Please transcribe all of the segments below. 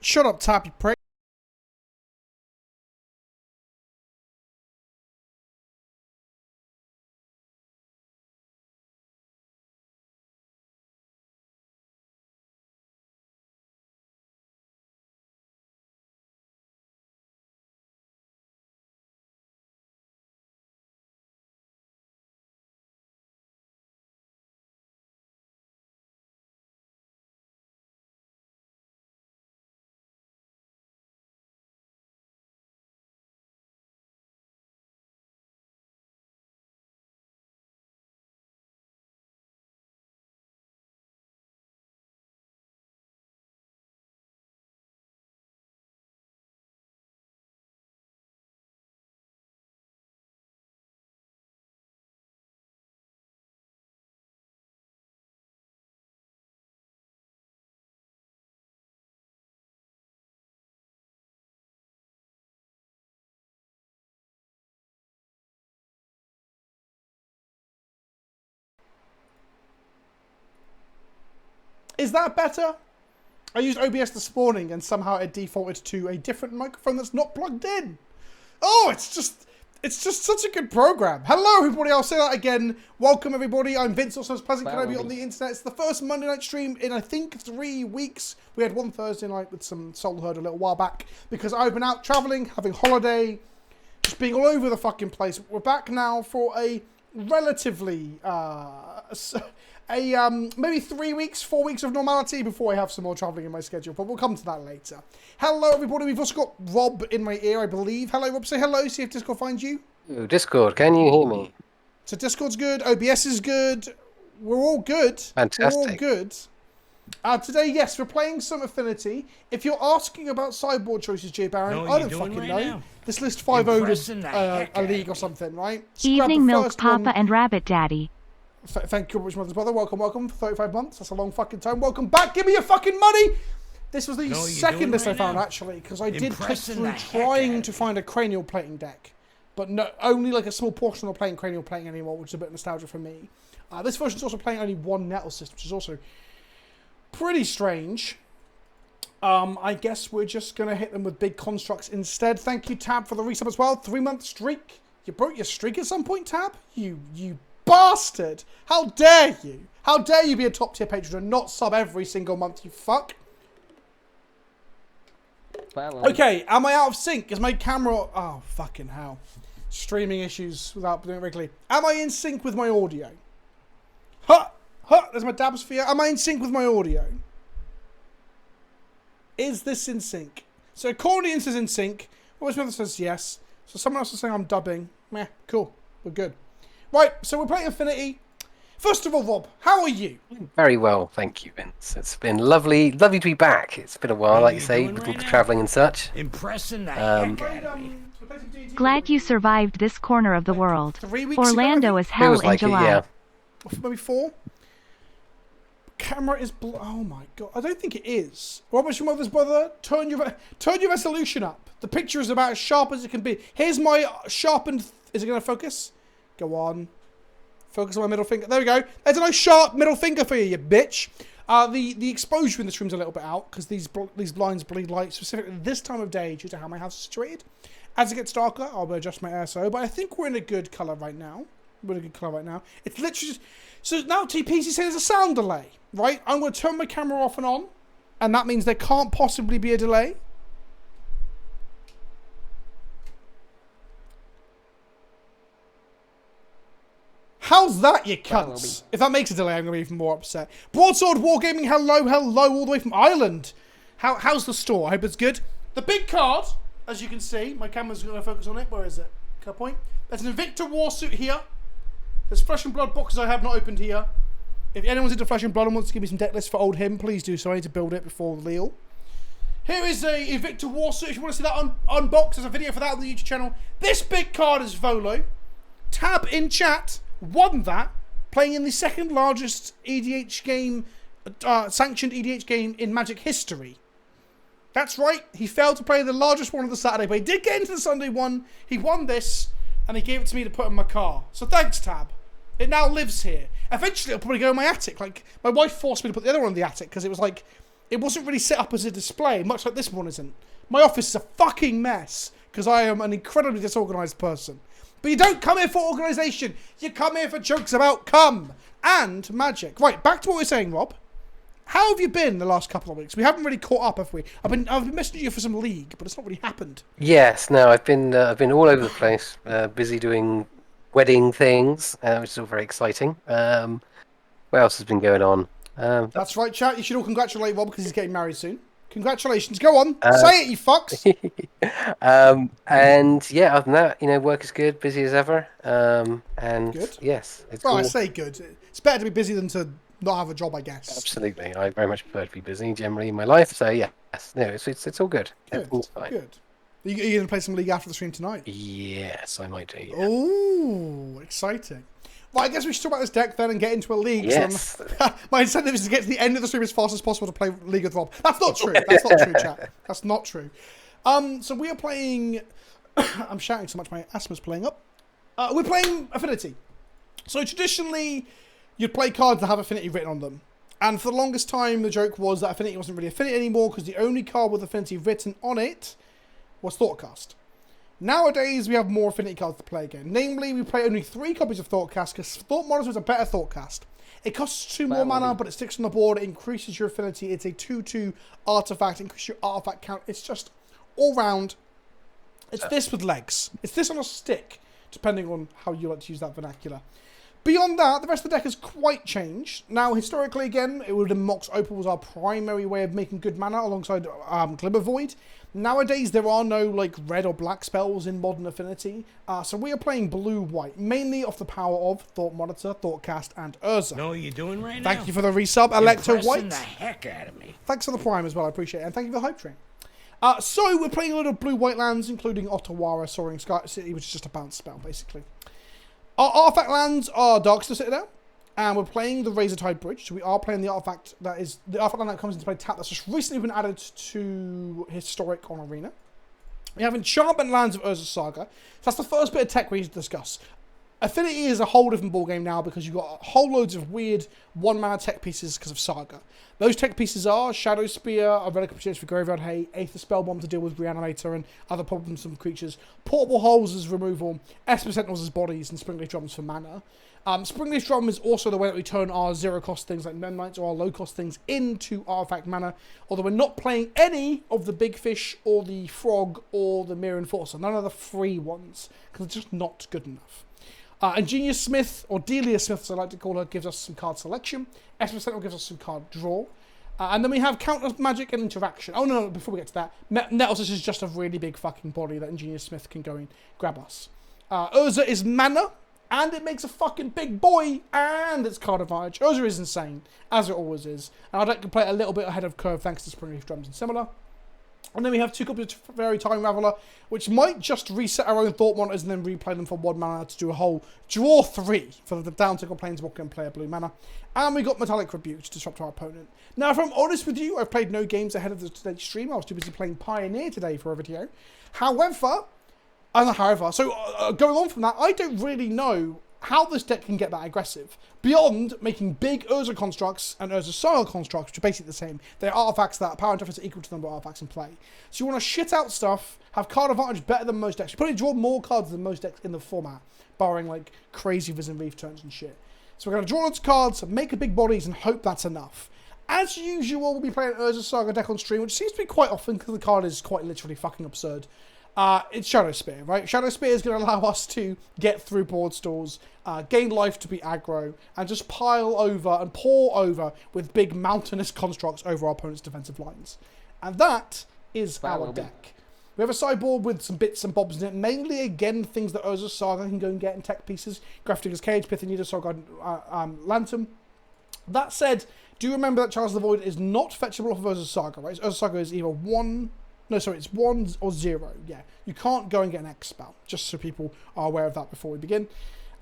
Shut up, Tab, you prick. Is that better? I used OBS this morning and somehow it defaulted to a different microphone that's not plugged in. Oh, it's just such a good program. Hello, everybody. I'll say that again. Welcome, everybody. I'm Vince, also as Pleasant Kenobi on the internet. It's the first Monday night stream in, I think, 3 weeks. We had one Thursday night with some Soul Herd a little while back because I've been out traveling, having holiday, just being all over the fucking place. We're back now for a relatively, maybe 3 weeks, 4 weeks of normality before I have some more travelling in my schedule, but we'll come to that later. Hello, everybody. We've also got Rob in my ear, I believe. Hello, Rob. Say hello. See if Discord finds you. Ooh, Discord, can you hear me? So Discord's good. OBS is good. We're all good. Fantastic. We're all good. Today, yes, we're playing some Affinity. If you're asking about sideboard choices, Jay Baron, I don't fucking know. Now. This list 5-0'd is a league or something, right? Evening Milk Papa and Rabbit Daddy. Thank you very much, Mother's Brother. Welcome, welcome for 35 months. That's a long fucking time. Welcome back. Give me your fucking money. This was the second list I found, actually, because I did click through trying to find a cranial plating deck. But no, only like a small portion of playing cranial plating anymore, which is a bit of nostalgia for me. This version's also playing only one Nettle system, which is also pretty strange. I guess we're just going to hit them with big constructs instead. Thank you, Tab, for the resub as well. 3-month streak. You broke your streak at some point, Tab? You bastard! How dare you? How dare you be a top tier patron and not sub every single month, you fuck? Okay, am I out of sync? Is my camera... Oh, fucking hell. Streaming issues without doing it regularly. Am I in sync with my audio? There's my dab sphere. Am I in sync with my audio? Is this in sync? So Accordion says in sync. Voice Mother says yes. So someone else is saying I'm dubbing. Meh, cool. We're good. Right, so we're playing Affinity. First of all, Rob, how are you? Very well, thank you, Vince. It's been lovely to be back. It's been a while, like you say, with all the travelling and such. Impressing that. Glad you survived this corner of the world. 3 weeks Orlando ago, is hell in July. Yeah. Maybe 4. Camera is oh my god! I don't think it is. Robert, your Mother's Brother, turn your resolution up. The picture is about as sharp as it can be. Here's my sharpened. Is it going to focus? Go on. Focus on my middle finger. There we go. There's a nice sharp middle finger for you, you bitch. The exposure in this room's a little bit out because these blinds bleed light, specifically this time of day due to how my house is situated. As it gets darker, I'll adjust my ISO, but I think we're in a good colour right now. We're in a good colour right now. It's literally just... So now TPC says there's a sound delay, right? I'm going to turn my camera off and on, and that means there can't possibly be a delay. How's that, you cunts? If that makes a delay, I'm going to be even more upset. Broadsword Wargaming, hello, all the way from Ireland. How's the store? I hope it's good. The big card, as you can see, my camera's going to focus on it. Where is it? Cut point. There's an Invicta Warsuit here. There's Flesh and Blood boxes I have not opened here. If anyone's into Flesh and Blood and wants to give me some deck lists for old him, please do so. I need to build it before Lille. Here is a Invicta Warsuit. If you want to see that unboxed, there's a video for that on the YouTube channel. This big card is Volo. Tab in chat won that, playing in the second largest EDH game, sanctioned EDH game in Magic history. That's right, he failed to play the largest one of the Saturday, but he did get into the Sunday one. He won this, and he gave it to me to put in my car. So thanks, Tab. It now lives here. Eventually, it'll probably go in my attic. Like, my wife forced me to put the other one in the attic, because it was like, it wasn't really set up as a display, much like this one isn't. My office is a fucking mess because I am an incredibly disorganized person. But you don't come here for organisation. You come here for jokes about cum and magic. Right, back to what we were saying, Rob. How have you been the last couple of weeks? We haven't really caught up, have we? I've been messaging you for some League, but it's not really happened. Yes, no, I've been all over the place, busy doing wedding things, which is all very exciting. What else has been going on? That's right, chat. You should all congratulate Rob because he's getting married soon. Congratulations. Go on. Say it, you fucks. And yeah, other than that, work is good, busy as ever. And good. Yes, it's well, cool. I say good. It's better to be busy than to not have a job, I guess. Absolutely. I very much prefer to be busy generally in my life. So yes, no, it's all good. Everything's fine. Good. Are you going to play some League after the stream tonight? Yes, I might do. Yeah. Oh, exciting. Well, I guess we should talk about this deck then and get into a League. Yes. So my incentive is to get to the end of the stream as fast as possible to play League with Rob. That's not true. That's not true, chat. That's not true. So we are playing... I'm shouting so much my asthma's playing up. We're playing Affinity. So traditionally, you'd play cards that have Affinity written on them. And for the longest time, the joke was that Affinity wasn't really Affinity anymore because the only card with Affinity written on it was Thoughtcast. Nowadays, we have more Affinity cards to play again. Namely, we play only 3 copies of Thoughtcast because Thought Monitor is a better Thoughtcast. It costs 2 more mana, but it sticks on the board. It increases your Affinity. It's a 2/2 artifact. Increases your artifact count. It's just all round. It's this with legs. It's this on a stick, depending on how you like to use that vernacular. Beyond that, the rest of the deck has quite changed. Now, historically, again, it would have been Mox Opal was our primary way of making good mana alongside Glimmer Void. Nowadays, there are no red or black spells in Modern Affinity, so we are playing blue-white, mainly off the power of Thought Monitor, Thoughtcast, and Urza. Know what you're doing right now? Thank you for the resub, Electro White. The heck out of me. Thanks for the prime as well, I appreciate it, and thank you for the hype train. So we're playing a lot of blue-white lands, including Ottawara, Soaring Sky City, which is just a bounce spell, basically. Our artifact lands are Darkstone Citadel, and we're playing the Razortide Bridge. So we are playing the artifact land that comes into play tap that's just recently been added to Historic on Arena. We have Enchantment Lands of Urza Saga. So that's the first bit of tech we need to discuss. Affinity is a whole different ballgame now because you've got whole loads of weird 1-mana tech pieces because of Saga. Those tech pieces are Shadow Spear, a Relic Opportunity for Graveyard Hate, Aether Spellbomb to deal with Reanimator and other problems from creatures, Portable Holes as removal, Esper Sentinels as bodies, and Springleaf Drums for mana. Springleaf Drum is also the way that we turn our zero-cost things like Memnites or our low-cost things into artifact mana, although we're not playing any of the Big Fish or the Frog or the Mirror Enforcer, none of the free ones, because they're just not good enough. Ingenious Smith, or Delia Smith as I like to call her, gives us some card selection. Esper Sentinel gives us some card draw. And then we have Counter Magic and Interaction. Oh no, before we get to that, Nettles is just a really big fucking body that Ingenious Smith can go and grab us. Urza is mana, and it makes a fucking big boy, and it's card advantage. Urza is insane, as it always is. And I'd like to play a little bit ahead of curve thanks to Springleaf Drums and similar. And then we have 2 copies of Fairy Time Raveler, which might just reset our own Thought Monitors and then replay them for 1 mana to do a whole draw 3 for the down-tickle Planeswalker and play a blue mana. And we got Metallic Rebuke to disrupt our opponent. Now, if I'm honest with you, I've played no games ahead of today's stream. I was too busy playing Pioneer today for a video. However, going on from that, I don't really know how this deck can get that aggressive. Beyond making big Urza constructs and Urza Saga constructs, which are basically the same. They're artifacts that power and toughness are equal to the number of artifacts in play. So you want to shit out stuff, have card advantage better than most decks. You probably draw more cards than most decks in the format, barring crazy Vision Reef turns and shit. So we're going to draw lots of cards, make big bodies, and hope that's enough. As usual, we'll be playing Urza Saga deck on stream, which seems to be quite often because the card is quite literally fucking absurd. It's Shadow Spear, right? Shadow Spear is going to allow us to get through board stalls, gain life to be aggro, and just pile over and pour over with big mountainous constructs over our opponent's defensive lines. And that is our deck. We have a sideboard with some bits and bobs in it, mainly, again, things that Urza Saga can go and get in tech pieces. Grafdigger's Cage, Pythonida, Saga, Lantern. That said, do remember that Charles the Void is not fetchable off of Urza Saga, right? Urza Saga is either 1... No, sorry, it's 1 or 0. Yeah, you can't go and get an X spell, just so people are aware of that before we begin.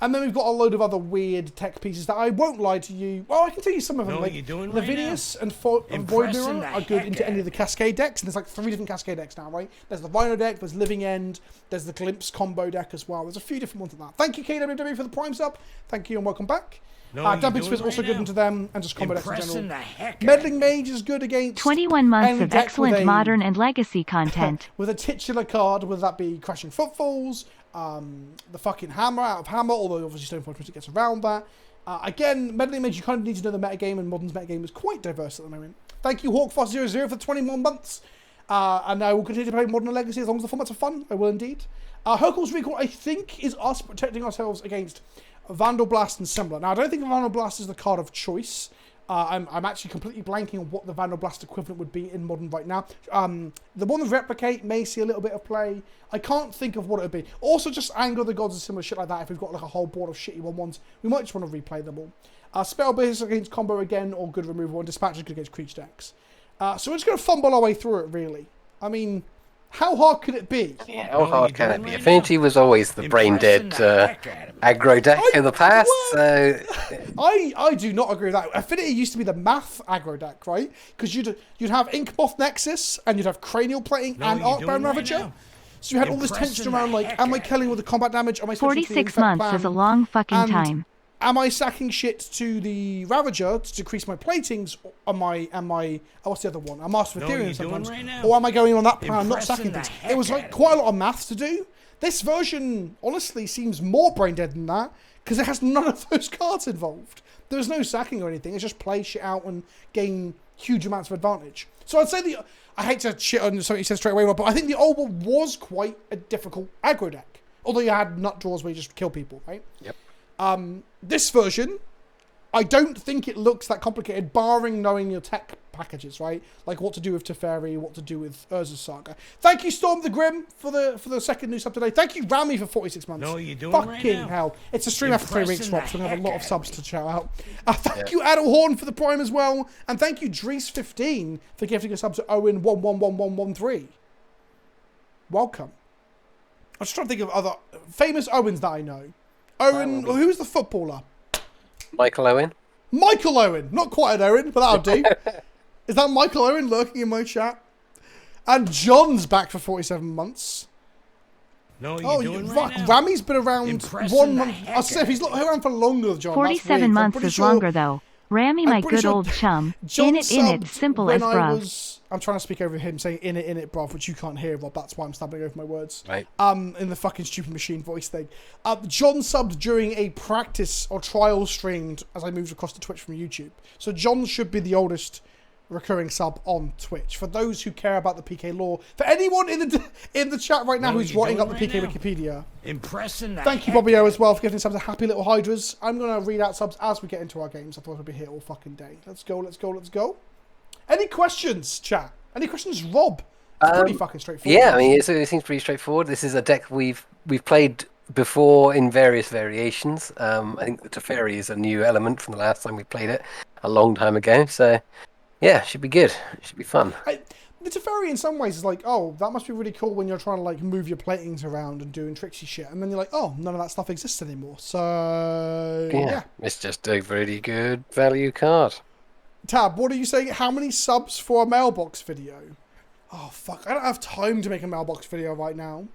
And then we've got a load of other weird tech pieces that I won't lie to you. Well, I can tell you some of them. Know Like what you're doing right Lavinius now? and Void Impressing Mirror the are good heck into out any of of the Cascade decks. And there's like 3 different Cascade decks now, right? There's the Rhino deck, there's Living End, there's the Glimpse combo deck as well. There's a few different ones of that. Thank you, KWW, for the Prime sub. Thank you and welcome back. Know what you're Dumping doing Spit's also right good now? into them, and just combo decks in Impressing general. the heck out of Meddling me. Mage is good against 21 months any of deck excellent with a, modern and legacy content. with a titular card, whether that be Crashing Footfalls, the fucking Hammer out of Hammer, although obviously Stoneforge Twisted gets around that. Again, Meddling Mage, you kind of need to know the metagame, and Modern's metagame is quite diverse at the moment. Thank you, Hawkfoss00 for 21 months. And I will continue to play Modern and Legacy as long as the formats are fun. I will indeed. Hercule's Recall, I think, is us protecting ourselves against Vandal Blast and similar. Now, I don't think Vandal Blast is the card of choice. I'm actually completely blanking on what the Vandal Blast equivalent would be in Modern right now. The one with Replicate may see a little bit of play. I can't think of what it would be. Also, just Anger of the Gods and similar shit like that. If we've got like a whole board of shitty 1/1s, we might just want to replay them all. Spell Business against combo again, or good removal, and Dispatch is good against creature decks. So we're just going to fumble our way through it, really. I mean, how hard could it be? Yeah, how hard can it be? Affinity was always the brain dead aggro deck in the past, so I do not agree with that. Affinity used to be the math aggro deck, right? Because you'd have Inkmoth Nexus, and you'd have Cranial Plating and Arcbound Ravager. So you had all this tension around, like, am I killing with the combat damage? Am I switching to the 46 infect months plan? is a long fucking And time. Am I sacking shit to the Ravager to decrease my platings? Or am I what's the other one? I'm Master of Know what Ethereum you're doing sometimes. right now? Or am I going on that plan and not Impressing sacking the things? heck It was out like of quite a lot of maths to do. This version, honestly, seems more brain dead than that because it has none of those cards involved. There's no sacking or anything. It's just play shit out and gain huge amounts of advantage. So I'd say I hate to shit on something you said straight away, Rob, but I think the old one was quite a difficult aggro deck. Although you had nut draws where you just kill people, right? yep. This version, I don't think it looks that complicated, barring knowing your tech packages, right? Like what to do with Teferi, what to do with Urza's Saga. Thank you, Storm the Grim, for the second new sub today. Thank you, Rami, for 46 months. Know what you're doing Fucking right now? hell. It's a stream after 3 weeks, Impressing Rob, the so we're going to have a lot of heck subs out to shout out. Thank you, Adelhorn, for the Prime as well. And thank you, Drees15, for gifting us subs to Owen111113. Welcome. I'm just trying to think of other famous Owens that I know. Owen, who's the footballer? Michael Owen. Michael Owen. Not quite an Owen, but that'll do. Is that Michael Owen lurking in my chat? And John's back for 47 months. Know what Oh, you're doing fuck. right now? Rami's been around Impressing 1 the month. heck I say if he's not around for longer, John. 47 months is longer though. Rammy, I'm my pretty good sure old chum. John In it, subbed simple when as I bruv. I'm trying to speak over him saying in it, bruv, which you can't hear, Rob. That's why I'm stumbling over my words. Right. In the fucking stupid machine voice thing. John subbed during a practice or trial streamed as I moved across to Twitch from YouTube. So John should be the oldest recurring sub on Twitch. For those who care about the PK lore, for anyone in the chat right now Know who's what you're writing up the doing PK right now? Wikipedia. Impressing the Thank you, heck Bobby O, out as well, for giving subs to happy little hydras. I'm going to read out subs as we get into our games. I thought I'd be here all fucking day. Let's go, let's go, let's go. Any questions, chat? Any questions, Rob? It's pretty fucking straightforward. Yeah, I mean, it seems pretty straightforward. This is a deck we've played before in various variations. I think the Teferi is a new element from the last time we played it a long time ago. So, yeah, should be good. It should be fun. The Teferi in some ways is like, oh, that must be really cool when you're trying to like move your platings around and doing tricksy shit. And then you're like, oh, none of that stuff exists anymore. So, yeah. It's just a really good value card. Tab, what are you saying? How many subs for a mailbox video? Oh, fuck. I don't have time to make a mailbox video right now.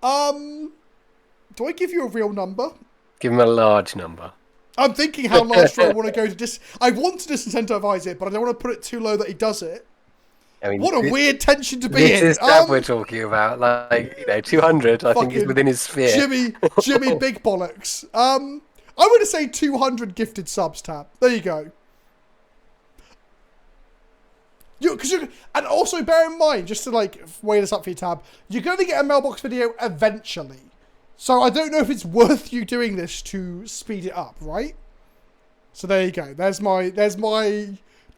Do I give you a real number? Give him a large number. I'm thinking how large do I want to go to I want to disincentivize it, but I don't want to put it too low that he does it. I mean, What a weird tension to be This in. is that we're talking about. Like, 200, I think, is fucking within his sphere. Jimmy Big Bollocks. I'm going to say 200 gifted subs, Tab. There you go. And also bear in mind, just to like weigh this up for you, Tab, you're going to get a mailbox video eventually. So I don't know if it's worth you doing this to speed it up, right? So there you go. There's my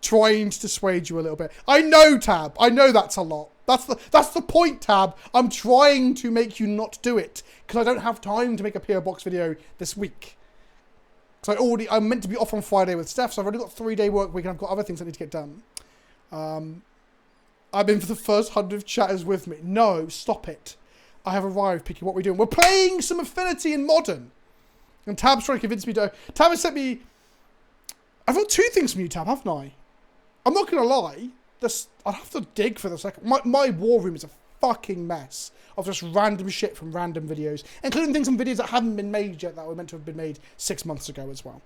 trying to dissuade you a little bit. I know, Tab. I know that's a lot. That's the point, Tab. I'm trying to make you not do it because I don't have time to make a PO box video this week. So I'm meant to be off on Friday with Steph, so I've already got a 3-day work week and I've got other things I need to get done. I'm in for the first 100 chatters with me. No, stop it. I have arrived, Picky. What are we doing? We're playing some Affinity in Modern. And Tab's trying to convince me to... Tab has sent me... I've got 2 things from you, Tab, haven't I? I'm not going to lie. I'll have to dig for the second. My war room is a fucking mess of just random shit from random videos, including things from videos that haven't been made yet that were meant to have been made 6 months ago as well.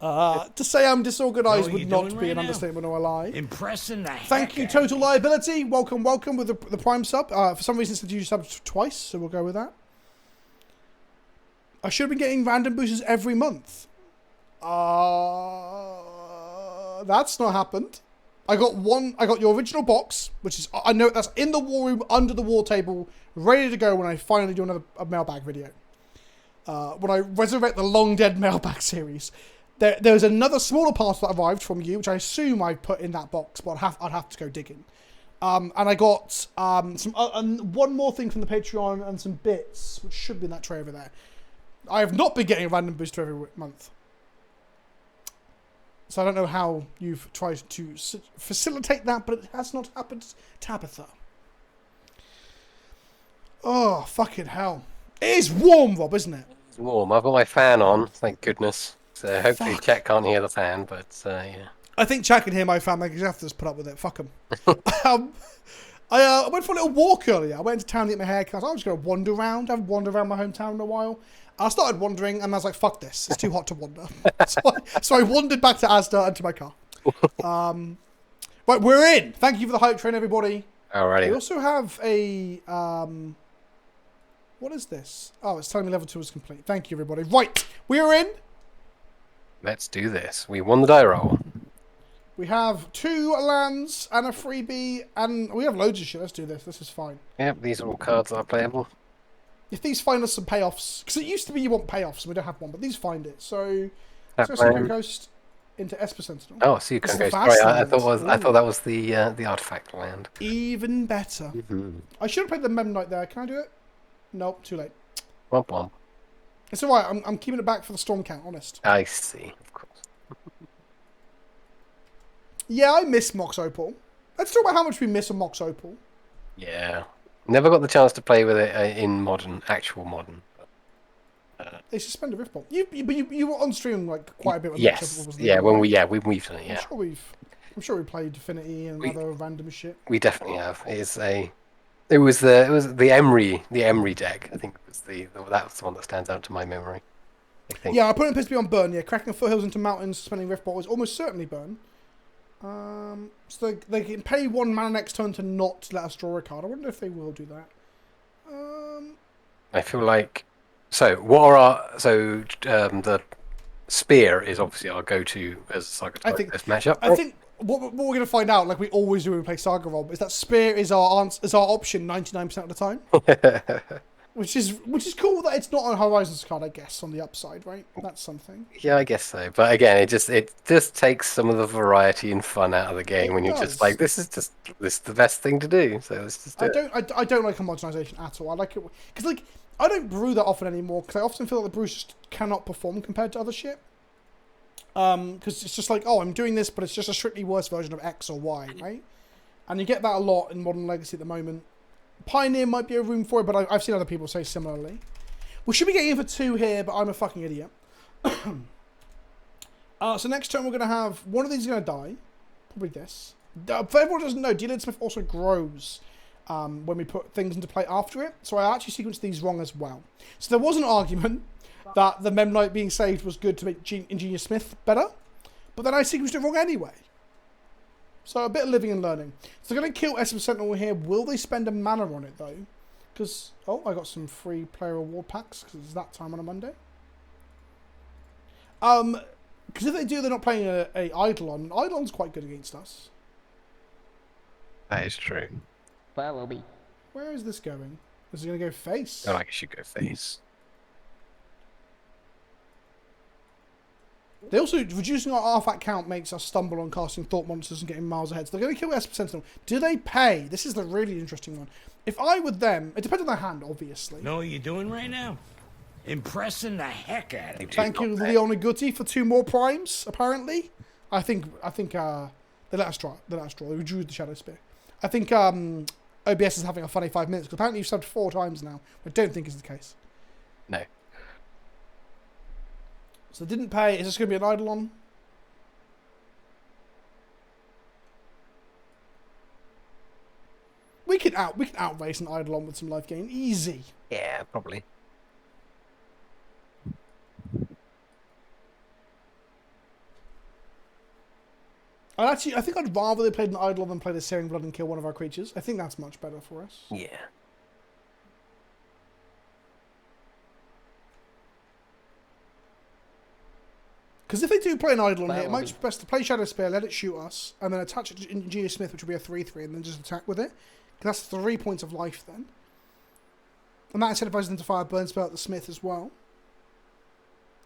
To say I'm disorganised would not be an understatement or a lie. Impressing the Thank you, Total Liability. Welcome with the Prime sub. For some reason, it's you subbed twice, so we'll go with that. I should have been getting random boosters every month. That's not happened. I got your original box, which is, I know that's in the war room under the war table, ready to go when I finally do another mailbag video. When I resurrect the long dead mailbag series. There's another smaller parcel that arrived from you, which I assume I put in that box, but I'd have to go digging. And I got some one more thing from the Patreon and some bits, which should be in that tray over there. I have not been getting a random booster every month. So I don't know how you've tried to facilitate that, but it has not happened, Tabitha. Oh, fucking hell. It is warm, Rob, isn't it? It's warm. I've got my fan on, thank goodness. So hopefully Chet can't hear the fan, but yeah. I think Chet can hear my fan, because you have to just put up with it. Fuck him. I went for a little walk earlier. I went into town to get my hair cut. I was going to wander around. I haven't wandered around my hometown in a while. I started wandering, and I was like, fuck this. It's too hot to wander. so I wandered back to Asda and to my car. But we're in. Thank you for the hype train, everybody. Alrighty. We also have a... what is this? Oh, it's telling me level 2 is complete. Thank you, everybody. Right. We are in. Let's do this. We won the die roll. We have 2 lands and a freebie, and we have loads of shit. Let's do this. This is fine. Yep, these are all cards that are playable. If these find us some payoffs, because it used to be you want payoffs, and we don't have one, but these find it. So, That let's go plan. Coast into Esper Sentinel. Oh, so you This can is go. the Sorry, fast I land. thought that was the artifact land. Even better. I should have played the Mem Knight there. Can I do it? Nope, too late. Womp womp. It's alright, I'm keeping it back for the storm count, honest. I see, of course. Yeah, I miss Mox Opal. Let's talk about how much we miss a Mox Opal. Yeah. Never got the chance to play with it in modern, actual modern. They suspended Riftbolt. You were on stream like quite a bit. When Yes. Mox Opal was Yeah, there, when right? we've done it, yeah. I'm sure we played Affinity and other random shit. We definitely have. It was the Emery deck. I think it was that was the one that stands out to my memory. I think. Yeah, I put it in Pisby on burn. Yeah, cracking foothills into mountains, suspending Riftbolt is almost certainly burn. So they can pay 1 mana next turn to not let us draw a card. I wonder if they will do that. I feel like the spear is obviously our go-to as Saga this matchup. I think what we're going to find out, like we always do when we play Saga Rob, is that spear is our option 99% of the time. Which is cool that it's not on Horizons card, I guess, on the upside, right? That's something. Yeah, I guess so. But again, it just takes some of the variety and fun out of the game when you're just like, this is the best thing to do. So let's just do it. I don't like homogenization at all. I like it because like I don't brew that often anymore because I often feel like the brews just cannot perform compared to other shit. Because it's just like, oh, I'm doing this, but it's just a strictly worse version of X or Y, right? And you get that a lot in Modern Legacy at the moment. Pioneer might be a room for it, but I've seen other people say similarly. We should be getting in for 2 here, but I'm a fucking idiot. So next turn we're going to have... One of these is going to die. Probably this. For everyone who doesn't know, D-Lid Smith also grows when we put things into play after it. So I actually sequenced these wrong as well. So there was an argument that the Mem Knight being saved was good to make Ingenious Smith better. But then I sequenced it wrong anyway. So a bit of living and learning. So they're going to kill Esper Sentinel here. Will they spend a mana on it, though? Because, oh, I got some free player reward packs, because it's that time on a Monday. Because if they do, they're not playing a Eidolon. Eidolon's quite good against us. That is true. Where will be? Where is this going? Is it going to go face? Oh, I guess you go face. They also, reducing our artifact count makes us stumble on casting Thought Monsters and getting miles ahead. So they're going to kill Esper Sentinel. Do they pay? This is the really interesting one. If I were them, it depends on their hand, obviously. Know what you're doing right now? Impressing the heck out of me. Thank you, Leona Gutti, for 2 more primes, apparently. I think they let us draw. They withdrew the Shadow Spear. I think OBS is having a funny 5 minutes, because apparently you've subbed 4 times now. I don't think is the case. No. So they didn't pay. Is this going to be an Eidolon? We can outrace an Eidolon with some life gain. Easy. Yeah, probably. I think I'd rather they played an Eidolon than played a Searing Blood and kill one of our creatures. I think that's much better for us. Yeah. Because if they do play an Eidolon here, it might be best to play Shadow Spear, let it shoot us, and then attach it to Ingenious Smith, which will be a 3/3, and then just attack with it. 'Cause that's 3 points of life then. And that incentivizes them to fire a burn spell at the Smith as well.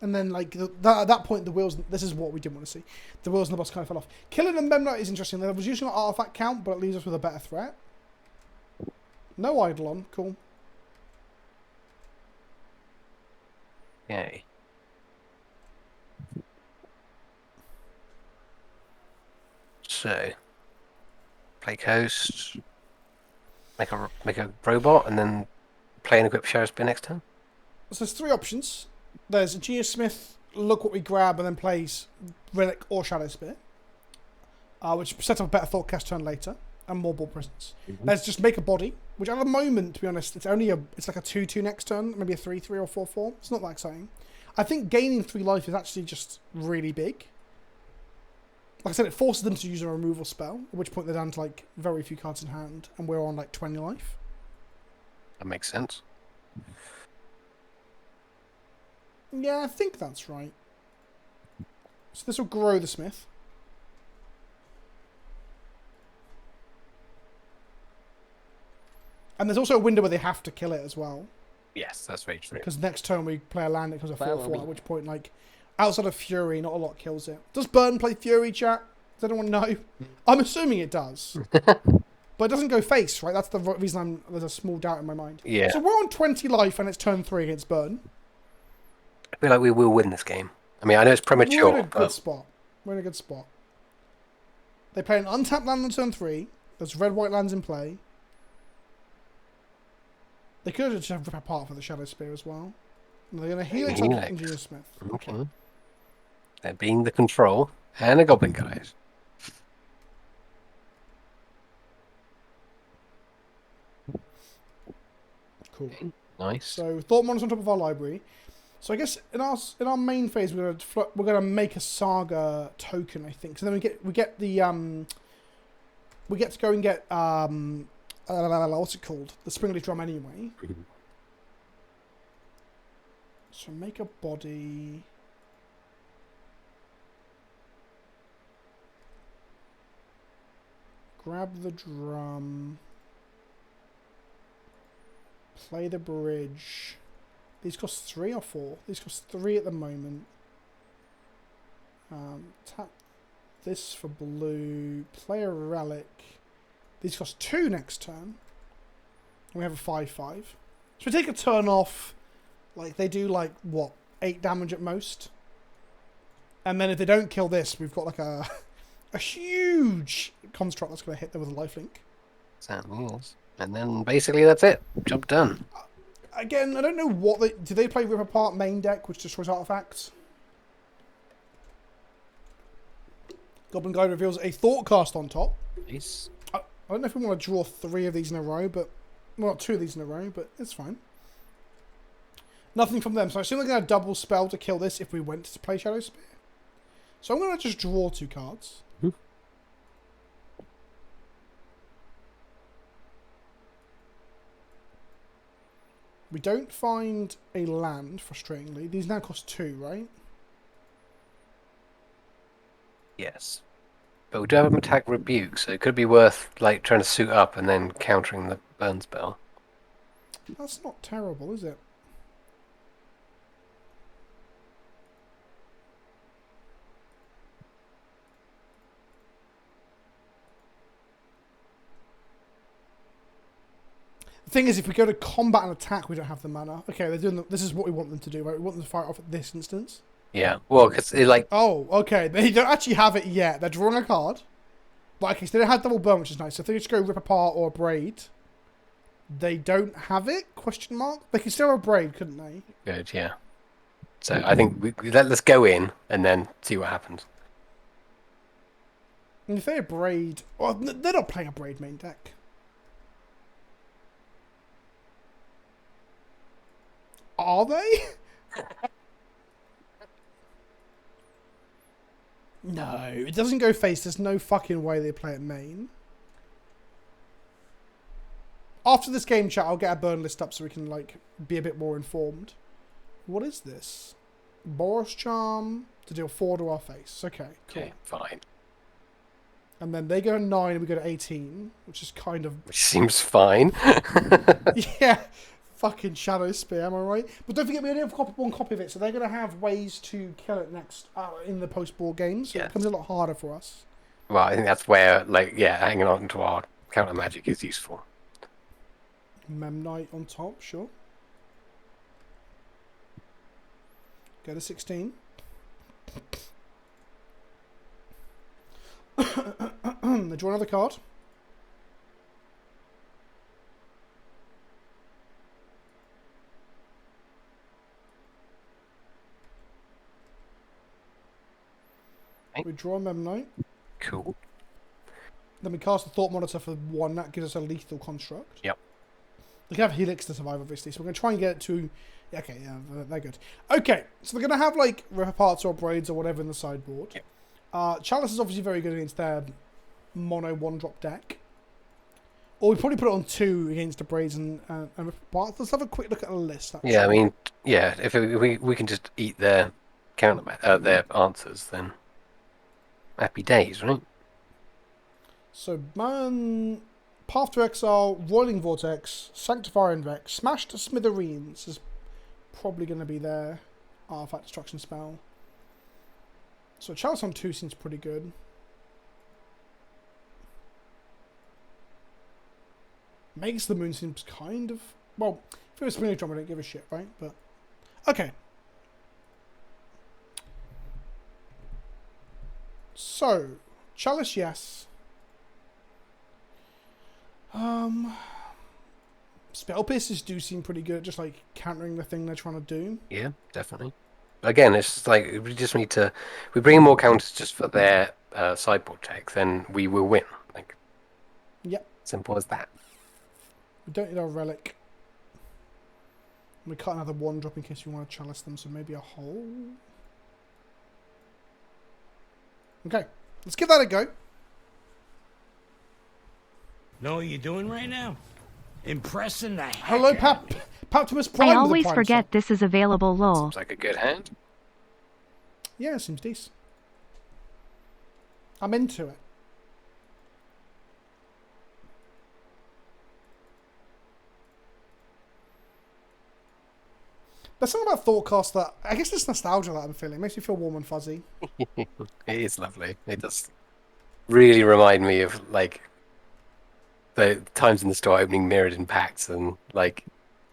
And then, like, at that point, the wheels... This is what we didn't want to see. The wheels and the boss kind of fell off. Killing a Memnite is interesting. They're reducing our artifact count, but it leaves us with a better threat. No Eidolon. Cool. Yay. So, play Coast, make a robot, and then play and equip Shadow Spear next turn. So there's 3 options. There's Ingenious Smith, look what we grab, and then plays Relic or Shadow Spear. Which sets up a better thought cast turn later, and more ball presence. Let's just make a body, which at the moment, to be honest, it's like a 2/2 next turn, maybe a 3/3 or 4/4. It's not that exciting. I think gaining 3 life is actually just really big. Like I said, it forces them to use a removal spell, at which point they're down to like very few cards in hand, and we're on like 20 life. That makes sense. Yeah, I think that's right. So this will grow the Smith. And there's also a window where they have to kill it as well. Yes, that's very true. Because next turn we play a land that becomes a 4/4, at which point, like, outside of Fury, not a lot kills it. Does Burn play Fury, chat? Does anyone know? I'm assuming it does. But it doesn't go face, right? That's the reason there's a small doubt in my mind. Yeah. So we're on 20 life and it's turn 3 against Burn. I feel like we will win this game. I mean, I know it's premature. We're in a good spot. We're in a good spot. They play an untapped land on turn 3. There's red-white lands in play. They could have just rip apart for the Shadow Spear as well. And they're going to Helix up Ingenious Smith. Okay. They're being the control and a Goblin guys. Cool. Okay, nice. So Thought Monster's on top of our library. So I guess in our main phase we're gonna make a Saga token, I think. So then we get to go and get what's it called? The Springleaf Drum anyway. So make a body. Grab the drum. Play the bridge. These cost 3 or 4? These cost 3 at the moment. Tap this for blue. Play a relic. These cost 2 next turn. And we have a 5/5. So we take a turn off. Like, they do, like, what? 8 damage at most. And then if they don't kill this, we've got, like, a huge construct that's going to hit them with a lifelink. Certainly is. And then basically that's it. Job done. Again, I don't know what they... Do they play Rip Apart main deck, which destroys artifacts? Goblin Guide reveals a Thoughtcast on top. Nice. I don't know if we want to draw 3 of these in a row, but... Well, not 2 of these in a row, but it's fine. Nothing from them. So I assume they're going to double spell to kill this if we went to play Shadow Spear. So I'm going to just draw 2 cards. We don't find a land, frustratingly. These now cost 2, right? Yes. But we do have an attack rebuke, so it could be worth like trying to suit up and then countering the burn spell. That's not terrible, is it? The thing is, if we go to combat and attack, we don't have the mana. Okay, they're doing. This is what we want them to do, right? We want them to fire off at this instance. Yeah, well, because it like... Oh, okay. They don't actually have it yet. They're drawing a card. But okay, so they don't have double burn, which is nice. So if they just go Rip Apart or Braid, they don't have it? Question mark? They could still have Braid, couldn't they? Good, yeah. So I think let's go in and then see what happens. And if they're a braid, well, they're not playing a braid main deck. Are they? No, it doesn't go face. There's no fucking way they play it main. After this game chat, I'll get a burn list up so we can like be a bit more informed. What is this? Boros Charm to deal 4 to our face. Okay, cool. Okay, fine. And then they go to 9 and we go to 18, which is kind of... Which seems fine. Yeah, fucking Shadow Spear, am I right? But don't forget, we only have one copy of it, so they're going to have ways to kill it next in the post-board games, so it becomes a lot harder for us. Well, I think that's where, like, yeah, hanging on to our counter magic is useful. Memnite on top, sure. Go to 16. They draw another card. We draw a Memnite. Cool. Then we cast the Thought Monitor for 1. That gives us a lethal construct. Yep. We can have Helix to survive, obviously. So we're going to try and get it to... Okay, yeah, they're good. Okay, so they're going to have, like, Ripper Parts or Braids or whatever in the sideboard. Yep. Chalice is obviously very good against their mono 1-drop deck. Or we probably put it on 2 against the Braids and Ripper Parts. Let's have a quick look at the list, actually. Yeah, I mean, yeah, if we can just eat their their answers, then happy days, right? So, Path to Exile, Roiling Vortex, Sanctifying Vex, Smash to Smithereens is probably going to be their Artifact Destruction spell. So Chalice on 2 seems pretty good. Makes the Moon seems kind of... Well, if it was Spinning Drum, I don't give a shit, right? But, okay. So, Chalice, yes. Spell Pierces do seem pretty good at just like countering the thing they're trying to do. Yeah, definitely. Again, it's just like we just need to. We bring in more counters just for their sideboard check, then we will win. Like, yep. Simple as that. We don't need our relic. We can't have the 1-drop in case we want to chalice them, so maybe a hole. Okay, let's give that a go. Know what you're doing right now? Impressing the heck Hello, out of me. Paptimus Prime. I always forget this is available, lol. Seems like a good hand. Yeah, seems decent. I'm into it. There's something about Thoughtcast that, I guess it's nostalgia that I'm feeling. It makes me feel warm and fuzzy. It is lovely. It does really remind me of, like, the times in the store opening mirrored in packs and, like,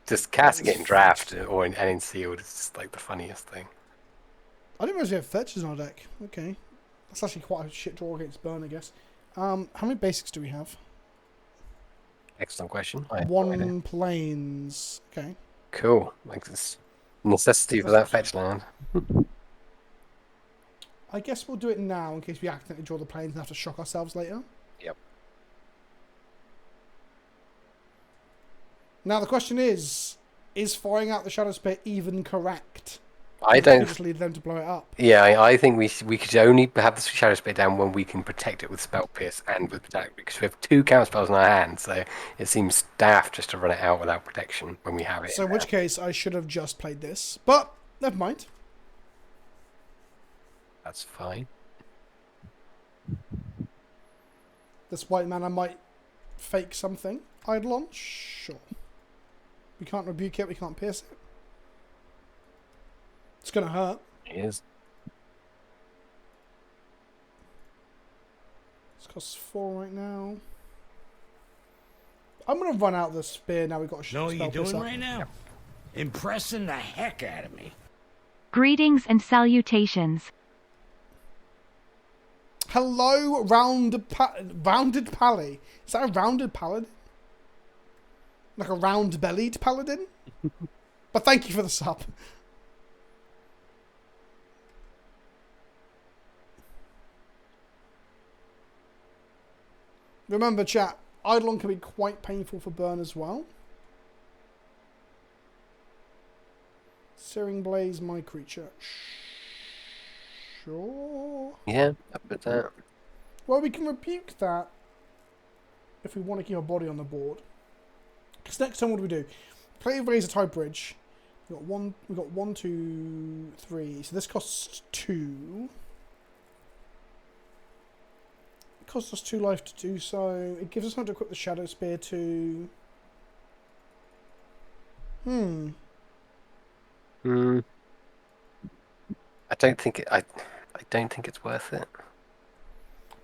just casting it in draft or in sealed is just, like, the funniest thing. I didn't realize we have fetches on our deck. Okay. That's actually quite a shit draw against burn, I guess. How many basics do we have? Excellent question. 1 planes. Okay. Cool. Like this necessity for that fetch land. I guess we'll do it now in case we accidentally draw the planes and have to shock ourselves later. Yep. Now the question is firing out the Shadow Spear even correct? I don't. Just lead them to blow it up. Yeah, I think we could only have the Shadow Spear down when we can protect it with Spell Pierce and with Protect, because we have 2 counter spells in our hand, so it seems daft just to run it out without protection when we have it. So in which case I should have just played this, but never mind. That's fine. This white mana might fake something. Eidolon? Sure. We can't rebuke it, we can't pierce it. It's gonna hurt. It is. This costs 4 right now. I'm gonna run out the spear now. We've got a Know what you're spell pierce doing up. right now? Impressing the heck out of me. Greetings and salutations. Hello, rounded pally. Is that a rounded paladin? Like a round-bellied paladin? But thank you for the sub. Remember, chat, Eidolon can be quite painful for burn as well. Searing Blaze, my creature. Sure. Yeah, I put that. Well, we can rebuke that if we want to keep our body on the board. Because next time, what do we do? Play Razor Tide Bridge. We got one, 2, 3. So this costs 2. It costs us 2 life to do so. It gives us time to equip the Shadow Spear to. I don't think it. I don't think it's worth it.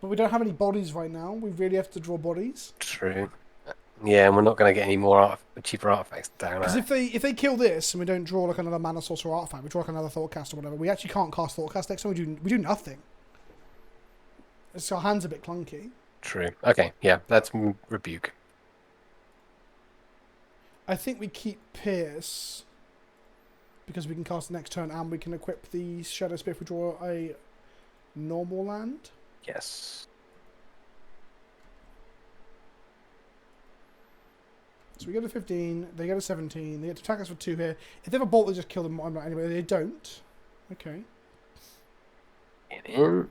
But we don't have any bodies right now. We really have to draw bodies. True. Yeah, and we're not going to get any more cheaper artifacts down. Because if they kill this and we don't draw like another mana source or artifact, we draw like another Thoughtcast or whatever. We actually can't cast Thoughtcast next time. We do nothing. It's our hands a bit clunky. True. Okay. Yeah, that's rebuke. I think we keep Pierce because we can cast the next turn and we can equip the Shadow Spear if we draw a normal land. Yes. So we go to 15, they go to 17, they get to attack us for 2 here. If they have a bolt, they just kill them anyway. They don't. Okay. In.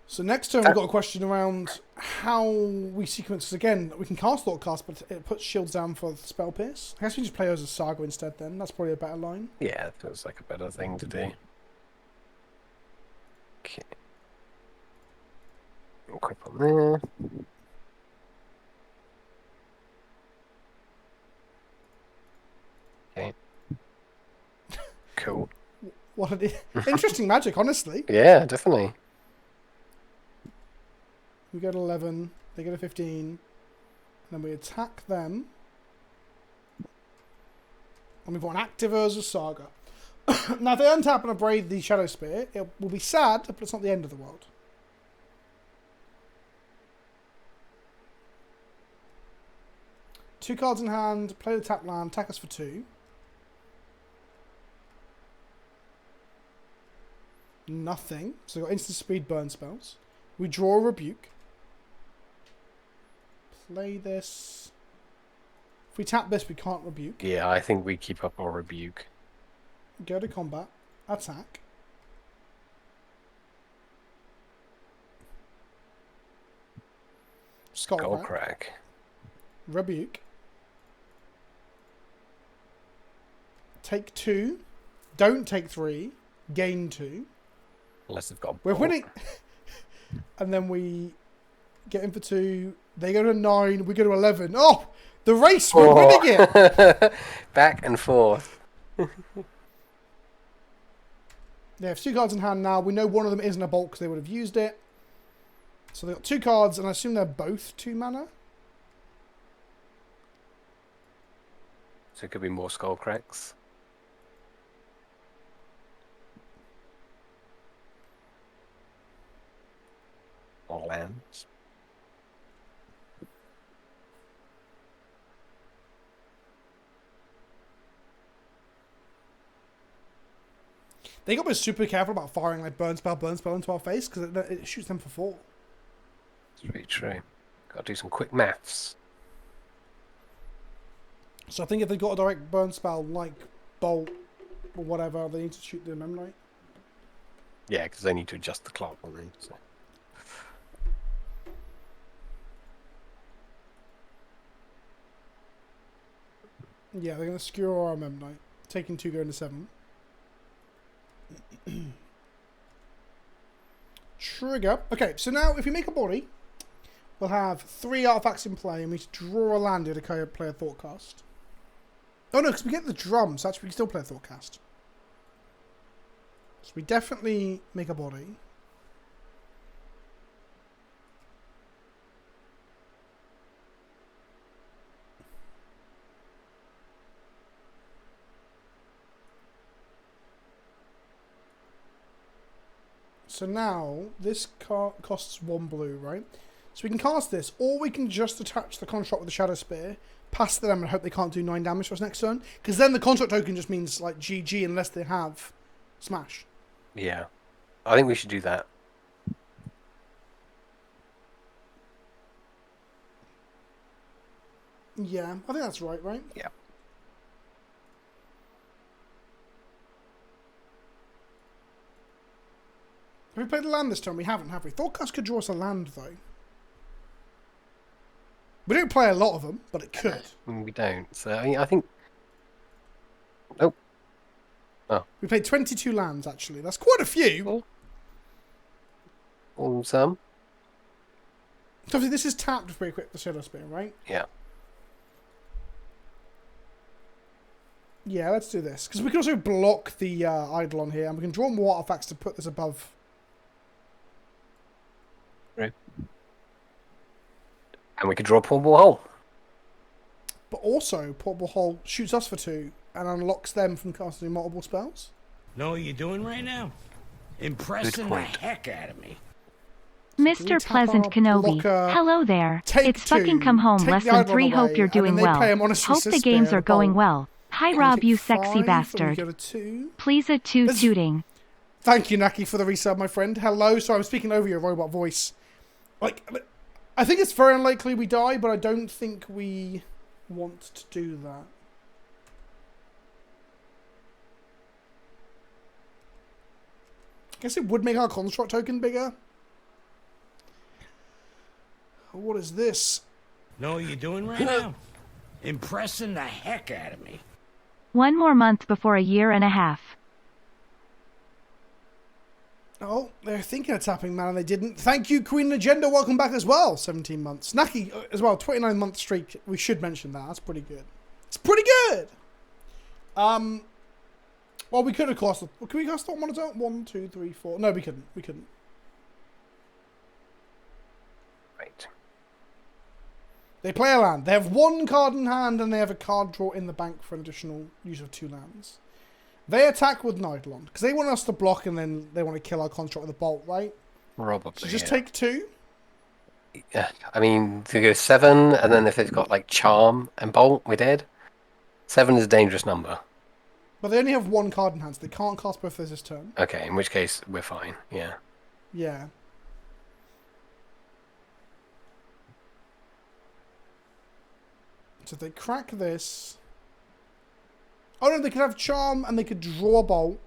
So next turn we've got a question around how we sequence. Because again, we can cast Thoughtcast, but it puts shields down for Spell Pierce. I guess we just play as a Saga instead then. That's probably a better line. Yeah, it feels like a better thing to do. Okay. Equip on there. Okay. Cool. What an interesting magic, honestly. Yeah, definitely. We go to 11, they go to 15, then we attack them. And we've got an active Urza Saga. Now, if they untap and upgrade the Shadow Spear, it will be sad, but it's not the end of the world. Two cards in hand, play the tap land, attack us for 2. Nothing. So we've got instant speed burn spells. We draw a rebuke. Play this. If we tap this, we can't rebuke. Yeah, I think we keep up our rebuke. Go to combat. Attack. Skullcrack. Rebuke. Take 2. Don't take 3. Gain 2. Unless they've got a We're bolt. winning. And then we get in for 2. They go to 9. We go to 11. Oh! The race! We're winning it! Back and forth. They have 2 cards in hand now. We know one of them isn't a bolt because they would have used it. So they've got 2 cards, and I assume they're both 2 mana. So it could be more Skullcracks. Or lands. They got to be super careful about firing like burn spell into our face because it shoots them for 4. It's very true. Got to do some quick maths. So I think if they've got a direct burn spell like bolt or whatever, they need to shoot the Memnite. Yeah, because they need to adjust the clock on them. So. Yeah, they're going to skewer our Memnite. Taking 2 going to 7. Trigger. Okay, so now if we make a body, we'll have 3 artifacts in play and we draw a land to play a Thoughtcast. Oh no, because we get the drums, so actually we can still play a Thoughtcast. So we definitely make a body. So now, this costs 1 blue, right? So we can cast this, or we can just attach the construct with the Shadow Spear, pass to them and hope they can't do 9 damage to us next turn. Because then the construct token just means, like, GG unless they have Smash. Yeah. I think we should do that. Yeah, I think that's right? Yeah. Have we played a land this time? We haven't, have we? Thoughtcast could draw us a land, though. We don't play a lot of them, but it could. We don't. So I think. Nope. Oh. We played 22 lands, actually. That's quite a few. Awesome. So obviously this is tapped pretty quick, the Shadow Spear, right? Yeah. Yeah, let's do this. Because we can also block the Eidolon here, and we can draw more artifacts to put this above. Right. And we could draw a portable hole. But also, Portable Hole shoots us for 2 and unlocks them from casting multiple spells. Know what you're doing right now? Impressing the heck out of me. Mr. Pleasant our Kenobi, blocker, hello there. take It's fucking 2, come home take the lesson Eidolon 3. Hope away, you're and doing then they well. play 'em honestly Hope the suspect games the are going bolt. well. Hi And we Rob, take you 5, sexy and we bastard. go to 2. Please a tooting. Thank you, Naki, for the resub, my friend. Hello. So I'm speaking over your robot voice. Like, I think it's very unlikely we die, but I don't think we want to do that. I guess it would make our construct token bigger. What is this? Know what you're doing right now? Impressing the heck out of me. 1 more month before a year and a half. Oh, they're thinking of tapping, man, and they didn't. Thank you, Queen Agenda. Welcome back as well. 17 months. Naki as well. 29-month streak. We should mention that. That's pretty good. It's pretty good. Well, we could have cast. Can we cast on one at a time? 1, 2, 3, 4. No, we couldn't. We couldn't. Right. They play a land. They have 1 card in hand, and they have a card draw in the bank for an additional use of 2 lands. They attack with Eidolon because they want us to block, and then they want to kill our construct with a bolt, right? Probably. So just yeah. take 2. Yeah. I mean, to go 7, and then if they've got like charm and bolt, we're dead. 7 is a dangerous number. But they only have 1 card in hand, so they can't cast both of those this turn. Okay, in which case we're fine. Yeah. Yeah. So if they crack this... Oh no, they could have charm and they could draw a bolt.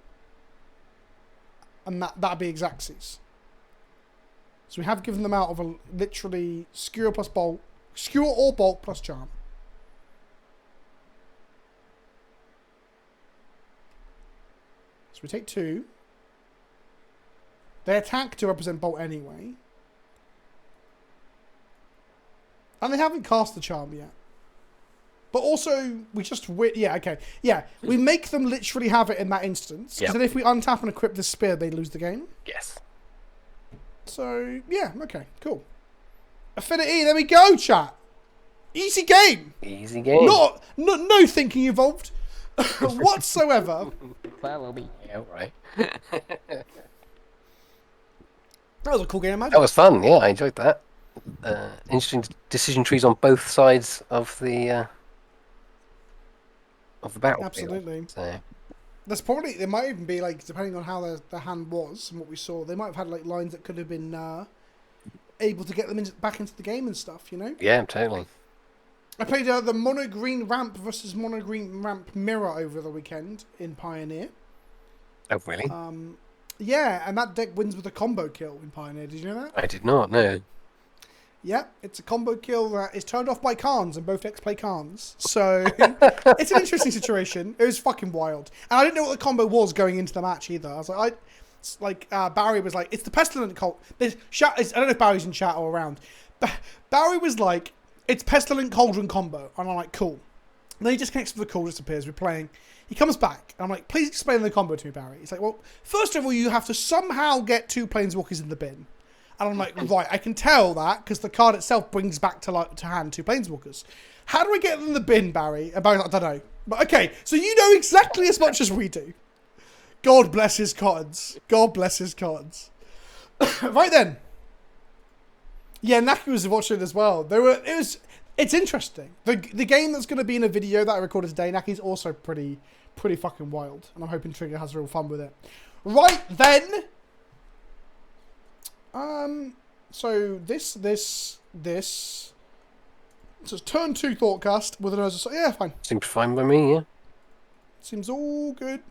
And that'd be Xaxes. So we have given them out of a literally skewer plus bolt. Skewer or bolt plus charm. So we take 2. They attack to represent bolt anyway. And they haven't cast the charm yet. But also, we just... Yeah, okay. Yeah, we make them literally have it in that instance. Because Yep. then if we untap and equip this spear, they lose the game. Yes. So, yeah, okay, cool. Affinity, there we go, chat. Easy game. Easy game. No thinking involved whatsoever. Yeah, right. That was a cool game, That imagine. was fun. Yeah, I enjoyed that. Interesting decision trees on both sides of the battlefield. Absolutely. So, There's probably, there might even be, like, depending on how the hand was and what we saw, they might have had, like, lines that could have been able to get them back into the game and stuff, you know? yeah, totally. I played the mono green ramp versus mono green ramp mirror over the weekend in Pioneer. Oh, really? Yeah, and that deck wins with a combo kill in Pioneer. Did you know that? I did not know. Yeah, it's a combo kill that is turned off by Khans, and both decks play Khans. So, it's an interesting situation. It was fucking wild. And I didn't know what the combo was going into the match either. I was like, Barry was like, it's the Pestilent Cult. I don't know if Barry's in chat or around. Barry was like, it's Pestilent Cauldron combo. And I'm like, cool. And then he disconnects from the call, disappears. We're playing. He comes back. I'm like, please explain the combo to me, Barry. He's like, well, first of all, you have to somehow get 2 Planeswalkers in the bin. And I'm like, right, I can tell that because the card itself brings back to hand 2 Planeswalkers. How do I get them in the bin, Barry? And Barry's like, I don't know. But okay, so you know exactly as much as we do. God bless his cards. God bless his cards. Right then. Yeah, Naki was watching it as well. It's interesting. The game that's going to be in a video that I recorded today, Naki's also pretty fucking wild. And I'm hoping Trigger has real fun with it. Right then. So this. So it's turn 2 Thoughtcast with an Urza. Yeah, fine. Seems fine by me, yeah. Seems all good.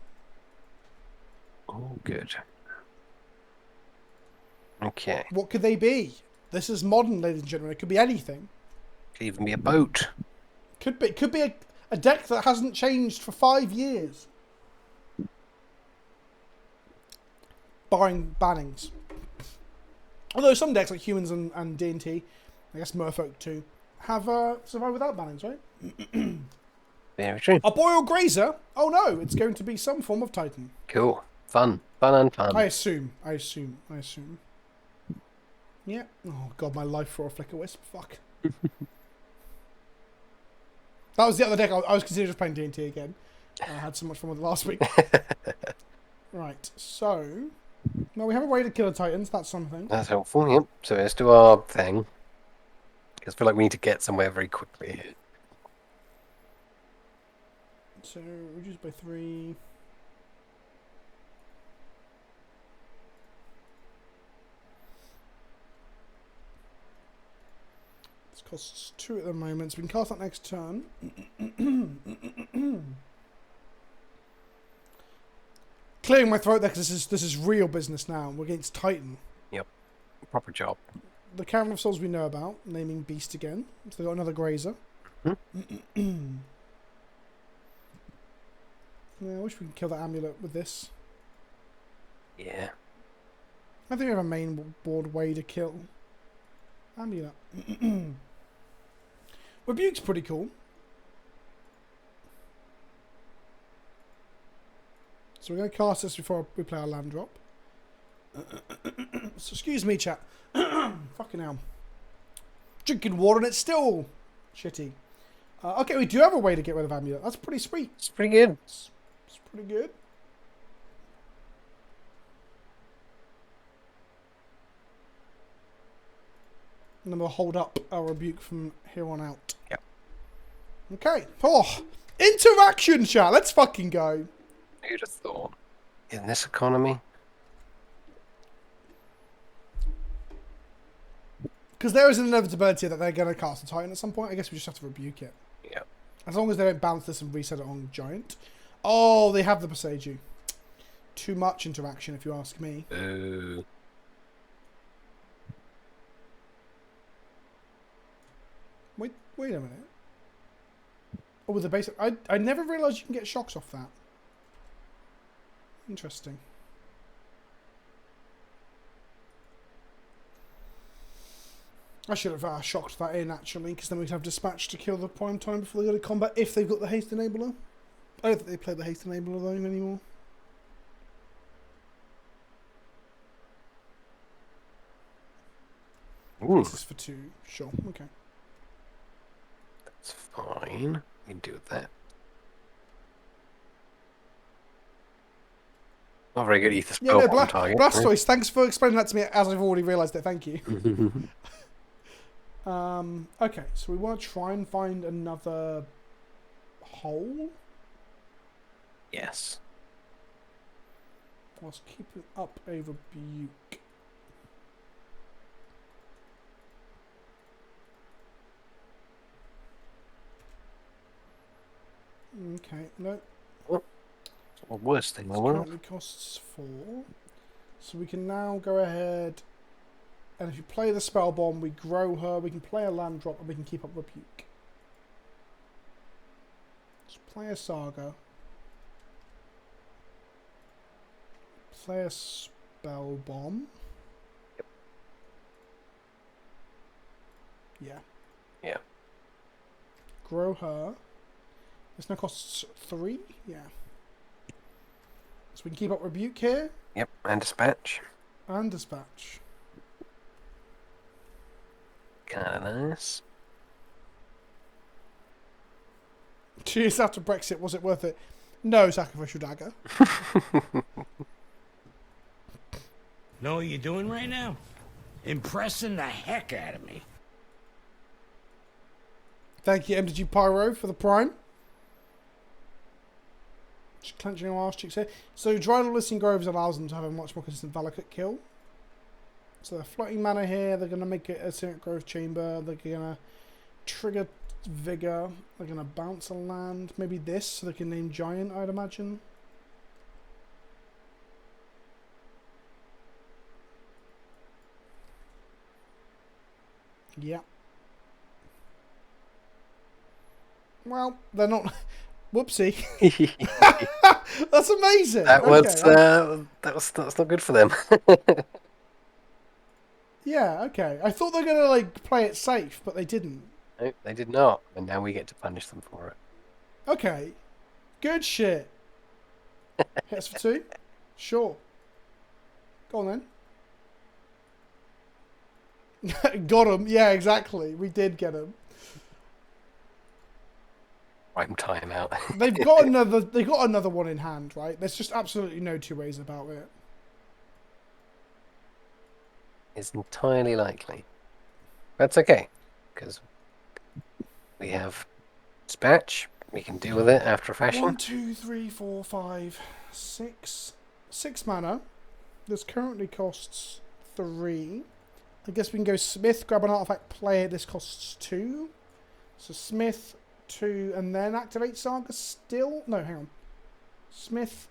Oh, good. Okay. What could they be? This is modern, ladies and gentlemen. It could be anything. Could even be a boat. Could be a deck that hasn't changed for 5 years. Barring bannings. Although some decks like Humans and D&T, I guess Merfolk too, have survived without bannings, right? Very true. A Boreal Grazer? Oh no, it's going to be some form of Titan. Cool. Fun. Fun and fun. I assume. Yeah. Oh god, my life for a Flicker Wisp. Fuck. That was the other deck I was considering just playing D&T again. I had so much fun with it last week. Right, so... Now we have a way to kill a Titan, so that's something. That's helpful, yep. So let's do our thing. Because I feel like we need to get somewhere very quickly. So, reduce by 3... This costs 2 at the moment, so we can cast that next turn. Clearing my throat there because this is real business now. We're against Titan. Yep. Proper job. The Cavern of Souls we know about, naming Beast again. So they've got another Grazer. Hmm? Yeah, I wish we could kill that amulet with this. Yeah. I think we have a main board way to kill amulet. Rebuke's pretty cool. So we're going to cast this before we play our land drop. So excuse me, chat. Fucking hell. Drinking water and it's still shitty. Okay, we do have a way to get rid of amulet. That's pretty sweet. It's pretty good. It's pretty good. And then we'll hold up our rebuke from here on out. Yep. Okay. Oh, interaction, chat. Let's fucking go. Who'd have thought? In this economy? Because there is an inevitability that they're going to cast a Titan at some point. I guess we just have to rebuke it. Yeah. As long as they don't bounce this and reset it on Giant. Oh, they have the Presagio. Too much interaction, if you ask me. Boo. Wait a minute. Oh, with the basic... I never realised you can get shocks off that. Interesting. I should have shocked that in, actually, because then we'd have dispatch to kill the prime time before they go to combat, if they've got the haste enabler. I don't think they play the haste enabler, though, anymore. Ooh. This is for 2. Sure, okay. That's fine. We can do that. Not very good ether spell Yeah, no, target. Blastoise, thanks for explaining that to me as I've already realised it, thank you. Okay, so we want to try and find another hole. Yes. Whilst keeping up a rebuke. Okay, no. Or worse thing, This currently costs 4. So we can now go ahead, and if you play the spell bomb, we grow her, we can play a land drop, and we can keep up rebuke. Let's play a saga. Play a spell bomb. Yep. Yeah. Yeah. Grow her. This now costs 3? Yeah. So we can keep up rebuke here. Yep, and dispatch. And dispatch. Kinda nice. 2 years after Brexit, was it worth it? No, sacrificial dagger. Know what you're doing right now? Impressing the heck out of me. Thank you, MDG Pyro, for the prime. Just clenching our arse cheeks here. So, Dryland Listing Groves allows them to have a much more consistent Valakut kill. So, they're floating mana here. They're going to make it a Cynic Grove Chamber. They're going to trigger Vigor. They're going to bounce a land. Maybe this, so they can name Giant, I'd imagine. Yeah. Well, they're not... Whoopsie. That's amazing. That's not good for them. Yeah, okay. I thought they were going to, like, play it safe, but they didn't. No, they did not, and now we get to punish them for it. Okay. Good shit. Hits for 2? Sure. Go on then. Got him. Yeah, exactly. We did get him. Right time out. They've got another one in hand, right? There's just absolutely no two ways about it. It's entirely likely. That's okay, because we have dispatch. We can deal with it after a fashion. 1, 2, 3, 4, 5, 6. 6 mana. This currently costs 3. I guess we can go Smith, grab an artifact, play it. This costs 2. So Smith, 2, and then activate Saga still? No, hang on. Smith,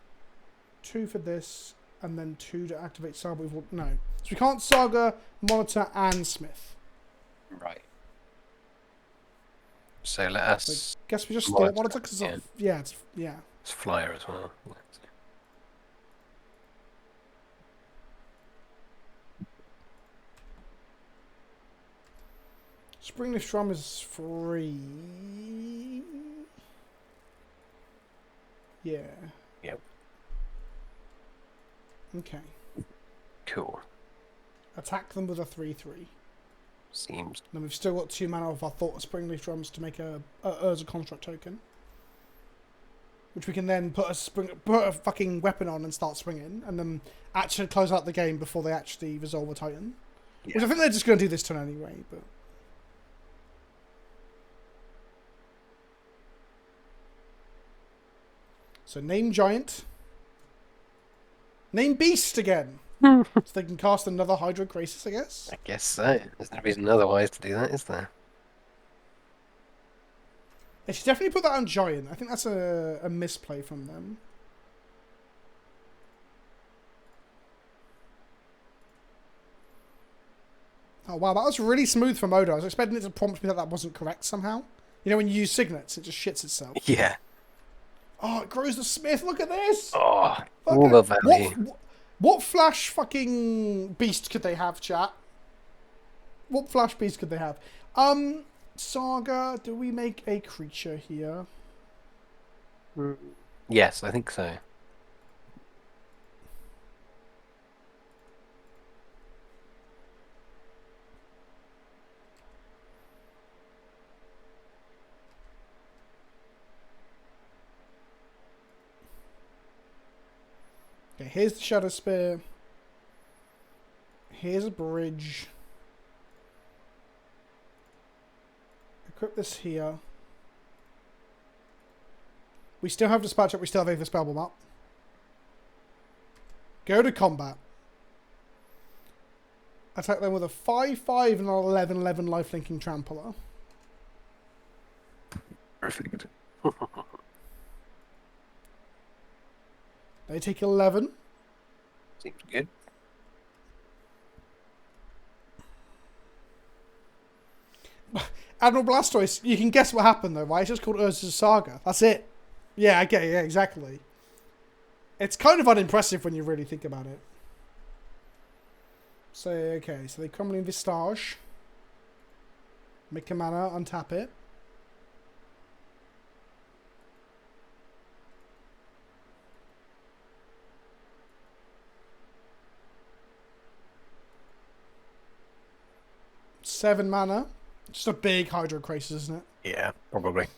2 for this, and then 2 to activate Saga. No. So we can't Saga, Monitor, and Smith. Right. So let us... I guess we just store Monitor because yeah, It's Flyer as well. Springleaf Drum is free. Yeah. Yep. Okay. Cool. Attack them with a 3/3. Seems. Then we've still got 2 mana of our Thought of Springleaf Drums to make a Urza Construct token. Which we can then put a fucking weapon on and start swinging. And then actually close out the game before they actually resolve a Titan. Yeah. Which I think they're just going to do this turn anyway, but... So name Giant. Name Beast again. So they can cast another Hydro Krasis, I guess. I guess so. There's no reason otherwise to do that, is there? They should definitely put that on Giant. I think that's a misplay from them. Oh wow, that was really smooth from Odo. I was expecting it to prompt me that that wasn't correct somehow. You know when you use signets, it just shits itself. Yeah. Oh, it grows the Smith. Look at this. Oh, all the value. What flash fucking beast could they have, chat? What flash beast could they have? Saga, do we make a creature here? Yes, I think so. Okay, here's the Shadow Spear. Here's a bridge. Equip this here. We still have Dispatch up, we still have Aether Spellbomb up. Go to combat. Attack them with a 5/5 and an 11/11 lifelinking trampler. Perfect. They take 11. Seems good. Admiral Blastoise, you can guess what happened though, right? It's just called Urza's Saga. That's it. Yeah, okay, yeah, exactly. It's kind of unimpressive when you really think about it. So, okay, so they Crumbling Vistage. Make a mana, untap it. Seven mana. Just a big Hydro Krasis, isn't it? Yeah, probably.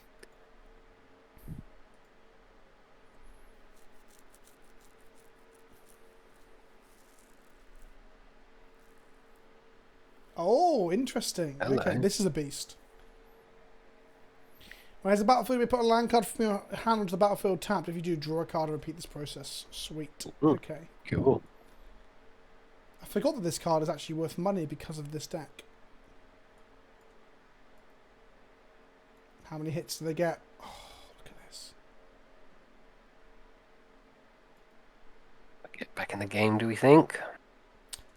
Oh, interesting. Hello. Okay, this is a beast. When it's a battlefield, we put a land card from your hand onto the battlefield tapped. If you do, draw a card and repeat this process. Sweet. Ooh. Okay. Cool. I forgot that this card is actually worth money because of this deck. How many hits do they get? Oh, look at this. Get back in the game, do we think?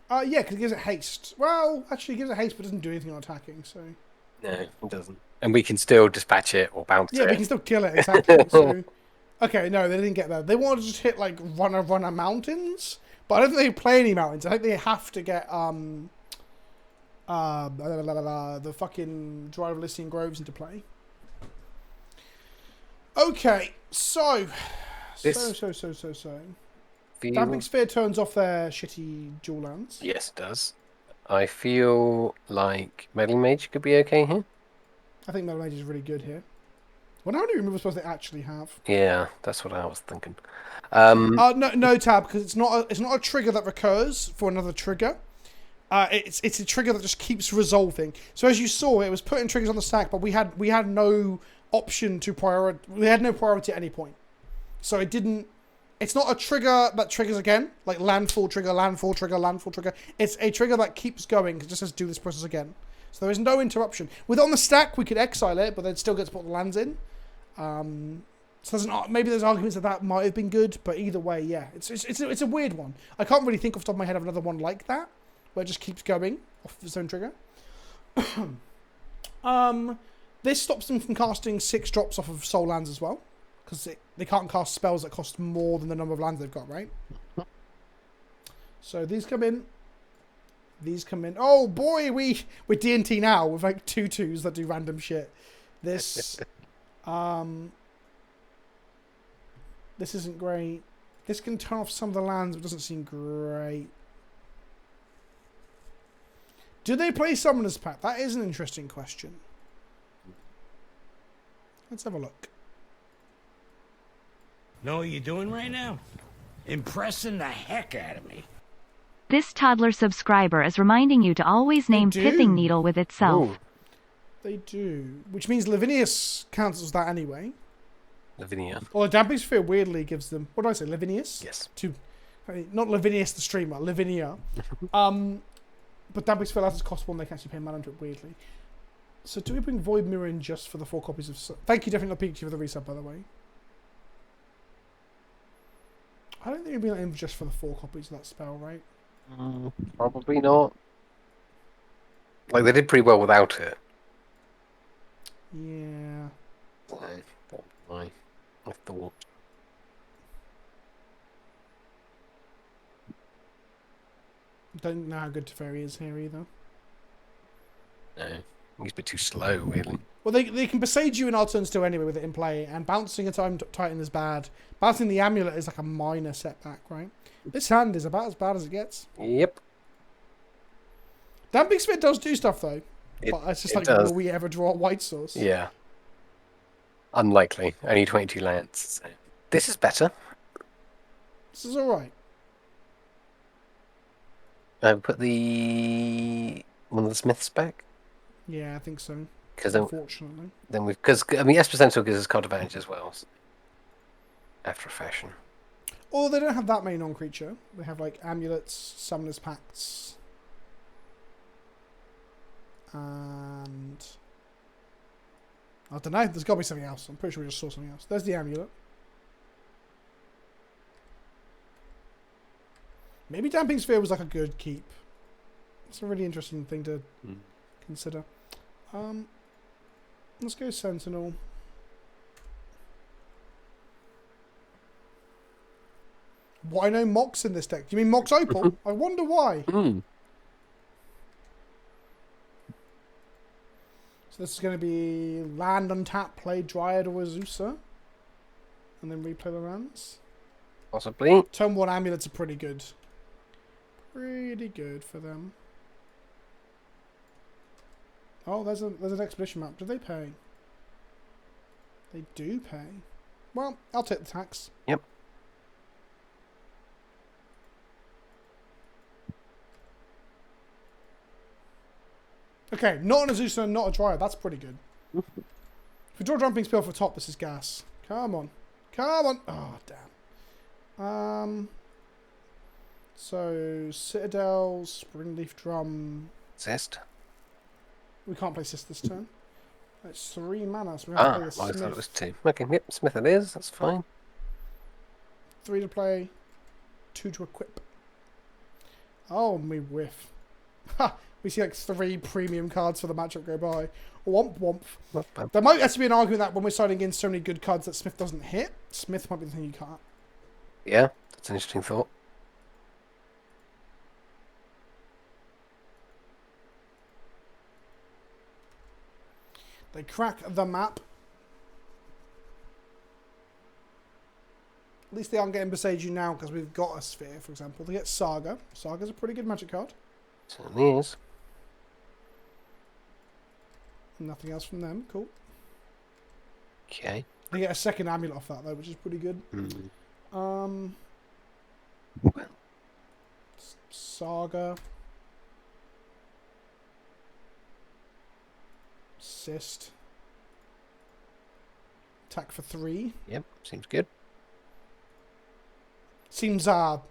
Yeah, because it gives it haste. Well, actually, it gives it haste, but doesn't do anything on attacking. So No, it doesn't. And we can still dispatch it or bounce yeah, it. we can still kill it exactly. So okay, no, they didn't get that. They wanted to just hit like runner mountains, but I don't think they play any mountains. I think they have to get the fucking Drive of Elysian Groves into play. Okay, so. Damping Sphere turns off their shitty dual lands. Yes, it does. I feel like Meddling Mage could be okay here. I think Metal Mage is really good here. Well, how many removal spells they actually have? Yeah, that's what I was thinking. No tab, because it's not a trigger that recurs for another trigger. It's a trigger that just keeps resolving. So as you saw, it was putting triggers on the stack, but we had no option to priority. We had no priority at any point. So it didn't. It's not a trigger that triggers again, like landfall trigger, landfall trigger, landfall trigger. It's a trigger that keeps going. It just says do this process again. So there is no interruption. With on the stack, we could exile it, but then still get to put the lands in. So maybe there's arguments that might have been good, but either way, yeah, it's a weird one. I can't really think off the top of my head of another one like that, where it just keeps going off its own trigger. This stops them from casting 6 drops off of soul lands as well, because they can't cast spells that cost more than the number of lands they've got, right? So these come in. These come in. Oh boy, we're D&T now with like 2/2s that do random shit. This this isn't great. This can turn off some of the lands, but doesn't seem great. Do they play Summoner's Pact? That is an interesting question. Let's have a look. Know what you're doing right now? Impressing the heck out of me. This toddler subscriber is reminding you to always name do. Pithing Needle with itself. Ooh, They do. Which means Lavinius cancels that anyway. Lavinia. Or Damping Sphere weirdly gives them... What did I say? Lavinius? Yes. Not Lavinius the streamer. Lavinia. But Damping Sphere allows us cost 1. They can actually pay mana into it weirdly. So do we bring Void Mirror in just for the 4 copies of... Thank you, definitely not Pikachu for the resub, by the way. I don't think we'd bring that in just for the 4 copies of that spell, right? Probably not. Like, they did pretty well without it. Yeah. I thought. Don't know how good Teferi is here either. No, he's a bit too slow, really. Well, they can besage you in our turns too anyway with it in play, and bouncing a Time Titan is bad. Bouncing the Amulet is like a minor setback, right? This hand is about as bad as it gets. Yep. Damping Sphere does do stuff though, but it's just like, does. will we ever draw a white source? Yeah. Unlikely. Only 22 lands. So. This is better. This is alright. Put one of the Smiths back. Yeah, I think so. Because Unfortunately. because I mean, Esper Sentinel gives us card advantage as well. So. After a fashion. Or they don't have that many non-creature. They have like amulets, summoners pacts, and I don't know. There's got to be something else. I'm pretty sure we just saw something else. There's the amulet. Maybe Damping Sphere was like a good keep. It's a really interesting thing to consider. Let's go Sentinel. Why no Mox in this deck? Do you mean Mox Opal? I wonder why. So this is going to be land untap, play Dryad or Azusa, and then replay the lands. Possibly. Turn 1 amulets are pretty good. Pretty good for them. Oh, there's an expedition map. Do they pay? They do pay. Well, I'll take the tax. Yep. Okay, not an Azusa and not a Dryad. That's pretty good. If we draw a Jumping Spell for top, this is gas. Come on. Come on. Oh, damn. So, Citadel, Springleaf Drum. Zest. We can't play Sis this turn. It's 3 mana, so we have to play Ah, the well, I thought it Smith. was 2. Okay, yep, Smith it is. That's fine. 3 to play, 2 to equip. Oh, me whiff. Ha! We see like 3 premium cards for the matchup go by. Womp womp. Not bad. There might actually be an argument that when we're signing in so many good cards that Smith doesn't hit, Smith might be the thing you can't. Yeah, that's an interesting thought. They crack the map. At least they aren't getting Beseiju now because we've got a Sphere, for example. They get Saga. Saga's a pretty good magic card. Certainly is. Nothing else from them. Cool. Okay. They get a second amulet off that though, which is pretty good. Well, Saga. Assist. Attack for 3. yep, seems good. Seems like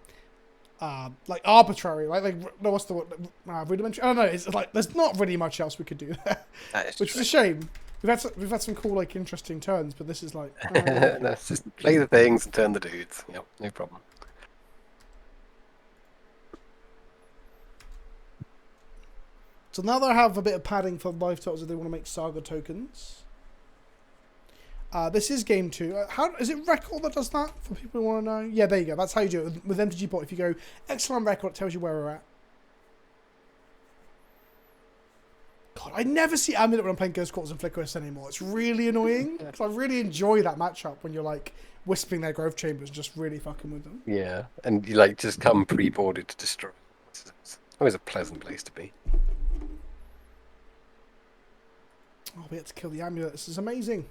arbitrary, right? Like no, what's the word? Rudimentary. I don't know. It's like there's not really much else we could do there, That is which true. is a shame. We've had some cool like interesting turns, but this is like No, it's just play the things and turn the dudes. Yep, no problem. So now they have a bit of padding for life totals if they want to make Saga tokens. This is game 2. How is it record that does that for people who want to know? Yeah, there you go. That's how you do it with MTG Bot. If you go excellent record, it tells you where we're at. God, I never see Amulet when I'm playing Ghost Quarters and Flickerist anymore. It's really annoying because I really enjoy that matchup when you're like whispering their growth chambers and just really fucking with them. Yeah, and you like just come pre-boarded to destroy. It's always a pleasant place to be. Oh, we had to kill the Amulet. This is amazing.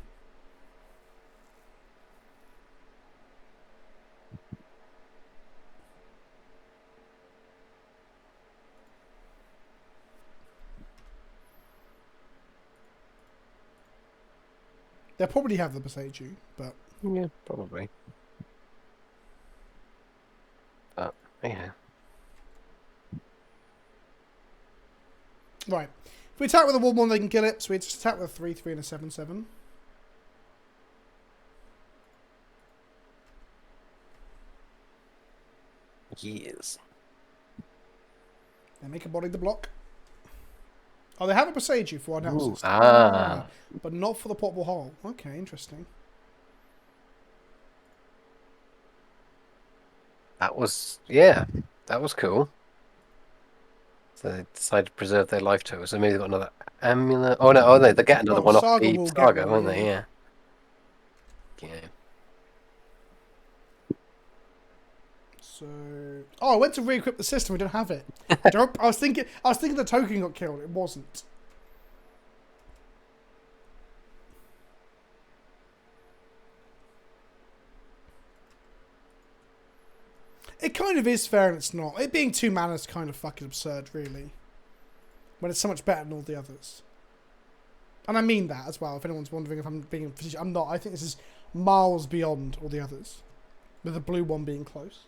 They'll probably have the Beseiju, but Yeah, probably. But yeah, right. If we attack with a 1/1, they can kill it. So we just attack with a 3/3 and a 7/7. years. They make a body the block. Oh, they have a Beseiju for Ooh, analysis. But not for the portable hole. Okay, interesting. that was cool. So they decided to preserve their life total. So maybe they've got another amulet. Oh no, they get another Well, one off Saga the will get Saga, one, won't they? yeah. Yeah. Yeah. So, oh, I went to re-equip the system. We don't have it. Derp. I was thinking the token got killed. It wasn't. It kind of is fair and it's not. It being 2 mana is kind of fucking absurd, really. When it's so much better than all the others. And I mean that as well, if anyone's wondering if I'm being... I'm not. I think this is miles beyond all the others. With the blue one being close.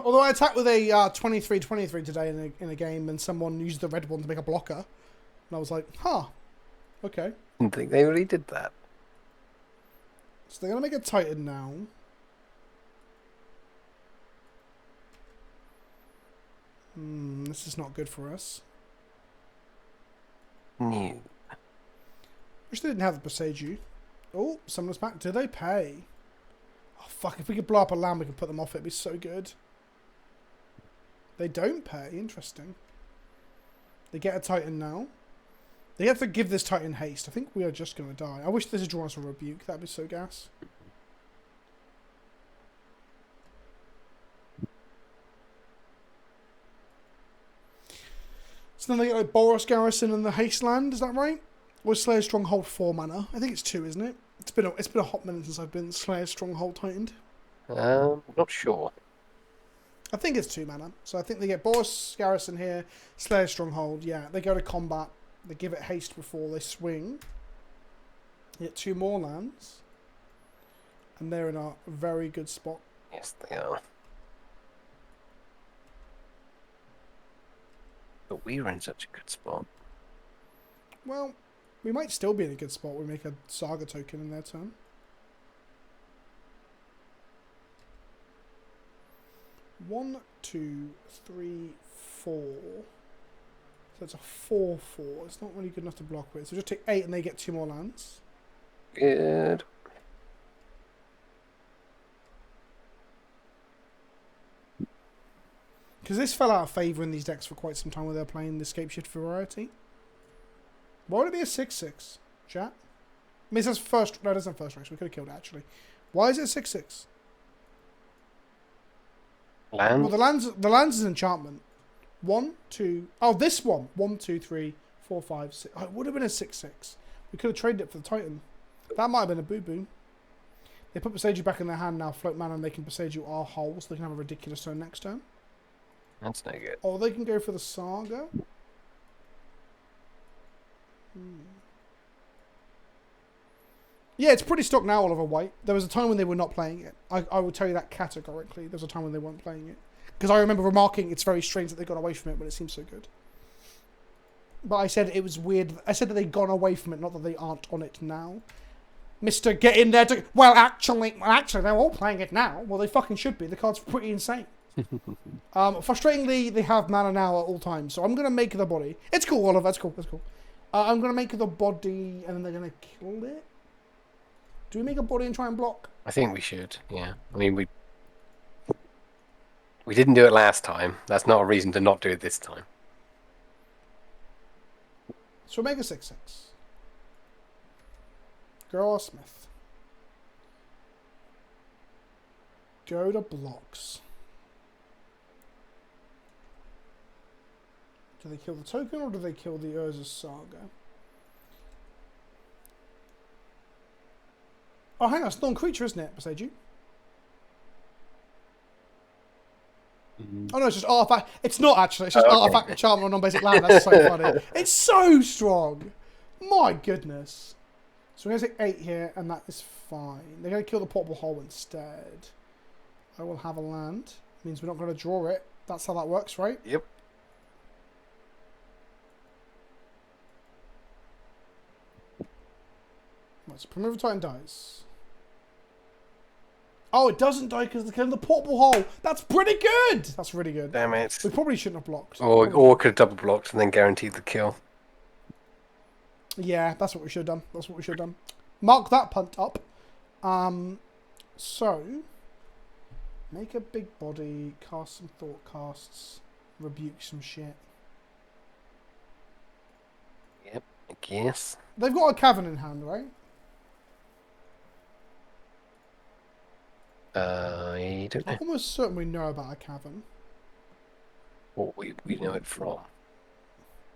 Although I attacked with a 23-23 today in a game and someone used the red one to make a blocker. And I was like, huh. Okay. Didn't think they really did that. So they're going to make a Titan now. This is not good for us. New. Wish they didn't have the Beseiju. Oh, someone's back. Do they pay? Oh, fuck. If we could blow up a land, we could put them off. It'd be so good. They don't pay. Interesting. They get a Titan now. They have to give this Titan haste. I think we are just going to die. I wish this had drawn us a Rebuke. That'd be so gas. So then they get like Boros Garrison and the Haste Land. Is that right? Or is Slayer Stronghold 4 mana? I think it's 2, isn't it? It's been a hot minute since I've been Slayer Stronghold tightened. Not sure. I think it's 2 mana. So I think they get Boros Garrison here, Slayer Stronghold. Yeah, they go to combat. They give it haste before they swing. They get 2 more lands. And they're in a very good spot. Yes, they are. But we were in such a good spot. Well, we might still be in a good spot. We make a Saga token in their turn. One, two, three, four. So it's a 4-4. It's not really good enough to block with. So just take 8 and they get 2 more lands. Good. Because this fell out of favour in these decks for quite some time when they were playing the Scapeshift variety. Why would it be a 6-6, chat? I mean, it says first... No, it doesn't have first rank, so we could have killed it, actually. Why is it a 6-6? Land? Well, the lands is enchantment. 1, 2... Oh, this one. 1, 2, 3, 4, 5, 6... Oh, it would have been a 6-6. We could have traded it for the Titan. That might have been a boo-boo. They put Boseiju back in their hand now, float mana, and they can Boseiju our hole, so they can have a ridiculous turn next turn. That's no good. Or they can go for the Saga. Yeah, it's pretty stock now, Oliver White. There was a time when they were not playing it. I will tell you that categorically. There was a time when they weren't playing it. Because I remember remarking it's very strange that they got away from it when it seems so good. But I said it was weird. I said that they'd gone away from it, not that they aren't on it now. Mr. Get in there to... Well, actually, they're all playing it now. Well, they fucking should be. The card's pretty insane. Frustratingly, they have mana now at all times. So I'm going to make the body. It's cool, Oliver. That's cool. That's cool. I'm going to make the body, and then they're going to kill it. Do we make a body and try and block? I think we should, yeah. I mean, we didn't do it last time. That's not a reason to not do it this time. So we'll make a 6-6. Go Smith. Go to blocks. Do they kill the token or do they kill the Urza Saga? Oh, hang on, it's non-creature, isn't it, Boseiju? Oh no, it's just artifact. It's not actually. It's just artifact enchantment on non-basic land. That's so funny. It's so strong. My goodness. So we're going to take 8 here, and that is fine. They're going to kill the portable hole instead. I will have a land. Means we're not going to draw it. That's how that works, right? Yep. Right, so Primeval Titan dies. Oh, it doesn't die because they're killing the portable hole. That's pretty good. That's really good. Damn it. We probably shouldn't have blocked. Or could have double blocked and then guaranteed the kill. Yeah, that's what we should have done. That's what we should have done. Mark that punt up. So, make a big body, cast some thought casts, rebuke some shit. Yep, I guess. They've got a cavern in hand, right? I don't know I'm almost certain we know about a cavern. what we know it from.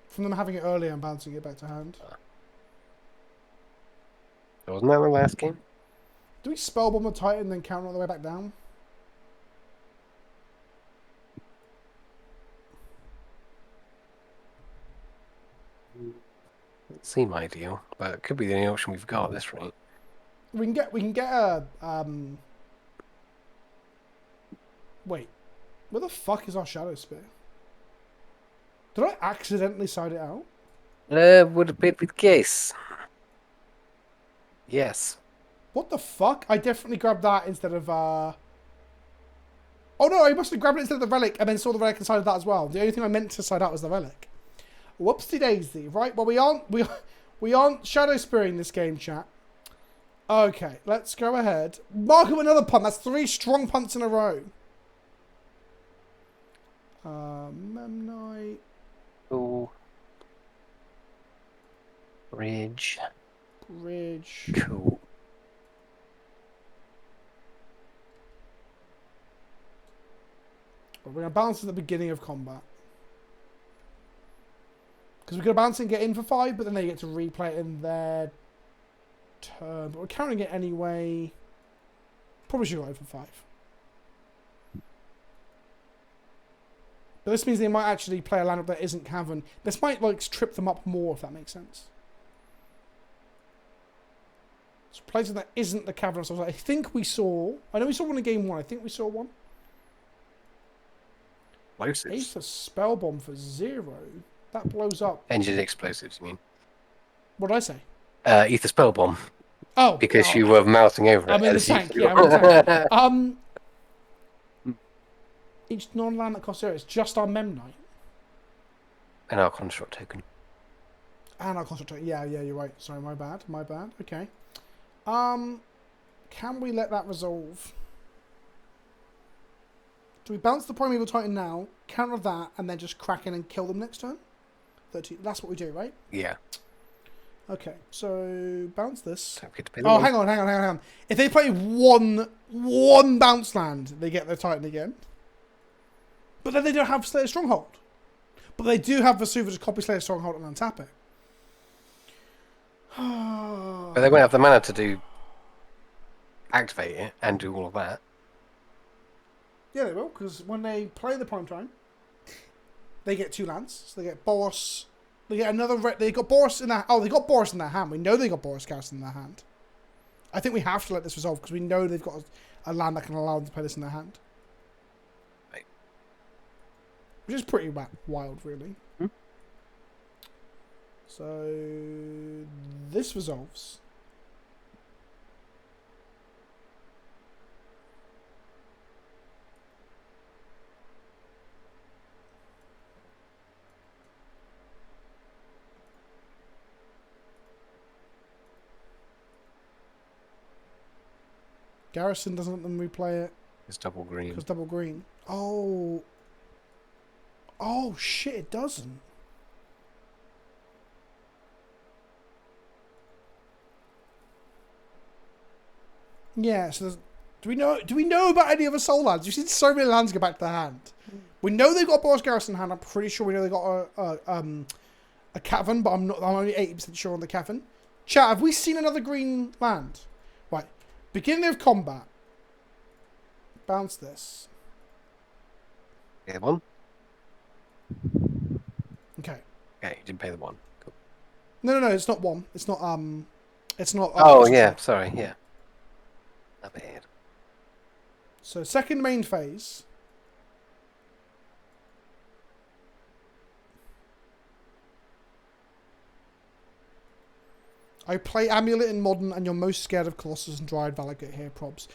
From them having it earlier and bouncing it back to hand. Wasn't that the last game? Do we spellbomb the Titan and then counter all the way back down? Doesn't seem ideal, but it could be the only option we've got at this rate. We can get a wait. Where the fuck is our Shadow Spear? Did I accidentally side it out? Would appear to be the case. Yes. What the fuck? I definitely grabbed that instead of Oh no, I must have grabbed it instead of the relic and then saw the relic inside of that as well. The only thing I meant to side out was the relic. Whoopsie daisy. Right, well we aren't Shadow Spearing this game, chat. Okay, let's go ahead. Mark him another punt. That's 3 strong punts in a row. Memnite. Oh. Bridge. Cool. We're going to bounce at the beginning of combat. Because we're going to bounce and get in for 5, but then they get to replay it in their turn. But we're counting it anyway. Probably should go for 5. But this means they might actually play a lineup that isn't Cavern. This might like trip them up more, if that makes sense. So places that isn't the Cavern. So I think we saw... I know we saw one in game 1. I think we saw one. Explosives. Aether spell bomb for 0. That blows up. Engine explosives, you mean? What did I say? Ether spell bomb. Oh, Because oh, you were mouthing over it. I'm in the as you tank. flew. Yeah, I'm in the tank. Each non-land that costs 0 is just our Memnite. And our construct token. And our construct. Yeah, you're right. Sorry, my bad. Okay. Can we let that resolve? Do we bounce the Primeval Titan now, counter that, and then just crack in and kill them next turn? 13. That's what we do, right? Yeah. Okay, so bounce this. Don't forget to pay Oh, the hang on. If they play one bounce land, they get their Titan again. But then they don't have Slayer Stronghold. But they do have Vesuva to copy Slayer Stronghold and untap it. But they won't have the mana to activate it and do all of that. Yeah, they will, because when they play the Prime Time, they get 2 lands. So they get Boros. They get another. They got Boros in that. Oh, they got Boros in their hand. We know they got Boros Garrison in their hand. I think we have to let this resolve because we know they've got a land that can allow them to play this in their hand. Right. Which is pretty wild, really. Hmm? So this resolves. Garrison doesn't let them replay it. It's double green. Because double green. Oh. Oh, shit, it doesn't. Yeah, so there's... Do we know about any other soul lands? You've seen so many lands go back to the hand. We know they've got Boros Garrison in hand. I'm pretty sure we know they've got a cavern, but I'm only 80% sure on the cavern. Chat, have we seen another green land? Right. Beginning of combat. Bounce this. Pay the 1. Okay. Okay, you didn't pay the 1. Cool. No, it's not 1. It's not it's not Oh yeah, sorry, yeah. My bad. So second main phase. I play Amulet in Modern and you're most scared of Colossus and Dryad Valakut here, probs.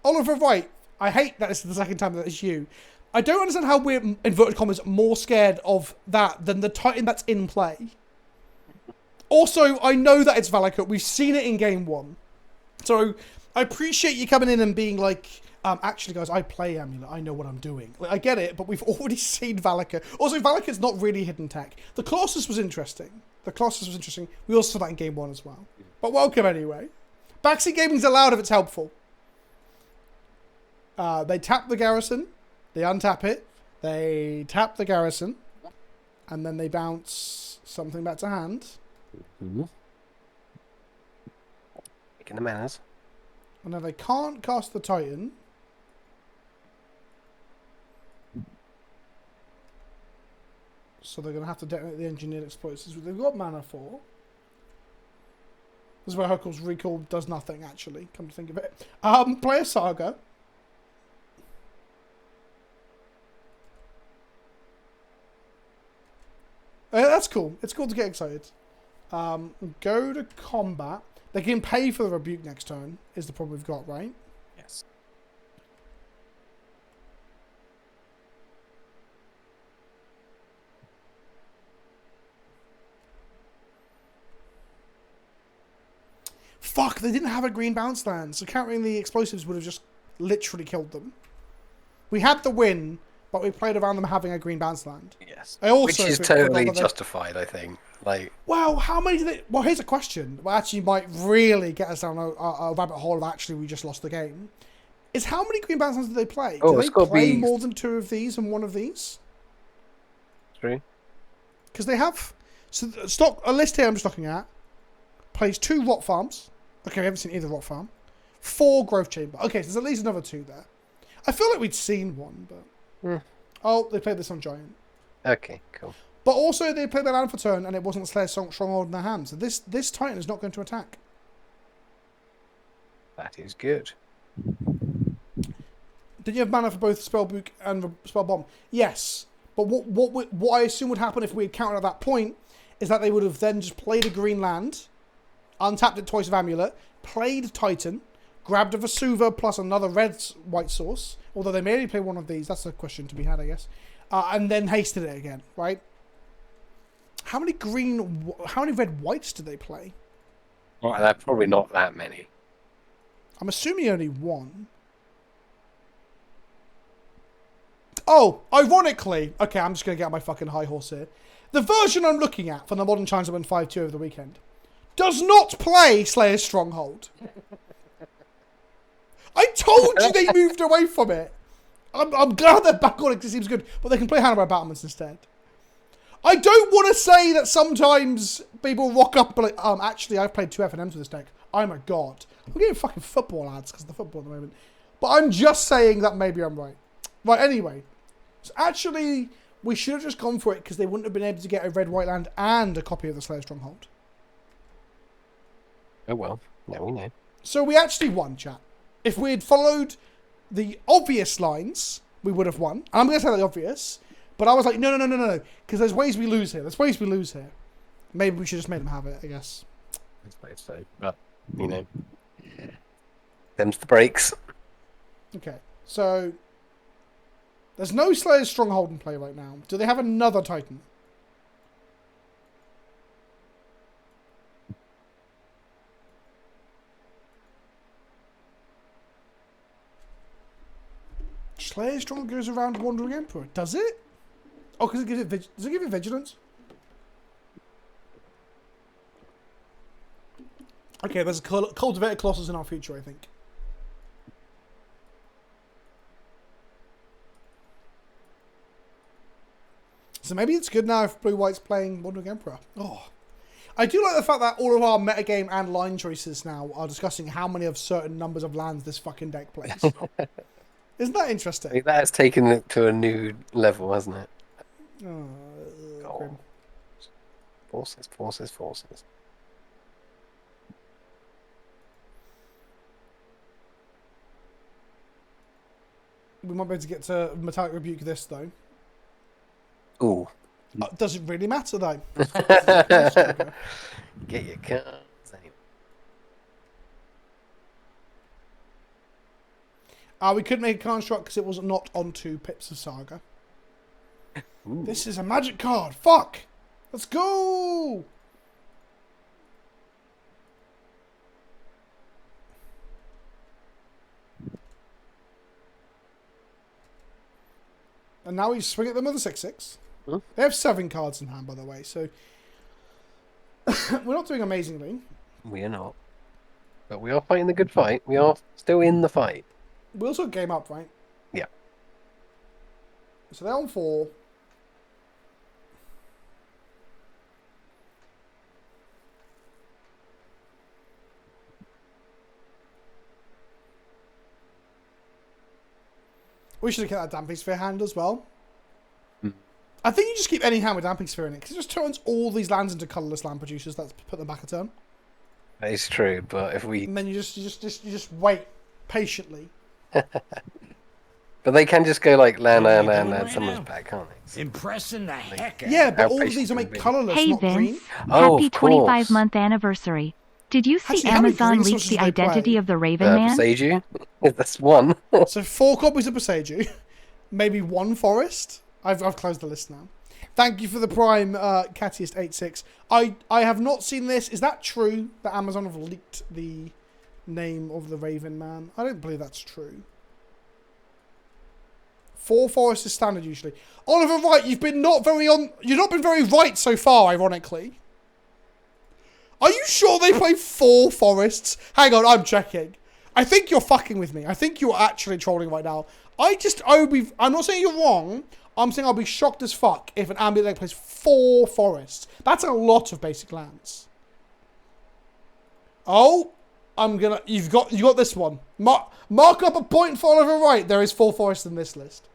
Oliver Wright, I hate that this is the second time that it's you. I don't understand how we're, inverted commas, more scared of that than the Titan that's in play. Also, I know that it's Valakut. We've seen it in game 1. So, I appreciate you coming in and being like, actually, guys, I play Amulet. I know what I'm doing. Like, I get it, but we've already seen Valakut. Also, Valakut's not really hidden tech. The Colossus was interesting. We also saw that in game 1 as well. But welcome anyway. Backseat gaming's allowed if it's helpful. They tap the Garrison. They untap it. They tap the Garrison. And then they bounce something back to hand. Mm-hmm. Making the manners. And now they can't cast the Titan. So they're going to have to detonate the engineered explosives, which they've got mana for. This is where Hercule's recall does nothing, actually, come to think of it. Play a Saga. That's cool. It's cool to get excited. Go to combat. They can pay for the rebuke next turn, is the problem we've got, right? Yes. Fuck, they didn't have a green bounce land, so countering the explosives would have just literally killed them. We had the win, but we played around them having a green bounce land. Yes. I also Which is totally justified, I think. Like, well, how many did they... Well, here's a question. Well, actually might really get us down a rabbit hole of actually we just lost the game. Is how many green bounce lands did they play? Oh, did it's they got to play be more than 2 of these and 1 of these? 3. Because they have... So, a list here I'm just looking at plays 2 rot farms. Okay, we haven't seen either rot farm. 4 growth chamber. Okay, so there's at least another 2 there. I feel like we'd seen 1, but... Oh, they played this on Giant. Okay, cool. But also, they played their land for turn, and it wasn't Slayer Stronghold in their hands. So this Titan is not going to attack. That is good. Did you have mana for both Spellbook and Spellbomb? Yes. But what I assume would happen if we had countered at that point is that they would have then just played a green land, untapped it twice with Amulet, played Titan, grabbed a Vesuva plus another red-white source, although they may only play one of these. That's a question to be had, I guess. And then hasted it again, right? How many red whites do they play? Well, that's probably not that many. I'm assuming only one. Oh, ironically, okay, I'm just going to get on my fucking high horse here. The version I'm looking at for the Modern Times that went 5-2 over the weekend does not play Slayer's Stronghold. I told you they moved away from it. I'm glad they're back on it because it seems good, but they can play Hannibal Battlements instead. I don't want to say that sometimes people rock up and like, actually, I've played 2 FNMs with this deck. I'm a god. I'm getting fucking football ads because of the football at the moment. But I'm just saying that maybe I'm right. Right, anyway. So actually, we should have just gone for it because they wouldn't have been able to get a red-white land and a copy of the Slayer Stronghold. Oh well, now we know. So we actually won, chat. If we had followed the obvious lines, we would have won. And I'm going to say the obvious, but I was like, no, because there's ways we lose here. Maybe we should just make them have it, I guess. I suppose so, but, you know, them's the breaks. Okay, so there's no Slayer's Stronghold in play right now. Do they have another Titan? Slayer's Stronghold goes around Wandering Emperor. Does it? Oh, because it gives it does it give it vigilance? Okay, there's a cultivated Colossus in our future, I think. So maybe it's good now if Blue-White's playing Wandering Emperor. Oh. I do like the fact that all of our metagame and line choices now are discussing how many of certain numbers of lands this fucking deck plays. Isn't that interesting? I mean, that has taken it to a new level, hasn't it? Grim. Forces. We might be able to get to Metallic Rebuke this, though. Ooh. Does it really matter, though? Get your cards anyway. We could make a construct because it was not on 2 Pips of Saga. Ooh. This is a magic card. Fuck! Let's go! And now we swing at them with a 6/6. Hmm? They have 7 cards in hand, by the way, so we're not doing amazingly. We are not. But we are fighting the good fight. We are still in the fight. We also game up, right? Yeah. So they're on 4. We should have kept that Damping Sphere hand as well. I think you just keep any hand with Damping Sphere in it because it just turns all these lands into colourless land producers. Let's put them back a turn. That is true, but if we... And then you just wait patiently. But they can just go like land, What are you doing and right someone's now? back, can't they? Impressing the heck out. Yeah, but How all of patient these are can made we be? colourless, Hey not green. Vince, Oh, happy of course. 25-month anniversary. Did you see Actually, how many Amazon green leak sources the do they identity play? of the Raven Man? Seiju? That's one. So 4 copies of Boseiju, maybe 1 forest. I've closed the list now. Thank you for the prime, Cattiest86. I have not seen this. Is that true that Amazon have leaked the name of the Raven Man? I don't believe that's true. 4 forests is standard usually. Oliver Wright, you've not been very right so far, ironically. Are you sure they play 4 forests? Hang on, I'm checking. I think you're fucking with me. I think you're actually trolling right now. I'm not saying you're wrong. I'm saying I'll be shocked as fuck if an ambient deck plays 4 forests. That's a lot of basic lands. Oh, you got this one. Mark up a point for Oliver Wright. There is 4 forests in this list.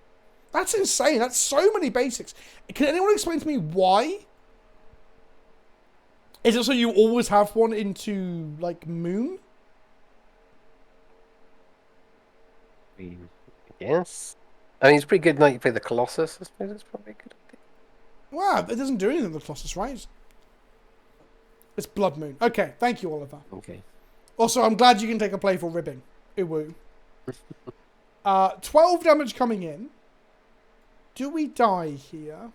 That's insane. That's so many basics. Can anyone explain to me why? Is it so you always have one into, like, Moon? Yes. I mean, it's pretty good. Night you play the Colossus. I suppose it's probably a good idea. Wow, it doesn't do anything with the Colossus, right? It's Blood Moon. Okay, thank you, Oliver. Okay. Also, I'm glad you can take a playful ribbing. Uwu. 12 damage coming in. Do we die here?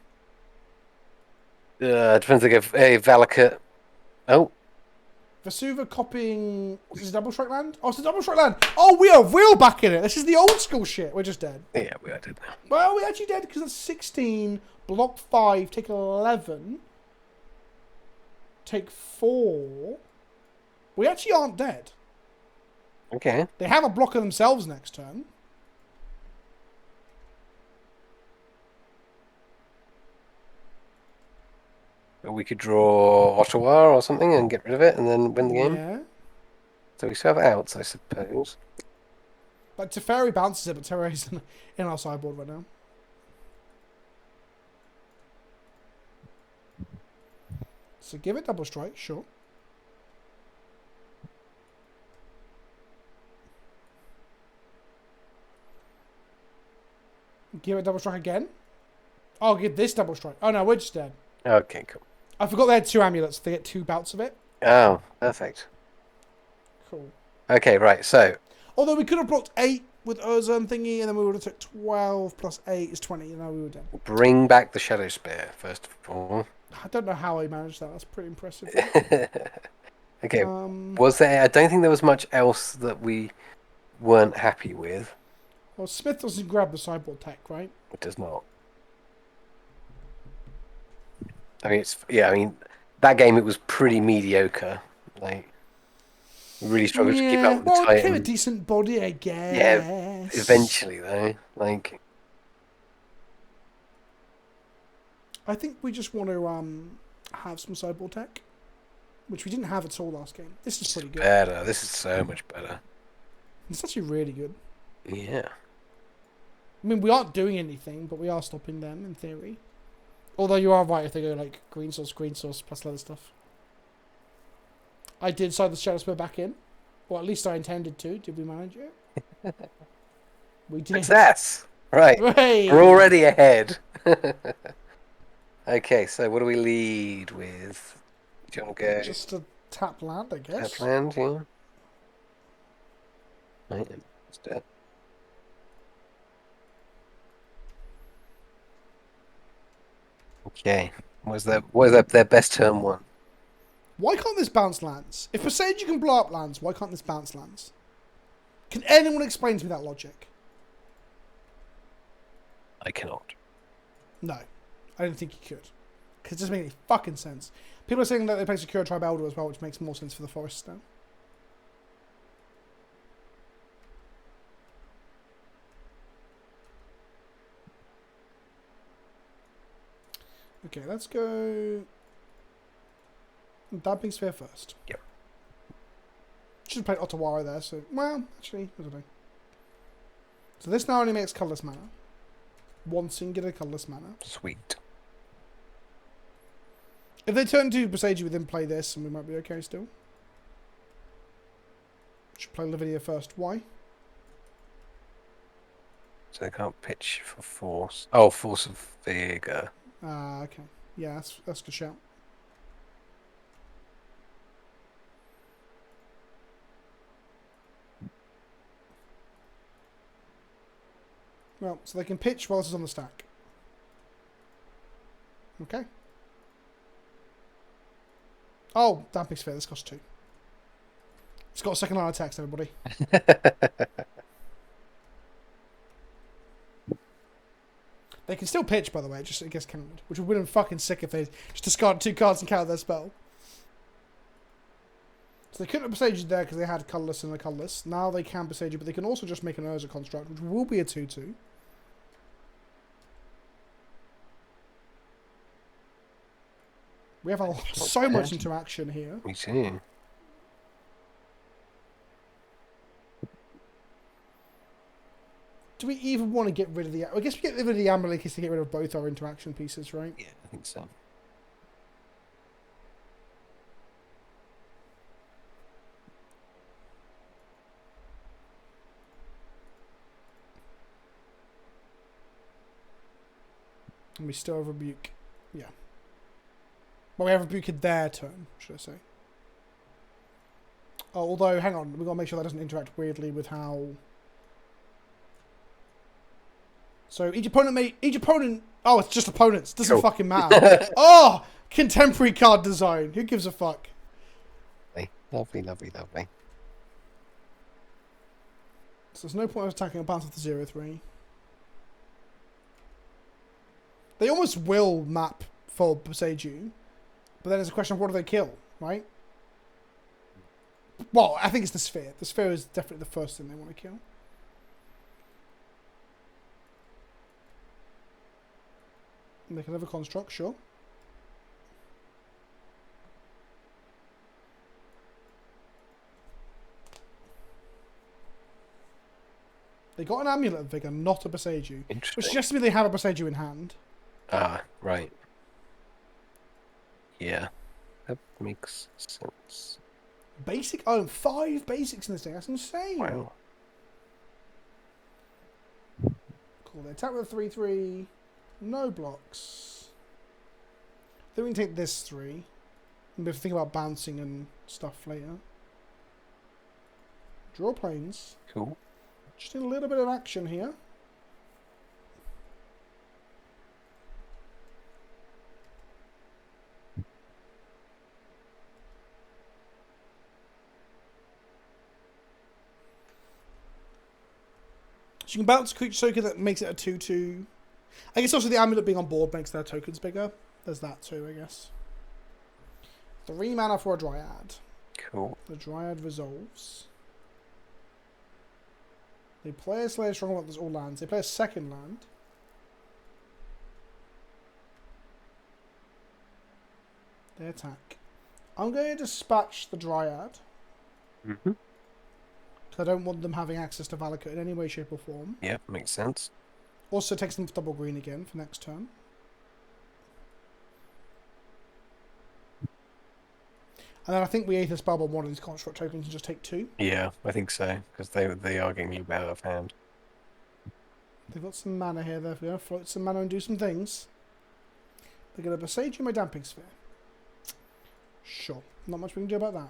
Depends if a Valakut. Oh, Vesuva copying... Is this a double strike land? Oh, it's a double strike land. Oh, we are real back in it. This is the old school shit. We're just dead. yeah, we are dead now. Well, we actually dead because it's 16, block 5, take 11, take 4. We actually aren't dead. Okay. They have a blocker themselves next turn. But we could draw Ottawa or something and get rid of it and then win the game. Yeah. So we still have outs, I suppose. But Teferi bounces it, but Teferi's in our sideboard right now. So give it double strike, sure. Give it double strike again. I'll give this double strike. Oh no, we're just dead. Okay, cool. I forgot they had 2 amulets. They get 2 bouts of it. Oh, perfect. Cool. Okay, right, so Although we could have blocked 8 with Urza and thingy, and then we would have took 12 plus 8 is 20, and now we were dead. bring back the Shadow Spear, first of all. I don't know how I managed that. That's pretty impressive. Okay, was there... I don't think there was much else that we weren't happy with. Well, Smith doesn't grab the sideboard tech, right? It does not. I mean, I mean, that game, it was pretty mediocre. Like, really struggled to keep up with the well, it became a Titan. decent body, I guess. Yeah, eventually, though. Like... I think we just want to have some sideboard tech, which we didn't have at all last game. This is pretty good. Better. This is so much better. It's actually really good. Yeah. I mean, we aren't doing anything, but we are stopping them, in theory. Although you are right if they go, like, green source, plus other stuff. I did side the Shadow Spear back in. Or at least I intended to. Did we manage it? We did. Success! Right. Hey! We're already ahead. Okay, so what do we lead with? Do you want to go Just a tap land, I guess. tap land, yeah? Right, it's dead. Okay. What is their best turn one? Why can't this bounce lands? If Presage can blow up lands, why can't this bounce lands? Can anyone explain to me that logic? I cannot. No. I don't think you could. Because it doesn't make any fucking sense. People are saying that they play Secure Tribe Elder as well, which makes more sense for the forest now. Okay, let's go... Damping Sphere first. Yep. Should have played Ottawa there, so... Well, actually, I don't know. So this now only makes colourless mana. One singular colourless mana. Sweet. If they turn to Presage, we then play this, and we might be okay still. Should play Lavinia first. Why? So they can't pitch for force. Oh, force of vigor. Ah, okay. Yeah, that's a good shout. Well, so they can pitch while this is on the stack. Okay. Oh, Damping Sphere, this costs 2. It's got a second line of text, everybody. They can still pitch, by the way, just against countered, which would have been fucking sick if they just discarded 2 cards and countered their spell. So they couldn't have Presaged there because they had colourless and a colourless. Now they can Presage, but they can also just make an Urza construct, which will be a 2/2. We have so much interaction here. Me too. Do we even want to get rid of the... I guess we get rid of the Amulet in case to get rid of both our interaction pieces, right? Yeah, I think so. And we still have Rebuke. Yeah. Well, we have Rebuke in their turn, should I say. Oh, although, hang on. We've got to make sure that doesn't interact weirdly with how... So, each opponent... Oh, it's just opponents. Doesn't Cool. fucking matter. Oh! Contemporary card design. Who gives a fuck? Lovely, lovely, lovely. So there's no point of attacking a bounce off the 0-3. They almost will map for Boseiju, but then it's a question of what do they kill, right? Well, I think it's the Sphere. The Sphere is definitely the first thing they want to kill. Make another construct, sure. They got an Amulet of Vigor, not a Boseiju. Interesting. Which suggests to me they have a Boseiju in hand. Ah, right. Yeah. That makes sense. Basic? Oh, 5 basics in this thing. That's insane. Wow. Cool. They attack with a 3-3. No blocks. Then we can take this 3. And we have to think about bouncing and stuff later. Draw planes. Cool. Just need a little bit of action here. So you can bounce a creature token that makes it a 2-2. I guess also the amulet being on board makes their tokens bigger. There's that too, I guess. 3 mana for a Dryad. Cool. The Dryad resolves. They play a Slayer Stronghold, there's all lands. They play a second land. They attack. I'm going to dispatch the Dryad. Mm-hmm. Because I don't want them having access to Valakut in any way, shape or form. Yeah, makes sense. Also takes them for double green again for next turn. And then I think we Aether Spellbomb one of these construct tokens and just take 2. Yeah, I think so, because they are getting you out of hand. They've got some mana here. They're going to float some mana and do some things. They're going to Boseiju my Damping Sphere. Sure. Not much we can do about that.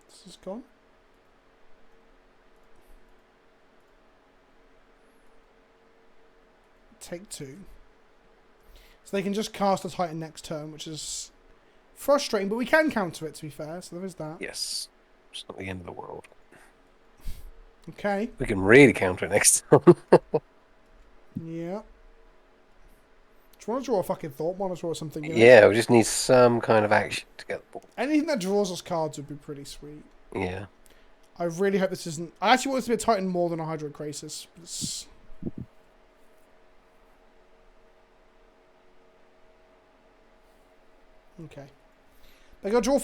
This is gone. Take 2. So they can just cast a Titan next turn, which is frustrating, but we can counter it, to be fair, so there is that. Yes. It's not the end of the world. Okay. We can really counter it next time. Yeah. Do you want to draw a fucking Thought Monitor or something? You know? Yeah, we just need some kind of action to get the ball. Anything that draws us cards would be pretty sweet. Yeah. I really hope this isn't... I actually want this to be a Titan more than a Hydrocrisis. It's... Okay. They got to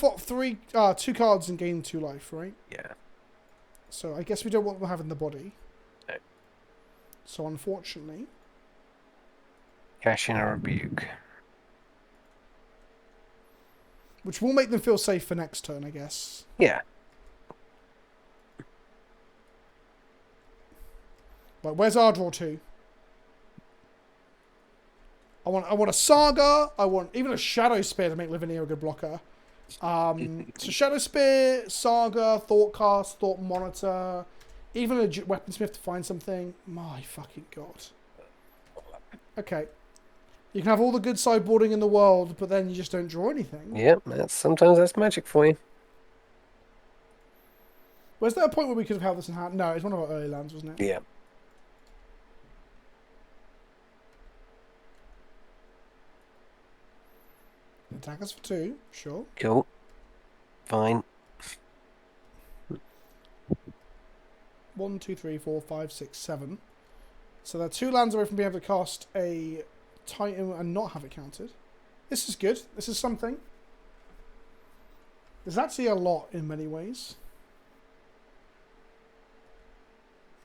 draw 2 cards and gain 2 life, right? Yeah. So I guess we don't want them having the body. No. So unfortunately... Cash in a rebuke. Which will make them feel safe for next turn, I guess. Yeah. Right, where's our draw 2? I want a Saga. I want even a Shadow Spear to make Lavinia a good blocker. So Shadow Spear, Saga, Thoughtcast, Thought Monitor, even a Weaponsmith to find something. My fucking god. Okay. You can have all the good sideboarding in the world, but then you just don't draw anything. Yep, sometimes that's magic for you. Was there a point where we could have held this in hand? No, it's one of our early lands, wasn't it? Yeah. Attack us for 2, sure. Cool. Fine. 1, 2, 3, 4, 5, 6, 7. So they're 2 lands away from being able to cast a Titan and not have it counted. This is good. This is something. There's actually a lot in many ways.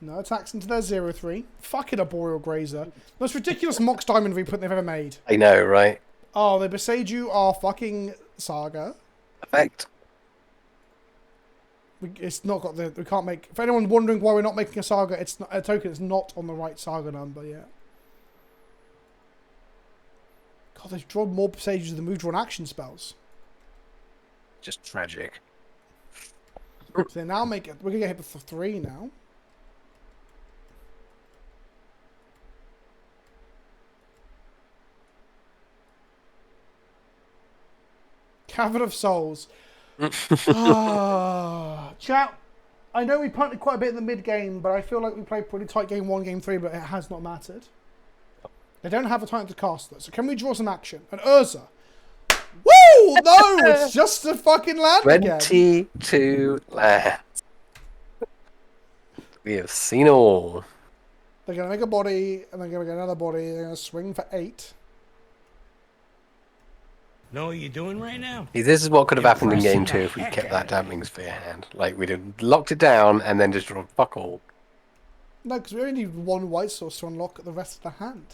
No attacks into their 0-3. Fucking Arboreal Grazer. Most ridiculous Mox Diamond reprint they've ever made. I know, right? Oh, they Boseiju are fucking Saga. Effect. It's not got the. We can't make. For anyone wondering why we're not making a saga, it's not a token. It's not on the right saga number yet. God, they've drawn more stages than we've drawn action spells. Just tragic. So they now make it. We're gonna get hit with 3 now. Cavern of Souls. Chat. I know we punted quite a bit in the mid game, but I feel like we played pretty tight game 1, game 3, but it has not mattered. They don't have a time to cast that, so can we draw some action? An Urza. Woo! No, it's just a fucking land again. 22 lands. We have seen all. They're going to make a body, and they're going to get another body. They're going to swing for 8. Know what you're doing right now? See, this is what could have happened in game Impressing 2 the if we heck kept out that of Damping Sphere hand. Like, we'd have locked it down and then just drawn fuck all. No, because we only need 1 white source to unlock the rest of the hand.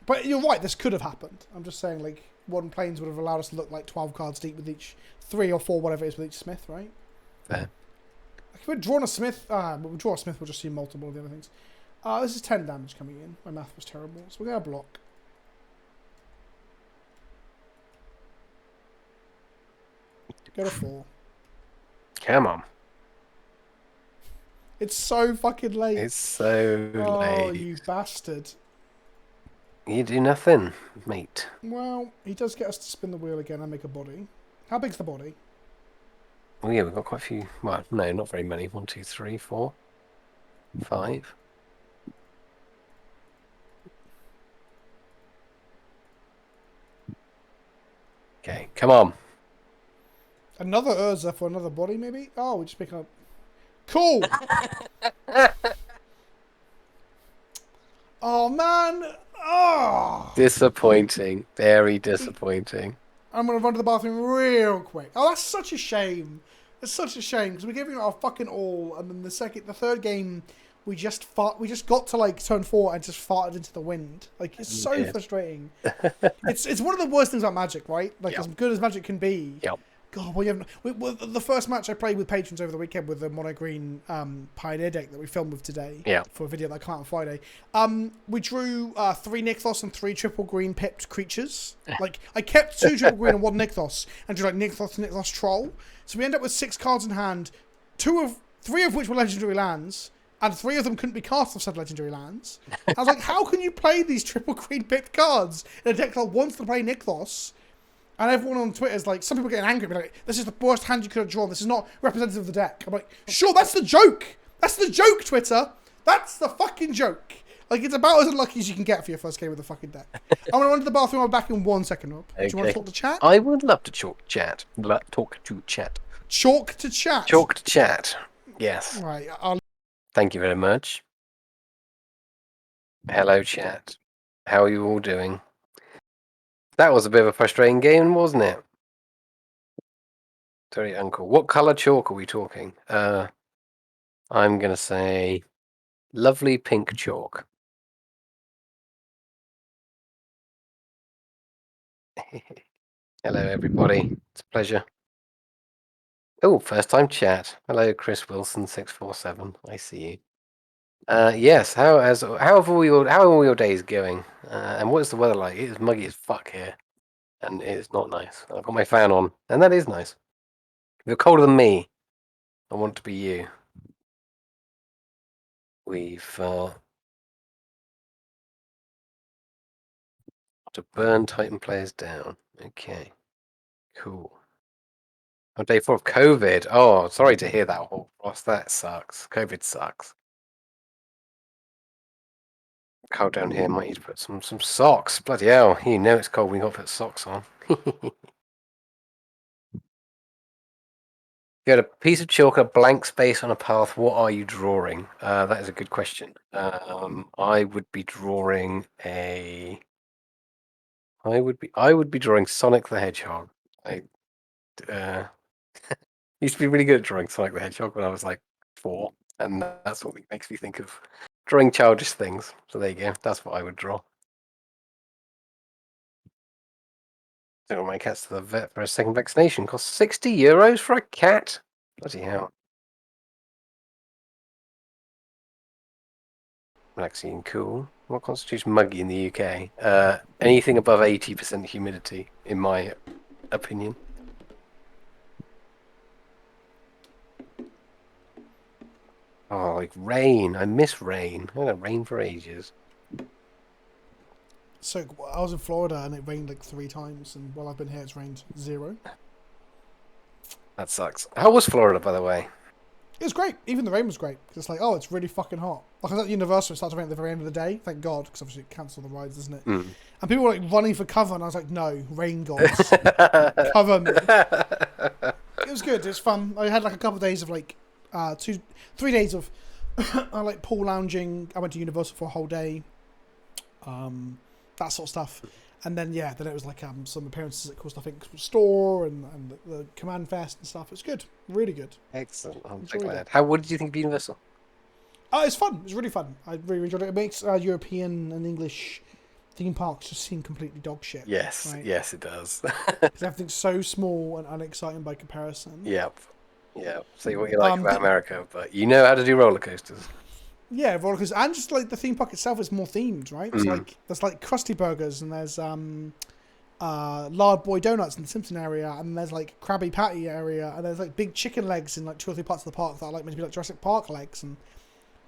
But you're right, this could have happened. I'm just saying, like, 1 planes would have allowed us to look like 12 cards deep with each 3 or 4, whatever it is, with each Smith, right? Fair. Like, if we're drawing a Smith, but we draw a Smith, we'll just see multiple of the other things. This is 10 damage coming in. My math was terrible, so we're going to block. Go to 4. Come on. It's so fucking late. It's so Oh, late. you bastard. You do nothing, mate. Well, he does get us to spin the wheel again and make a body. How big's the body? Oh yeah, we've got quite a few. Well, no, not very many. 1, 2, 3, 4, 5. Okay, come on. Another Urza for another body, maybe? Oh, we just pick up. Cool! Oh, man! Oh! Disappointing. Very disappointing. I'm going to run to the bathroom real quick. Oh, that's such a shame. It's such a shame, because we're giving it our fucking all, and then the third game, we just got to, like, turn 4 and just farted into the wind. Like, it's so frustrating. It's one of the worst things about Magic, right? Like, as good as Magic can be. Yep. God, the first match I played with patrons over the weekend with the mono green Pioneer deck that we filmed with today for a video that came out on Friday. We drew 3 Nykthos and 3 triple green pipped creatures. Like, I kept 2 triple green and 1 Nykthos and drew like Nykthos Troll. So we end up with 6 cards in hand, 3 of which were legendary lands, and 3 of them couldn't be cast off said legendary lands. I was like, how can you play these triple green pipped cards in a deck that wants to play Nykthos? And everyone on Twitter is like, some people getting angry, like, this is the worst hand you could have drawn. This is not representative of the deck. I'm like, sure, that's the joke. That's the joke, Twitter. That's the fucking joke. Like, it's about as unlucky as you can get for your first game with the fucking deck. I'm going to run to the bathroom. I'll be back in 1 second, Rob. Okay. Do you want to talk to chat? I would love to talk to chat. Talk to chat. Chalk to chat. Talk to chat. Yes. Right. Thank you very much. Hello, chat. How are you all doing? That was a bit of a frustrating game, wasn't it? Sorry, Uncle. What colour chalk are we talking? I'm going to say lovely pink chalk. Hello, everybody. It's a pleasure. Oh, first time chat. Hello, Chris Wilson 647. I see you. Yes. How are all your days going? And what is the weather like? It is muggy as fuck here, and it is not nice. I've got my fan on, and that is nice. If you're colder than me, I want to be you. We've to burn Titan players down. Okay, cool. On day 4 of COVID. Oh, sorry to hear that, Ross. That sucks. COVID sucks. Cold down here. Might need to put some socks. Bloody hell! You know it's cold when you got to put socks on. You had a piece of chalk, a blank space on a path. What are you drawing? That is a good question. I would be drawing a. I would be drawing Sonic the Hedgehog. I used to be really good at drawing Sonic the Hedgehog when I was like 4, and that's what makes me think of drawing childish things. So there you go. That's what I would draw. Took all my cats to the vet for a second vaccination. Cost €60 for a cat. Bloody hell. Vaccine, cool. What constitutes muggy in the UK? Anything above 80% humidity, in my opinion. Oh, like rain. I miss rain. I haven't had rain for ages. So I was in Florida and it rained like 3 times, and while I've been here, it's rained 0. That sucks. How was Florida, by the way? It was great. Even the rain was great. Because it's like, oh, it's really fucking hot. Like I was at Universal, it started to rain at the very end of the day. Thank God, because obviously it cancelled the rides, doesn't it? Mm. And people were like running for cover, and I was like, no, rain gods, cover me. It was good. It was fun. I had like a couple of days of like 3 days of like pool lounging. I went to Universal for a whole day. That sort of stuff. And then then it was like some appearances at Cool Stuff Inc. store and the Command Fest and stuff. It was good, really good. Excellent. I'm It's so really glad. What did you think of Universal? It's fun. It's really fun. I really enjoyed it. It makes European and English theme parks just seem completely dog shit. Yes, right? yes, it does. Because everything's so small and unexciting by comparison. Yep. See what you like about America, but you know how to do roller coasters. Yeah, roller coasters, and just like the theme park itself is more themed, right? So like there's like Krusty Burgers, and there's Lard Boy Donuts in the Simpson area, and there's like Krabby Patty area, and there's like big chicken legs in like 2 or 3 parts of the park that are like meant to be like Jurassic Park legs and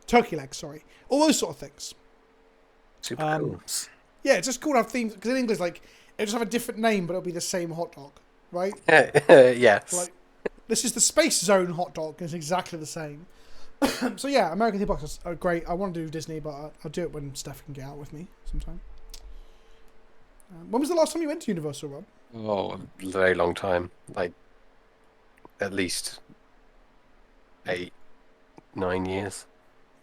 turkey legs, sorry, all those sort of things. Super cool. Yeah, it's just cool to have themes, because in English, like it just have a different name, but it'll be the same hot dog, right? Yes. Like this is the Space Zone hot dog, and it's exactly the same. So yeah, American theme parks are great. I want to do Disney, but I'll do it when Steph can get out with me sometime. When was the last time you went to Universal, Rob? Oh, a very long time. Like, at least 8, 9 years.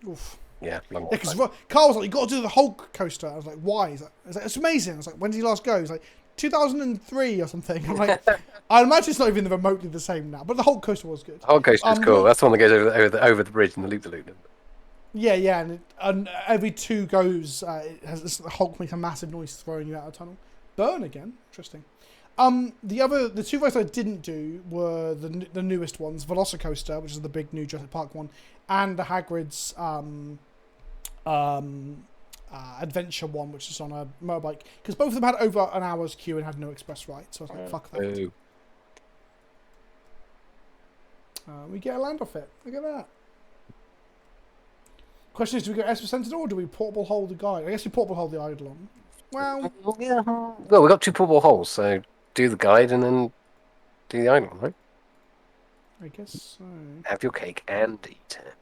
Oof. Yeah, long Yeah, time. because Carl was like, you got to do the Hulk coaster. I was like, why? He's like, it's amazing. I was like, when did you last go? He's like, 2003 or something. I'm like, I imagine it's not even remotely the same now, but the Hulk coaster was good. The whole coaster is cool. That's the one that goes over the bridge and the loop-the-loop. Yeah, and every 2 goes, it has this Hulk makes a massive noise throwing you out of the tunnel. Burn again, interesting. The 2 rides I didn't do were the newest ones, Velocicoaster, which is the big new Jurassic Park one, and the Hagrid's adventure one, which is on a motorbike, because both of them had over an hour's queue and had no express ride. So I was like, fuck that. We get a land off it. Look at that. Question is, do we go S Sentinel or do we portable hold the guide? I guess we portable hold the Eidolon. Well, yeah. Well, we've got 2 portable holes, so do the guide and then do the island, right? I guess so. Have your cake and eat it.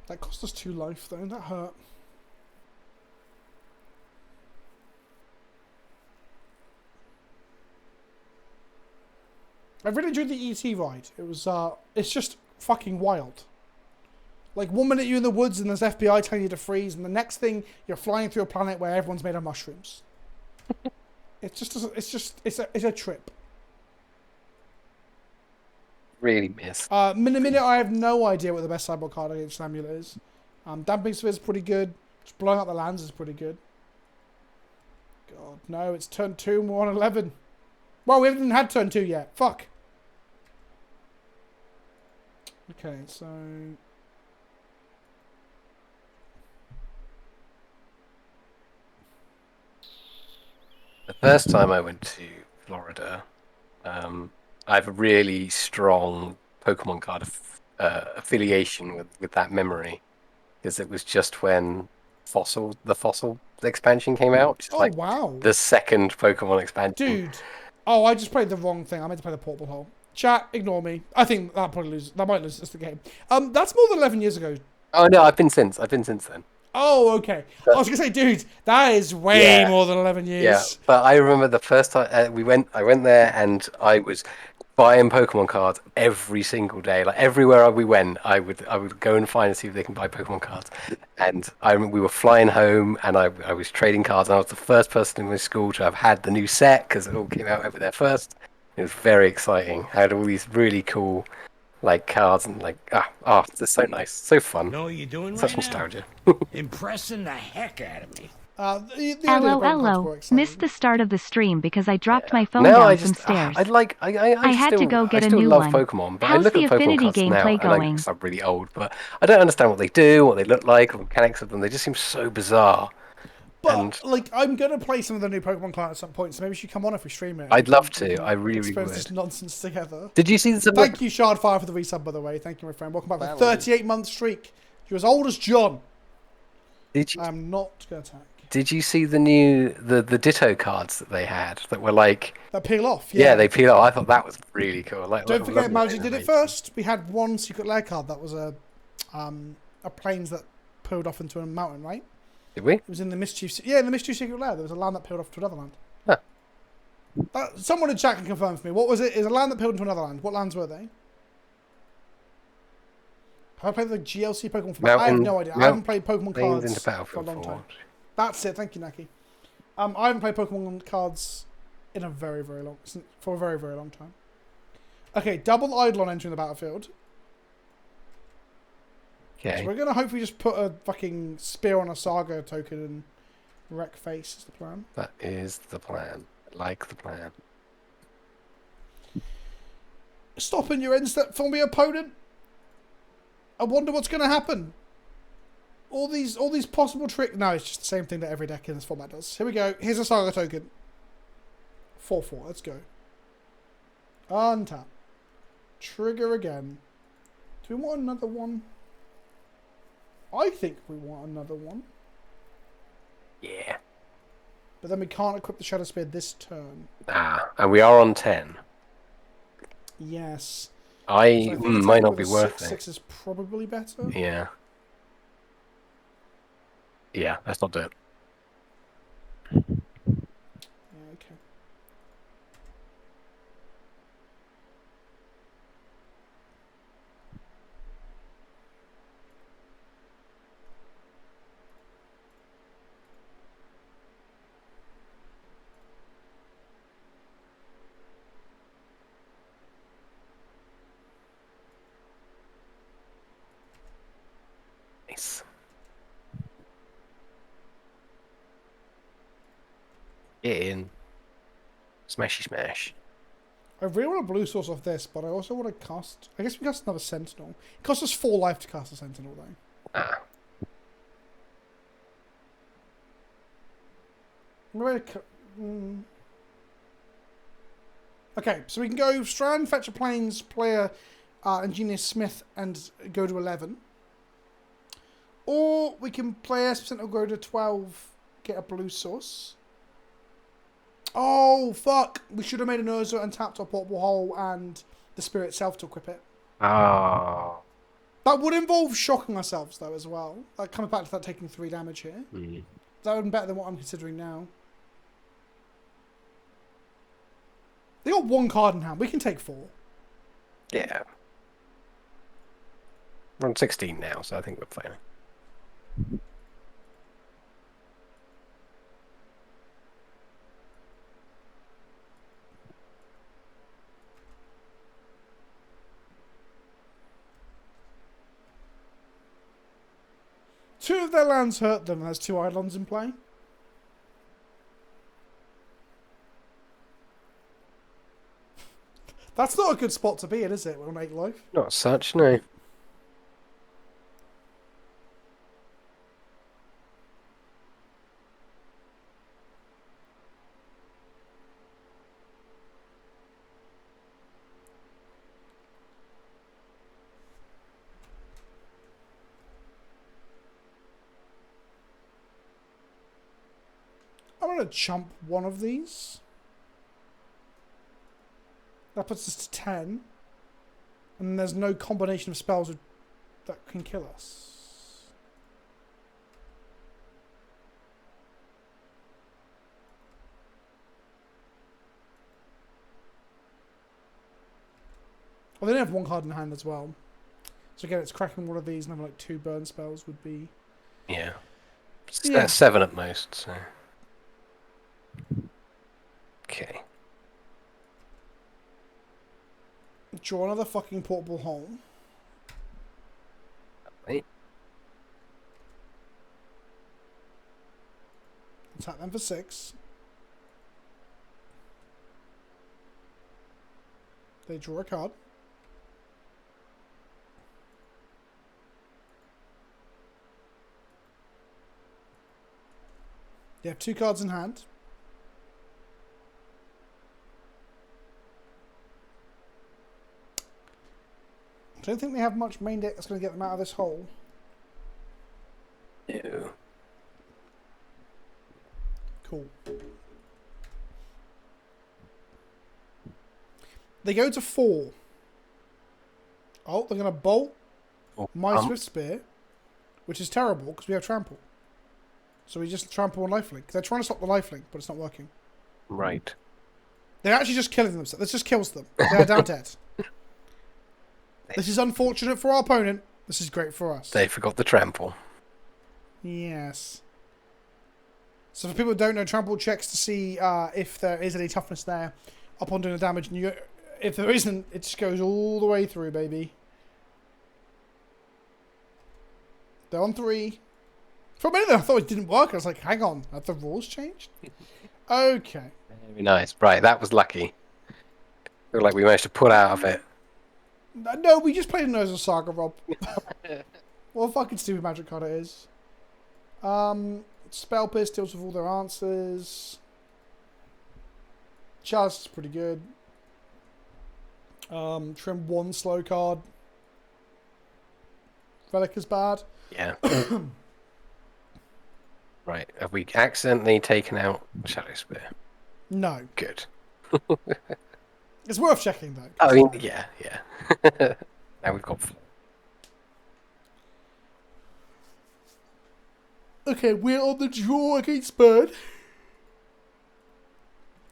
That cost us 2 life though, that hurt. I really enjoyed the ET ride. It was, it's just fucking wild. Like 1 minute you're in the woods and there's FBI telling you to freeze, and the next thing you're flying through a planet where everyone's made of mushrooms. It's a trip. Really miss. Minute, I have no idea what the best cyborg card against Samuel is. Damping Sphere is pretty good. Just blowing up the lands is pretty good. God, no, it's turn 2 and we're on 11. Well, we haven't even had turn 2 yet. Fuck. Okay, so... The first time I went to Florida, I have a really strong Pokemon card affiliation with that memory, because it was just when the Fossil expansion came out. Which is like wow. the second Pokemon expansion. Dude. Oh, I just played the wrong thing. I meant to play the portable hole. Chat, ignore me. I think that might lose us the game. That's more than 11 years ago. Oh no, I've been since then. Oh, okay. I was gonna say, dude, that is way more than 11 years. Yeah, but I remember the first time I went there, and I was buying Pokemon cards every single day. Like everywhere we went, I would go and find and see if they can buy Pokemon cards. And I remember we were flying home, and I was trading cards, and I was the first person in my school to have had the new set because it all came out over there first. It was very exciting. I had all these really cool like cards and like they're so nice, so fun, Know what you're doing such right nostalgia. now? Impressing the heck out of me. The idea of Pokemon cards LOLO. were exciting. Missed the start of the stream because I dropped my phone Now down I some just stairs. I I had to still go I get a still new love one. Pokemon, but I How's look the at Pokemon Affinity cards now gameplay and I going? guess I'm really old, but I don't understand what they do, what they look like, or the mechanics of them. They just seem so bizarre. But And like, I'm gonna play some of the new Pokemon cards at some point, so maybe you should come on if we stream it. I'd We love can- we to. can I really experience would. this nonsense together. Did you see the Thank you, Shardfire, for the resub, by the way. Thank you, my friend. Welcome back for 38-month streak. You're as old as John. Did you I'm not gonna attack. Did you see the new the Ditto cards that they had that were like That peel off. yeah, Yeah. they peel off. I thought that was really cool. Don't forget, lovely Malji did it animation. first. We had one secret lair card that was a plains that peeled off into a mountain, right? Did we? It was in the Mischief. Yeah, in the Mischief secret lair, there was a land that peeled off to another land. Huh. Someone in chat can confirm for me. What was it? Is a land that peeled into another land. What lands were they? Have I played the GLC Pokemon format? I have no idea. I haven't played Pokemon Plains cards into for a Battlefield long 4. time. That's it. Thank you, Naki. I haven't played Pokemon cards in a very, very long time. Okay, double Eidolon entering the battlefield. Okay. So we're gonna hopefully just put a fucking spear on a Saga token and wreck face is the plan. That is the plan. I like the plan. Stopping your end step for me, opponent. I wonder what's gonna happen. All these possible tricks. No, it's just the same thing that every deck in this format does. Here we go. Here's a Saga token. 4/4. Let's go. Untap. Trigger again. Do we want another one? I think we want another one. Yeah. But then we can't equip the Shadow Spear this turn. And we are on 10. Yes. I So I think might attacking not with be a worth 6/6 is probably better. it. Yeah. Yeah, let's not do it. Yeah, okay. Nice. Get in. Smashy smash. I really want a blue source off this, but I also want to cast... I guess we cast another Sentinel. It costs us 4 life to cast a Sentinel, though. Ah. I'm ready to... Okay, so we can go Strand, fetch a Plains, player, Ingenious Smith, and go to 11. Or we can play S% or go to 12, get a blue source. Oh, fuck. We should have made an Urza and tapped our Portable Hole and the Spirit itself to equip it. Oh. That would involve shocking ourselves, though, as well. That comes back to that taking 3 damage here. Mm. That would be better than what I'm considering now. They got 1 card in hand. We can take 4. Yeah. We're on 16 now, so I think we're playing. Two of their lands hurt them, and there's 2 Eidolons in play. That's not a good spot to be in, is it? We're on 8 life. Not such, no. I'm going to chump one of these. That puts us to 10. And there's no combination of spells that can kill us. Well, they don't have 1 card in hand as well. So again, it's cracking one of these and having like 2 burn spells would be... Yeah. Yeah. 7 at most, so. Okay. Draw another fucking portable hole. Wait. Attack them for 6. They draw a card. They have 2 cards in hand. I don't think they have much main deck that's going to get them out of this hole. No. Cool. They go to 4. Oh, they're going to bolt my Swift Spear, which is terrible because we have trample. So we just trample on lifelink. They're trying to stop the lifelink, but it's not working. Right. They're actually just killing themselves. This just kills them. They're down dead. This is unfortunate for our opponent. This is great for us. They forgot the trample. Yes. So for people who don't know, trample checks to see if there is any toughness there upon doing the damage. And if there isn't, it just goes all the way through, baby. They're on 3. For a minute I thought it didn't work. I was like, hang on, have the rules changed? Okay. Very nice. Right, that was lucky. Feel like we managed to pull out of it. No, we just played Nose of Saga, Rob. What a fucking stupid magic card it is. Spell Pierce deals with all their answers. Chalice is pretty good. Trim 1 slow card. Relic is bad. Yeah. Right, have we accidentally taken out Shadow Spear? No. Good. It's worth checking, though. I mean, yeah. Now we've got 4. Okay, we're on the draw against Bird.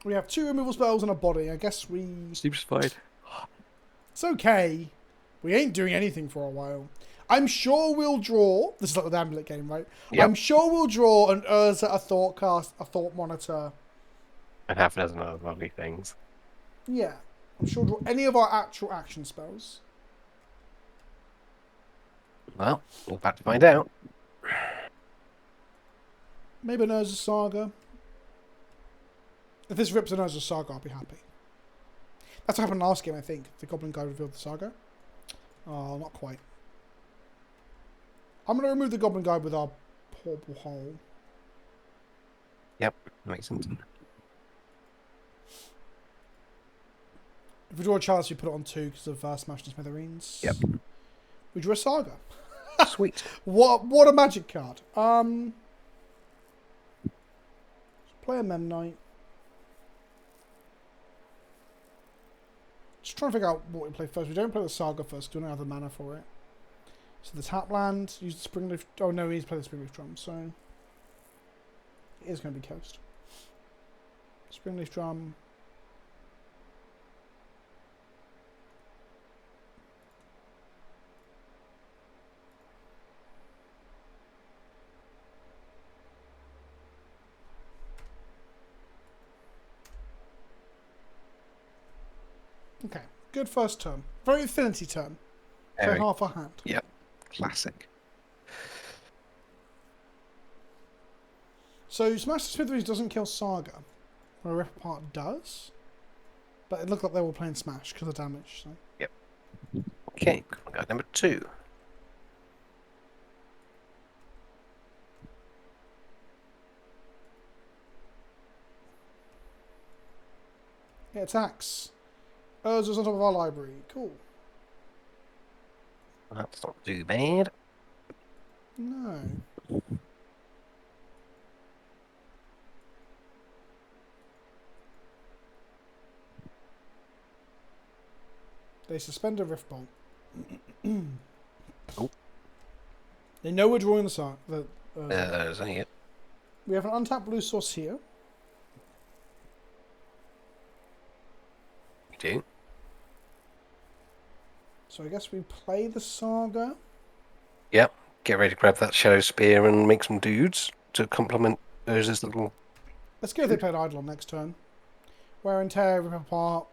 We have 2 removal spells and a body. I guess we... Seems fine. It's okay. We ain't doing anything for a while. I'm sure we'll draw... This is like the Amulet game, right? Yep. I'm sure we'll draw an Urza, a Thoughtcast, a Thought Monitor. And half a dozen other lovely things. Yeah. I'm sure we'll draw any of our actual action spells. Well, we're about to find out. Maybe an Urza Saga. If this rips an Urza Saga, I'll be happy. That's what happened last game, I think. The Goblin Guy revealed the Saga. Oh, not quite. I'm going to remove the Goblin Guy with our portable hole. Yep, makes sense. If we draw a Chalice, we put it on 2 because of Smash and Smithereens. Yep. We drew a Saga. Sweet. What a magic card. Let's play a Memnite. Just trying to figure out what we play first. We don't play the Saga first because we don't have the mana for it. So the tap land, use the Springleaf... Oh no, we need to play the Springleaf Drum, so... It is going to be Coast. Springleaf Drum... Okay, good first turn. Very Affinity turn. Play Very. half a hand. Yep, classic. So Smash the Smithereens doesn't kill Saga, where Rip Apart does. But it looked like they were playing Smash because of damage. So. Yep. Okay, card number 2. It attacks. Urza's on top of our library. Cool. That's not too bad. No. They suspend a Rift Bolt. Oh. They know we're drawing the side. There's only it. We have an untapped blue source here. We do. So I guess we play the Saga. Yep. Get ready to grab that Shadow Spear and make some dudes to complement Urza's little... Let's go if they played Eidolon next turn. Wear and Tear, Rip Apart.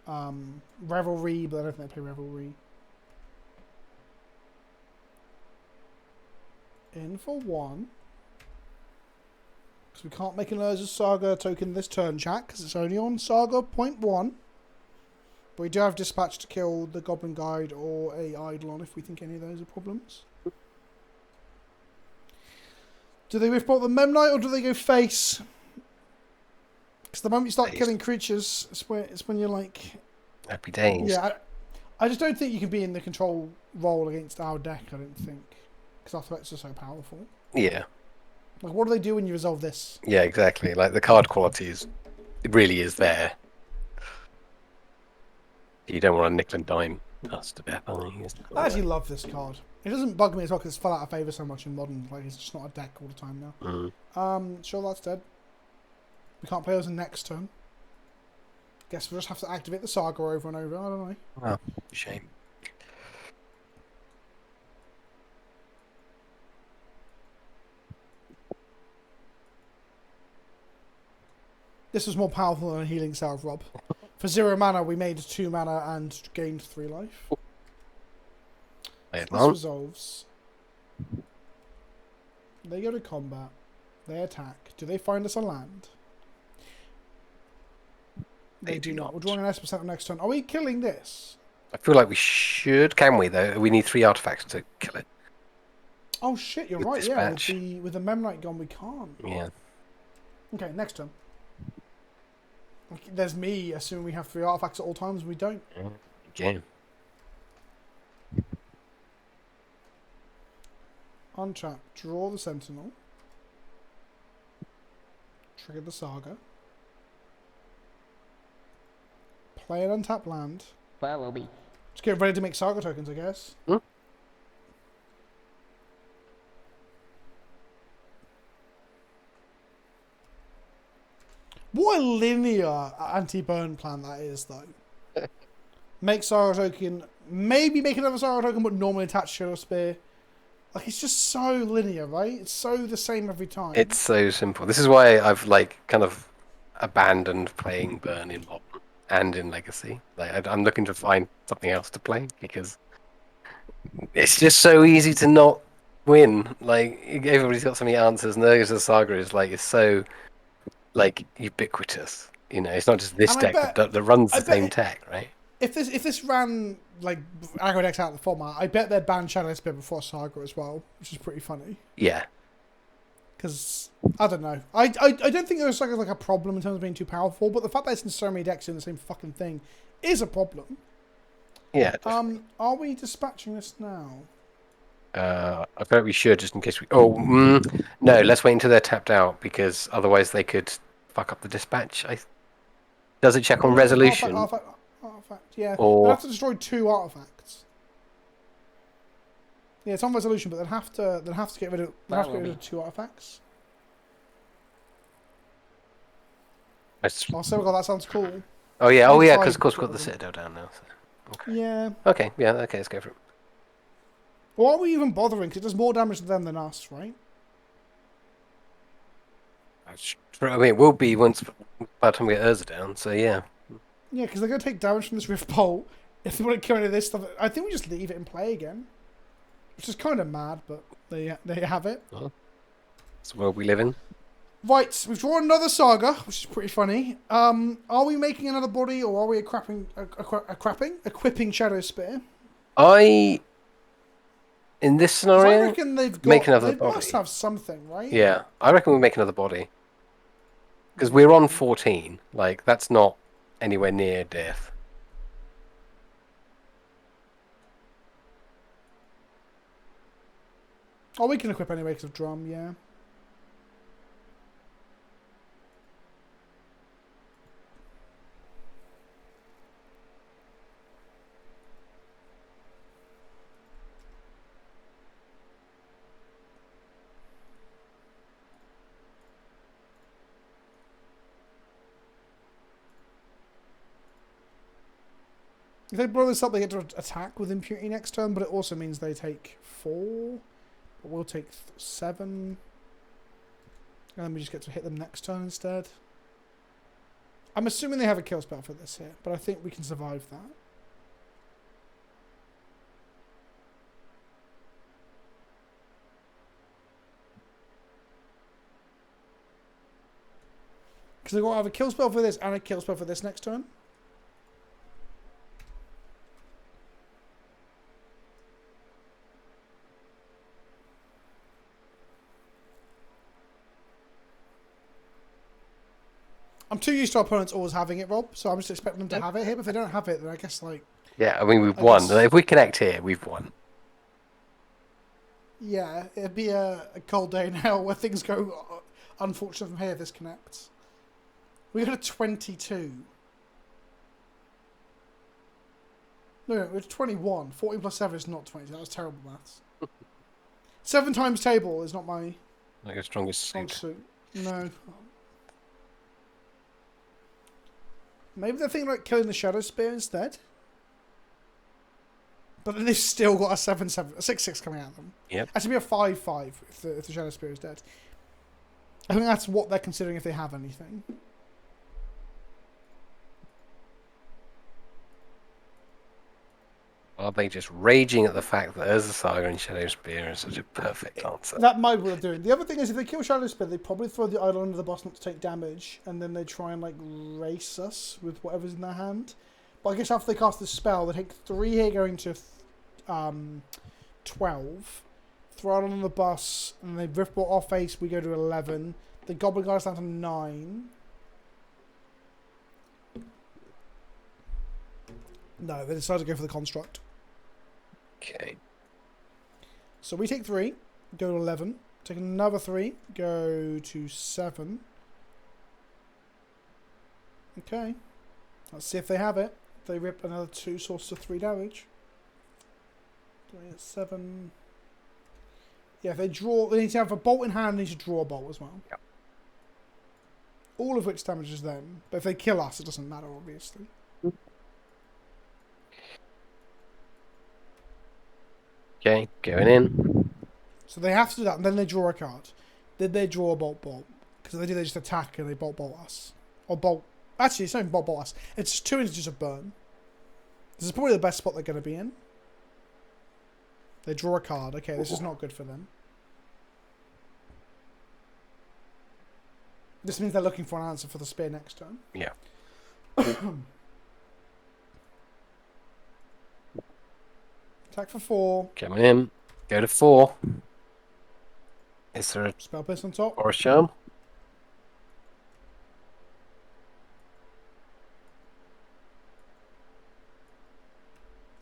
Revelry, but I don't think they play Revelry. In for 1. Because we can't make an Urza Saga token this turn, chat, because it's only on Saga point 1. But we do have Dispatch to kill the Goblin Guide or a Eidolon if we think any of those are problems. Do they whiff bolt the Memnite or do they go face? Because the moment you start killing creatures, it's when you're like... Happy days. Yeah, I just don't think you can be in the control role against our deck, I don't think. Because our threats are so powerful. Yeah. Like, what do they do when you resolve this? Yeah, exactly. Like, the card quality it really is there. You don't want to nickel and dime us to death. I actually love this card. It doesn't bug me as well because it's fell out of favour so much in Modern. Like, it's just not a deck all the time now. Sure, that's dead. We can't play those in next turn. Guess we'll just have to activate the Saga over and over. I don't know. Oh, shame. This was more powerful than a Healing Salve, Rob. For 0 mana, we made 2 mana and gained 3 life. This resolves. They go to combat. They attack. Do they find us a land? They do not. We're drawing an S% on next turn. Are we killing this? I feel like we should. Can we, though? We need 3 artifacts to kill it. Oh, shit, you're With right. Dispatch. Yeah, with the Memnite gone, we can't. Yeah. Okay, next turn. There's me assuming we have 3 artifacts at all times. We don't. Okay. Untap. Draw the Sentinel. Trigger the Saga. Play an untapped land. Follow me. Just get ready to make Saga tokens, I guess. What a linear anti-burn plan that is, though. Make Saga token, maybe make another Saga token, but normally attach Shadow Spear. Like, it's just so linear, right? It's so the same every time. It's so simple. This is why I've, like, kind of abandoned playing Burn in Modern and in Legacy. Like, I'm looking to find something else to play because it's just so easy to not win. Like, everybody's got so many answers, and Urza Saga is, like, it's so, like, ubiquitous. You know, it's not just this And I deck bet- that runs I the bet same it- tech, right? If this ran, like, aggro decks out of the format, I bet they'd ban Shadow Spear before Saga as well, which is pretty funny. Yeah. Because, I don't know. I don't think there's like a problem in terms of being too powerful, but the fact that it's in so many decks doing the same fucking thing is a problem. Yeah. Are we dispatching this now? I feel like we should, just in case we... no, let's wait until they're tapped out, because otherwise they could fuck up the dispatch. Does it check on resolution? Artifact, yeah. Or- They'll have to destroy 2 artifacts. Yeah, it's on resolution, but they'll have to get rid of 2 artifacts. Oh, so God, that sounds cool. Oh yeah, Inside because of course we've got the the- Citadel down now. So. Yeah. Okay, let's go for it. Why are we even bothering? Because it does more damage to them than us, right? I mean, it will be by the time we get Urza down, so yeah. Yeah, because they're going to take damage from this Rift Bolt. If they want to kill any of this stuff, I think we just leave it and play again. Which is kind of mad, but they have it. It's the world we live in. Right, we've drawn another Saga, which is pretty funny. Are we making another body, or are we equipping Shadow Spear? In this 'Cause I scenario, reckon they make another they body. must have something, right? Yeah, I reckon we make another body. Because we're on 14. Like, that's not anywhere near death. Oh, we can equip anyway because of Drum, yeah. If they blow this up, they get to attack with Impunity next turn, but it also means they take 4. But we'll take 7. And then we just get to hit them next turn instead. I'm assuming they have a kill spell for this here, but I think we can survive that. Because they're going to have a kill spell for this and a kill spell for this next turn. I'm too used to our opponents always having it, Rob, so I'm just expecting them to have it here. But if they don't have it, then I guess, like... Yeah, I mean, we've I won. guess- If we connect here, we've won. Yeah, it'd be a cold day in hell where things go unfortunate from here if this connects. We got a 22. No, it's 21. 14 plus 7 is not 20. That was terrible maths. 7 times table is not my Like a strongest strong suit. suit. No. Maybe they're thinking about killing the Shadow Spear instead. But then they've still got a 7-7, a 6-6 coming at them. Yep. Actually, be a 5-5 if the Shadow Spear is dead. I think that's what they're considering if they have anything. Are they just raging at the fact that Urza Saga and Shadow Spear is such a perfect answer? That might be what they're doing. The other thing is, if they kill Shadow Spear, they probably throw the idol under the boss not to take damage, and then they try and like race us with whatever's in their hand. But I guess after they cast the spell, they take 3 here going to 12. Throw it on the bus, and they Riftbolt our face, we go to 11. The Goblin Guard's down to 9. No, they decided to go for the Construct. Okay. So we take 3, go to 11. Take another 3, go to 7. Okay. Let's see if they have it. They rip another 2 sources of 3 damage. 3 at 7. Yeah, if they draw, they need to have a bolt in hand, they need to draw a bolt as well. Yep. All of which damages them. But if they kill us, it doesn't matter, obviously. Okay, going in. So they have to do that, and then they draw a card. Did they draw a bolt? Because if they do, they just attack and they bolt us. Or bolt. Actually, it's not even bolt us. It's just 2 inches of burn. This is probably the best spot they're going to be in. They draw a card. Okay, this is not good for them. This means they're looking for an answer for the spear next turn. Yeah. Attack for 4. Coming in. Go to 4. Is there a Spell Pierce on top. or a charm?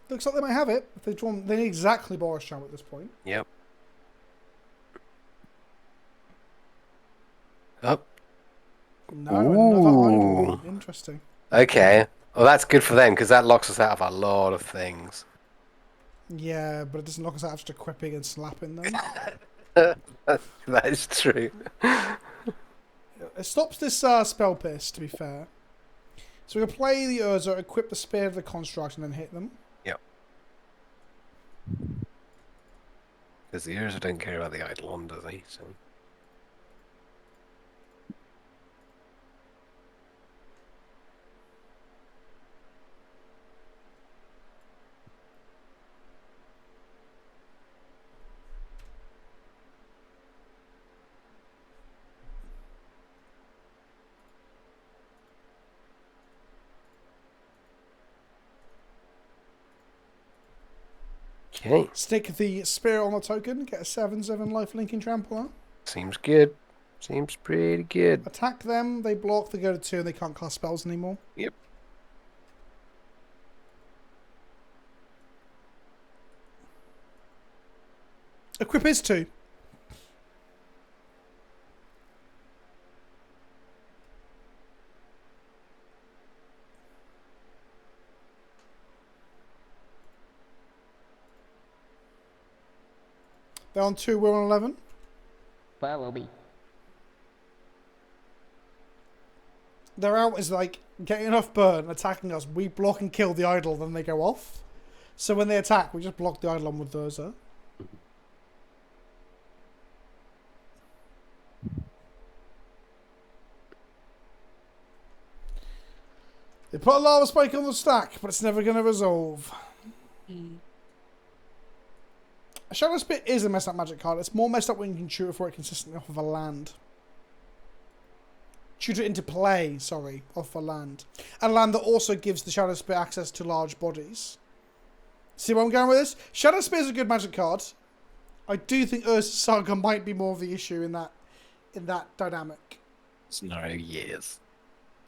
Looks like they might have it. If they've drawn, they need exactly Boris Charm at this point. Yep. Up. No, another Ooh. idol. Interesting. Okay. Well, that's good for them because that locks us out of a lot of things. Yeah, but it doesn't lock us out of just equipping and slapping them. That is true. It stops this spell pierce, to be fair. So we can play the Urza, equip the spear of the construct, and then hit them. Yep. Because the Urza don't care about the Eidolon, do they? So. Okay. Stick the spear on the token, get a 7/7 lifelink and trampler. Seems good. Seems pretty good. Attack them, they block, they go to 2, and they can't cast spells anymore. Yep. Equip is 2. They're on 2, we're on 11. Follow me. Their out is like getting enough burn, attacking us. We block and kill the idol, then they go off. So when they attack, we just block the idol on with Urza. They put a lava spike on the stack, but it's never going to resolve. A Shadow Spit is a messed up magic card. It's more messed up when you can tutor for it consistently off of a land. Tutor into play, sorry, off a land. And a land that also gives the Shadow Spit access to large bodies. See where I'm going with this? Shadow Spit is a good magic card. I do think Urza's Saga might be more of the issue in that dynamic. Scenario years.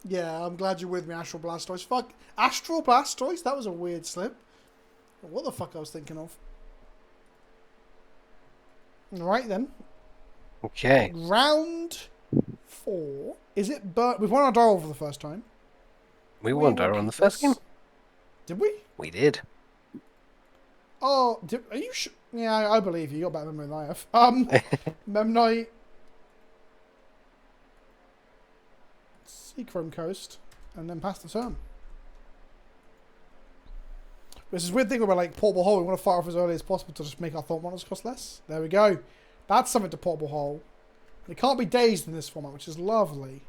Yeah, I'm glad you're with me, Astral Blastoise. Fuck. Astral Blastoise? That was a weird slip. What the fuck I was thinking of. Right then. Okay. Round 4. Is it Burn? We've won our Darrell for the first time. We won Darrell on the first game. Did we? We did. Oh, are you sure? Yeah, I believe you. You're better memory than I have. Memnite. Seachrome Coast. And then pass the turn. This is a weird thing where we're like, portable hole, we want to fire off as early as possible to just make our thought models cost less. There we go. That's something to portable hole. It can't be dazed in this format, which is lovely.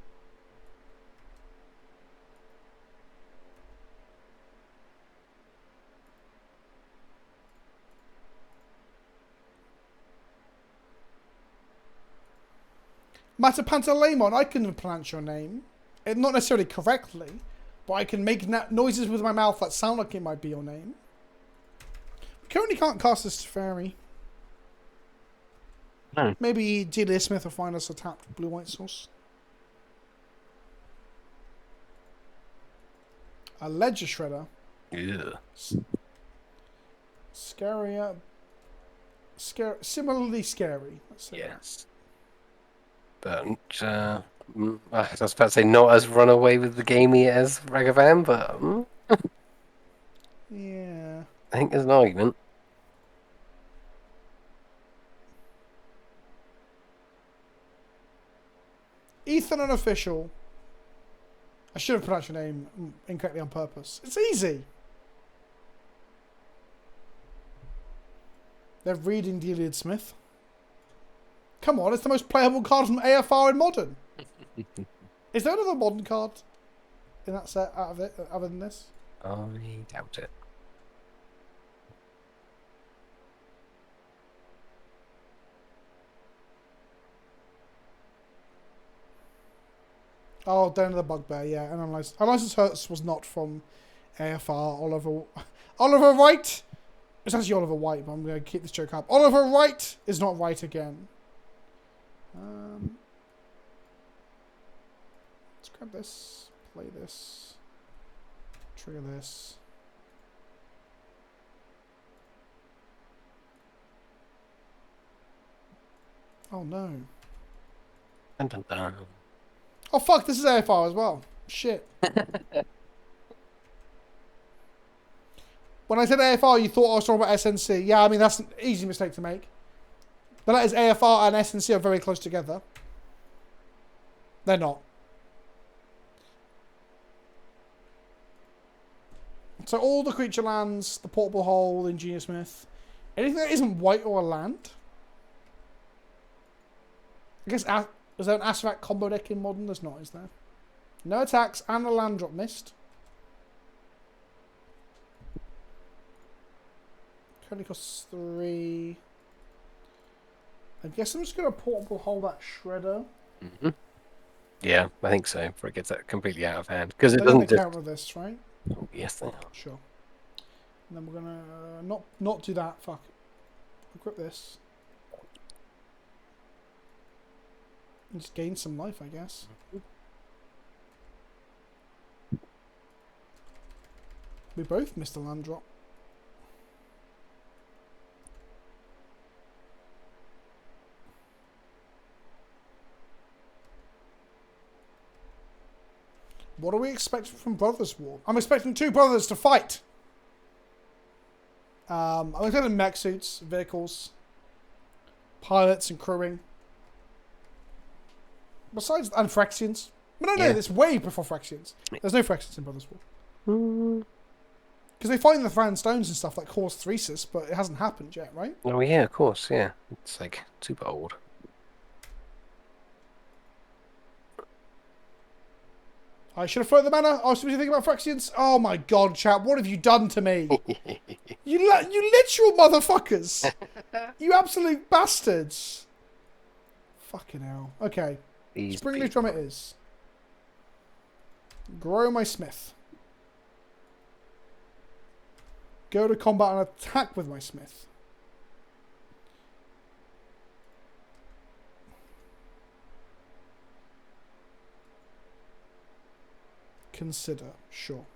Matapantalemon, I can pronounce your name. Not necessarily correctly, but I can make noises with my mouth that sound like it might be your name. Currently can't cast this fairy. No. Maybe Delia Smith will find us a tapped blue-white source. A Ledger Shredder. Yeah. Scarier. Similarly scary. Let's say Yes. But I was about to say not as runaway with the gamey as Ragavan, but that. Yeah. I think there's an argument. Ethan Unofficial. I should have pronounced your name incorrectly on purpose. It's easy. They're reading Delia Smith. Come on, it's the most playable card from AFR in Modern. Is there another Modern card in that set out of it, other than this? I doubt it. Oh, Den of the Bugbear, yeah. And Unlicensed Hurts was not from AFR. Oliver Wright. It's actually Oliver White, but I'm going to keep this joke up. Oliver Wright is not right again. Let's grab this, play this, trigger this. Oh no. Dun, dun, dun. Oh fuck, this is AFR as well. Shit. When I said AFR, you thought I was talking about SNC. Yeah, I mean, that's an easy mistake to make. But that is AFR and SNC are very close together. They're not. So all the creature lands, the portable hole, Ingenious Smith, anything that isn't white or a land. I guess, is there an Asphact combo deck in Modern? There's not, is there? No attacks and a land drop missed. Currently costs 3. I guess I'm just going to portable hole that Shredder. Mm-hmm. Yeah, I think so. Before it gets that completely out of hand, because it They're going doesn't to just. counter this, right? Oh, yes, they are. Sure. And then we're going to not do that. Fuck. Equip this. And just gain some life, I guess. We both missed a land drop. What are we expecting from Brothers War? I'm expecting 2 brothers to fight. I'm expecting mech suits, vehicles, pilots and crewing. Besides, and Phyrexians. But no, it's way before Phyrexians. There's no Phyrexians in Brothers War. Because they find the Thran stones and stuff that cause Thresis, but it hasn't happened yet, right? Oh yeah, of course, yeah. It's like super old. I should have thrown the mana. I was supposed to think about Phyrexians. Oh my god, chat. What have you done to me? You literal motherfuckers. You absolute bastards. Fucking hell. Okay. Springleaf Drum it is. Grow my smith. Go to combat and attack with my smith. Consider, sure.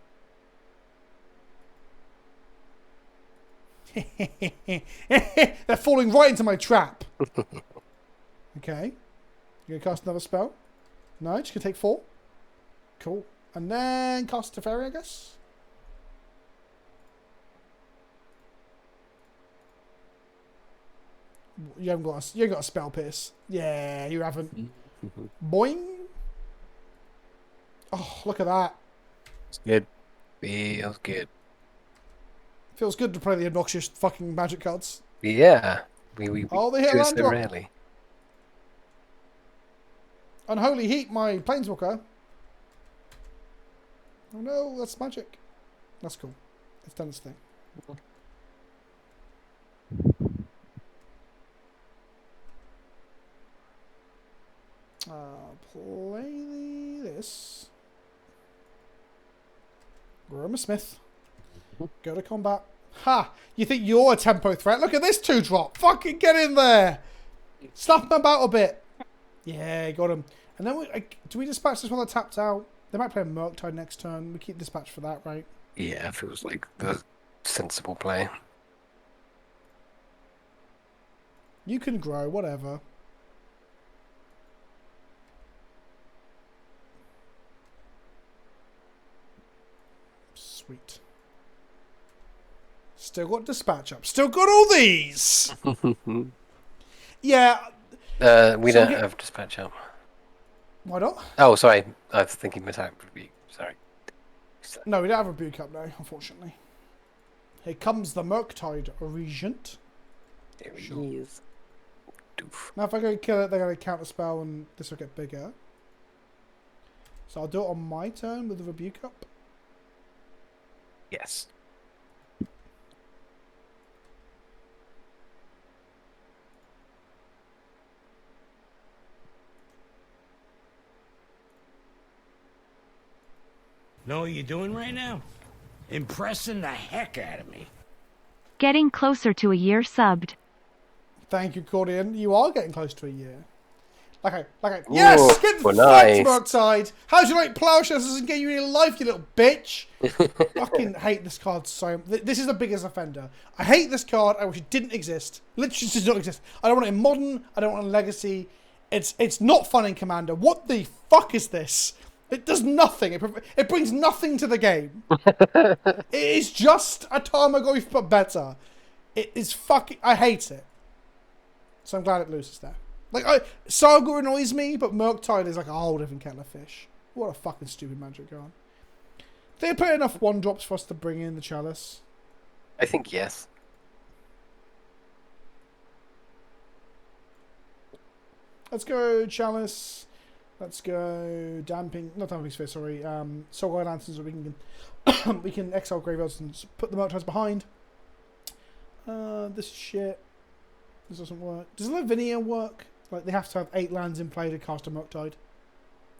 They're falling right into my trap. Okay. You gonna cast another spell? No, just gonna take 4. Cool. And then cast a fairy, I guess. You haven't got a spell pierce. Yeah, you haven't. Boing. Oh, look at that. It's good. Feels good. Feels good to play the obnoxious fucking magic cards. Yeah. We Oh, they hit do a it land so drop. rarely. Unholy Heat, my Planeswalker. Oh no, that's magic. That's cool. It's done its thing. Play this. Roma Smith. Go to combat. Ha! You think you're a tempo threat? Look at this 2-drop. Fucking get in there. Slap him about a bit. Yeah, got him. And then do we dispatch this one that tapped out? They might play a Murktide next turn. We keep dispatch for that, right? Yeah, feels like the sensible play. You can grow, whatever. Sweet. Still got dispatch up. Still got all these. Yeah. We don't have dispatch up. Why not? Oh, sorry. I was thinking Metallic Rebuke. Sorry. No, we don't have a Rebuke up now, unfortunately. Here comes the Murktide Regent. There he is. Doof. Now if I go kill it, they're going to counter spell and this will get bigger. So I'll do it on my turn with the Rebuke up. Yes. Know what you're doing right now? Impressing the heck out of me. Getting closer to a year subbed. Thank you, Cordian. You are getting close to a year. Yes! Ooh, Get well, fucked, nice. Murktide! How'd you like Plowshares doesn't get you any life, you little bitch? Fucking hate this card so much. This is the biggest offender. I hate this card. I wish it didn't exist. Literally does not exist. I don't want it in Modern. I don't want it in Legacy. It's not fun in Commander. What the fuck is this? It does nothing. It brings nothing to the game. It is just a Tarmogoyf but better. It is fucking... I hate it. So I'm glad it loses there. Like, Saga annoys me, but Murktide is like a whole different kettle of fish. What a fucking stupid magic card. They put enough 1-drops for us to bring in the Chalice. I think yes. Let's go Chalice. Let's go Damping... Not Damping Sphere, sorry. Soulguide Lanterns, so we can we can exile Graveyards and put the Murktides behind. This is shit. This doesn't work. Does Lavinia work? Like, they have to have 8 lands in play to cast a Murktide.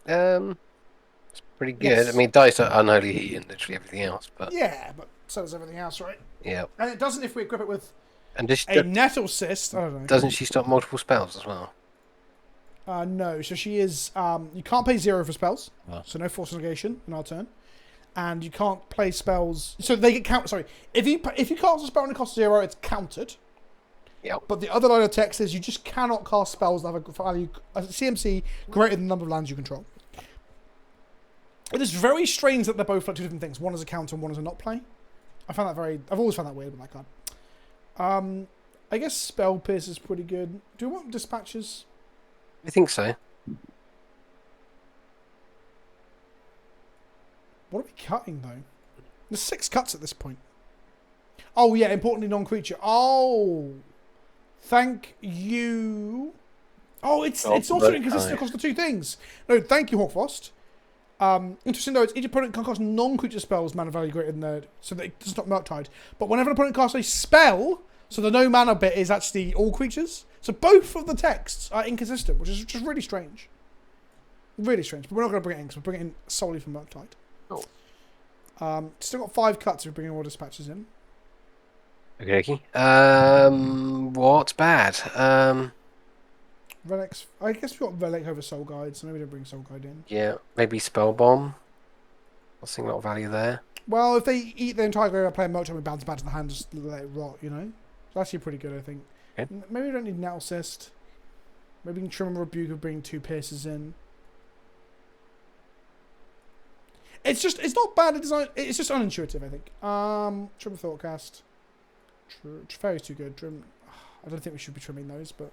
It's pretty good. Yes. I mean, dice are Unholy Heat and literally everything else, but Yeah, but so does everything else, right? yeah. And it doesn't if we equip it with And does a Nettle Cyst. I don't know. doesn't she stop multiple spells as well? No, so she is... you can't pay 0 for spells. Oh. So no Force Negation in our turn. And you can't play spells... So they get counted... Sorry. If you cast a spell and it costs 0, it's counted. Yep. But the other line of text is you just cannot cast spells that have a value, a CMC greater than the number of lands you control. It is very strange that they're both like 2 different things. One is a counter and one is a not play. I've always found that weird with that card. I guess Spell Pierce is pretty good. Do we want Dispatches? I think so. What are we cutting though? There's 6 cuts at this point. Oh yeah, importantly non-creature. Oh, thank you. Oh, it's also inconsistent across the 2 things. No, thank you, Hawkfrost. Interesting though, each opponent can cast non-creature spells mana value greater than their, so that it does not Murktide. But whenever an opponent casts a spell, so the no mana bit is actually all creatures. So both of the texts are inconsistent, which is just really strange. Really strange. But we're not going to bring it in because we're bringing it in solely from Murktide. Still got 5 cuts if we're bringing all dispatches in. Okay. What's bad? Relics. I guess we got Relic over Soul Guide, so maybe we don't bring Soul Guide in. Yeah, maybe Spell Bomb. I'll see a lot of value there. Well, if they eat the entire graveyard player Murktide and bounce back to the hand, just let it rot, you know? It's actually pretty good, I think. Okay. Maybe we don't need Nettle Cyst. Maybe we can trim and rebuke and bring 2 pierces in. It's not bad at design. It's just unintuitive, I think. Trim Thoughtcast. Fairy's too good. Trim. I don't think we should be trimming those, but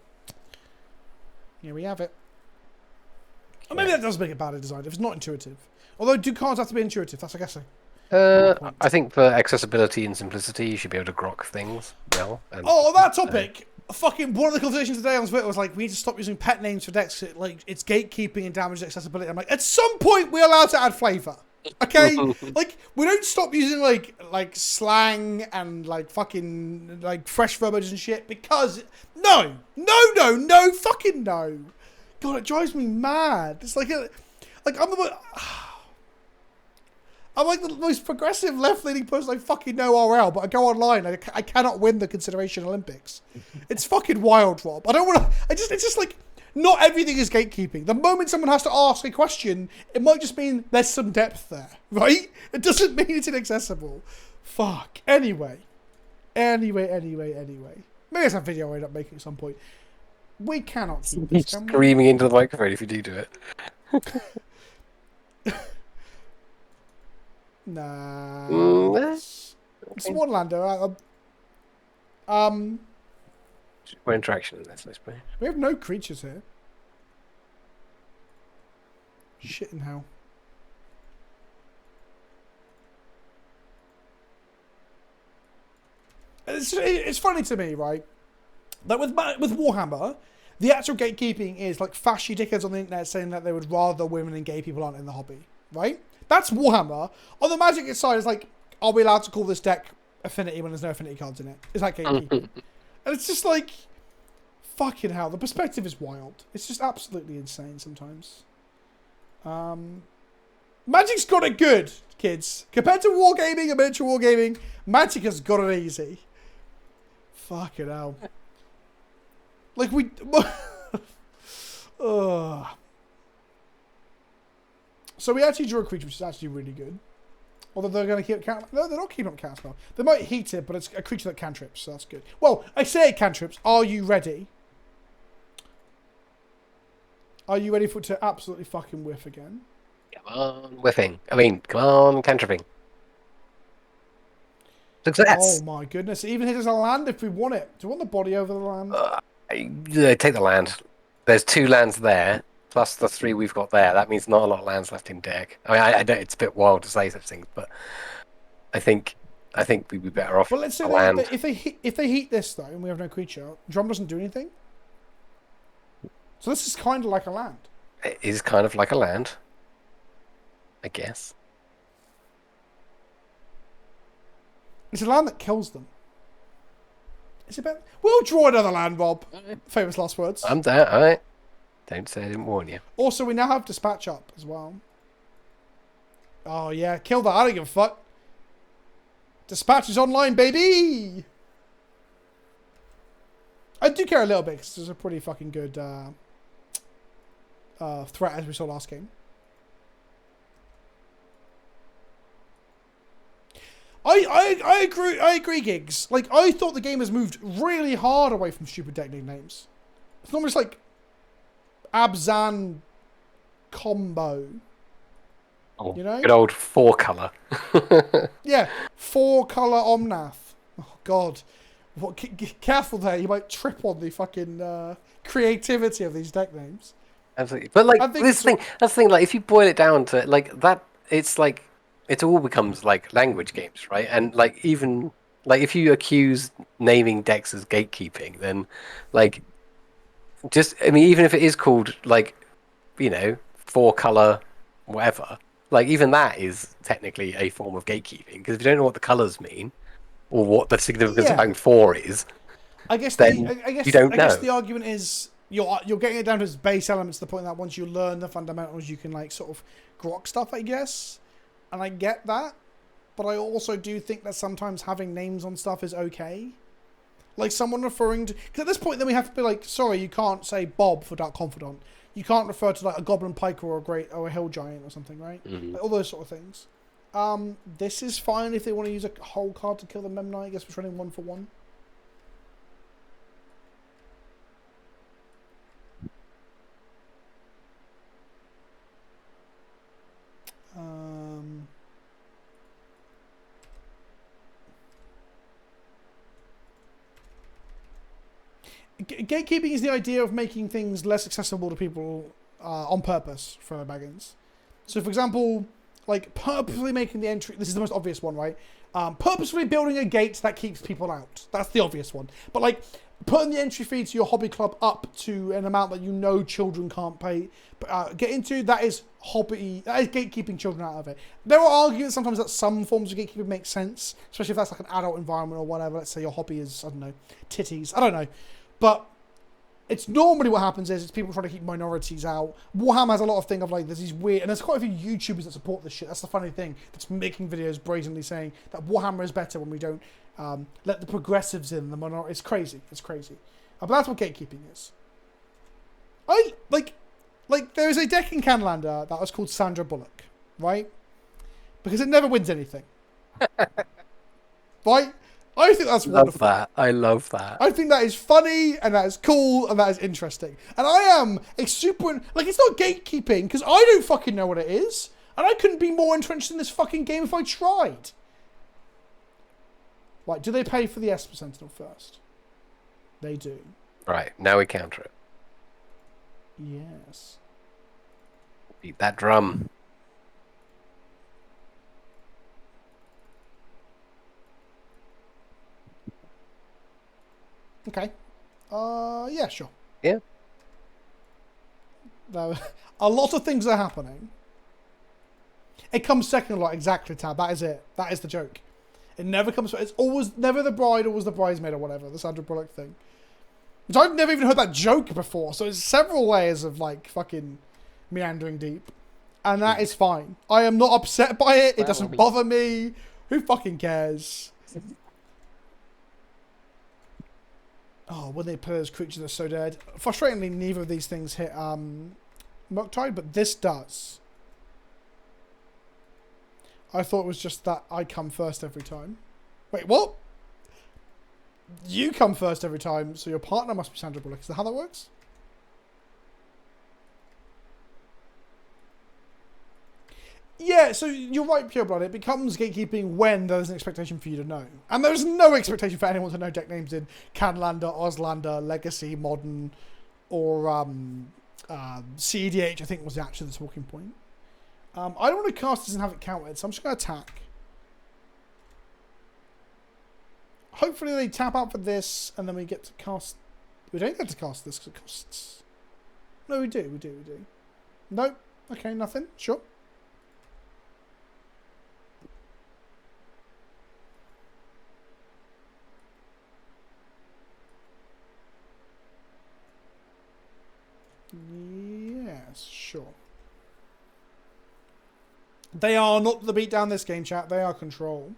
here we have it. Or maybe that does make it bad at design if it's not intuitive. Although, do cards have to be intuitive? That's, I guess, I think for accessibility and simplicity, you should be able to grok things well. And, on that topic, fucking one of the conversations today on Twitter was like, we need to stop using pet names for decks. Like, it's gatekeeping and damages accessibility. I'm like, at some point, we're allowed to add flavour. Okay, like we don't stop using like slang and like fucking like fresh verbiage and shit because no, fucking no. God, it drives me mad. It's like I'm like the most progressive left-leaning person I fucking know RL, but I go online and I cannot win the Consideration Olympics. It's fucking wild, Rob. I don't want to. It's just like. Not everything is gatekeeping. The moment someone has to ask a question, it might just mean there's some depth there, right? It doesn't mean it's inaccessible. Fuck. Anyway. Maybe it's a video I end up making at some point. We cannot keep this, can we? Screaming into the microphone if you do it. Nah. It's one lander. More interaction in this, I suppose. We have no creatures here. Shit in hell. It's funny to me, right? That with Warhammer, the actual gatekeeping is like fashy dickheads on the internet saying that they would rather women and gay people aren't in the hobby, right? That's Warhammer. On the Magic side, it's like, are we allowed to call this deck Affinity when there's no Affinity cards in it? Is that gatekeeping? And it's just like, fucking hell, the perspective is wild. It's just absolutely insane sometimes. Magic's got it good, kids. Compared to wargaming and miniature wargaming, Magic has got it easy. Fucking hell. Like, we... So we actually drew a creature, which is actually really good. Although they're going to keep it... No, they're not keeping up cast spell. They might heat it, but it's a creature that cantrips, so that's good. Well, I say it cantrips. Are you ready? Are you ready for it to absolutely fucking whiff again? Come on, whiffing. Come on, cantripping. Success! Oh my goodness. It even hits us a land if we want it. Do you want the body over the land? Take the land. There's 2 lands there, plus the 3 we've got there. That means not a lot of lands left in deck. I mean, I don't, it's a bit wild to say such things, but I think we'd be better off. Well, let's say land. if they heat this though, and we have no creature, drum doesn't do anything. So this is kind of like a land. It is kind of like a land, I guess. It's a land that kills them. Is it better? We'll draw another land, Rob. Famous last words. I'm down. All right. Don't say I didn't warn you. Also, we now have dispatch up as well. Oh yeah, kill that. I don't give a fuck. Dispatch is online, baby. I do care a little bit because it's a pretty fucking good threat as we saw last game. I agree, Gigs. Like, I thought the game has moved really hard away from stupid deck nicknames. It's almost like Abzan combo. Oh, you know? good old 4-color. Yeah, 4-color Omnath. Oh, God. What? Careful there, you might trip on the fucking creativity of these deck names. Absolutely. But, like, that's the thing, like, if you boil it down to, like, that, it's like, it all becomes like language games, right? And like even like if you accuse naming decks as gatekeeping, then like just I mean even if it is called like 4-color whatever, Like even that is technically a form of gatekeeping because if you don't know what the colours mean or what the significance of Yeah. having 4 is, I guess then you don't I guess know. the argument is you're getting it down to its base elements to the point that once you learn the fundamentals, you can like sort of grok stuff, I guess. And I get that, but I also do think that sometimes having names on stuff is okay. Like someone referring to, because at this point then we have to be like, sorry, you can't say Bob for Dark Confidant. You can't refer to like a Goblin Piker or a Hill Giant or something, right? Like, all those sort of things. This is fine if they want to use a whole card to kill the Memnite. I guess we're running 1 for 1. Gatekeeping is the idea of making things less accessible to people on purpose for Baggins. So, for example, like purposely making the entry. This is the most obvious one, right? Purposefully building a gate that keeps people out. That's the obvious one. But like putting the entry fee to your hobby club up to an amount that you know children can't pay, get into, that is gatekeeping children out of it. There are arguments sometimes that some forms of gatekeeping make sense, especially if that's like an adult environment or whatever. Let's say your hobby is, I don't know, titties. I don't know. But it's normally what happens is it's people trying to keep minorities out. Warhammer has a lot of thing of like there's these weird, and there's quite a few YouTubers that support this shit. That's the funny thing. That's making videos brazenly saying that Warhammer is better when we don't let the progressives in, the minority. It's crazy. It's crazy. But that's what gatekeeping is. I like there is a deck in Canlander that was called Sandra Bullock, right? Because it never wins anything. Right? I think that's wonderful. I love that. I think that is funny, and that is cool, and that is interesting. And I am a super... Like, it's not gatekeeping, because I don't fucking know what it is. And I couldn't be more entrenched in this fucking game if I tried. Right, do they pay for the Esper Sentinel first? They do. Right, now we counter it. Yes. Beat that drum. Okay. Yeah, sure. Yeah. A lot of things are happening. It comes second a lot, exactly, Tab. That is it. That is the joke. It never comes... It's always never the bride, always the bridesmaid or whatever, the Sandra Bullock thing. Which I've never even heard that joke before, so it's several layers of, like, fucking meandering deep. And that is fine. I am not upset by it. It doesn't bother me. Who fucking cares? Oh, when they play those creatures that are so dead. Frustratingly, neither of these things hit Murktide, but this does. I thought it was just that I come first every time. Wait, what? You come first every time, so your partner must be Sandra Bullock. Is that how that works? Yeah, so you're right, Pureblood. It becomes gatekeeping when there's an expectation for you to know. And there's no expectation for anyone to know deck names in Canlander, Oslander, Legacy, Modern, or CEDH, I think was actually the talking point. I don't want to cast this and have it counted, so I'm just going to attack. Hopefully they tap out for this, and then we get to cast... We don't get to cast this because it costs... No, we do. Nope. Okay, nothing. Sure. Yes, sure. They are not the beatdown this game, chat. They are control.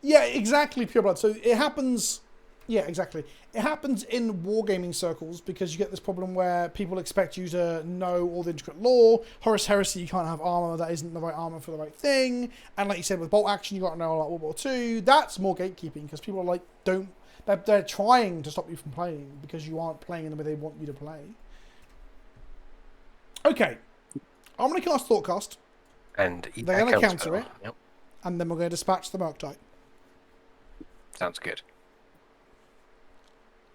Yeah, exactly, Pureblood. So it happens... Yeah, exactly. It happens in wargaming circles because you get this problem where people expect you to know all the intricate lore. Horus Heresy, you can't have armor that isn't the right armor for the right thing. And like you said, with bolt action, you got to know like World War II. That's more gatekeeping because people are like, don't... They're trying to stop you from playing because you aren't playing in the way they want you to play. Okay. I'm going to cast Thoughtcast. And they're going to counter it. Yep. And then we're going to dispatch the Murktide. Sounds good.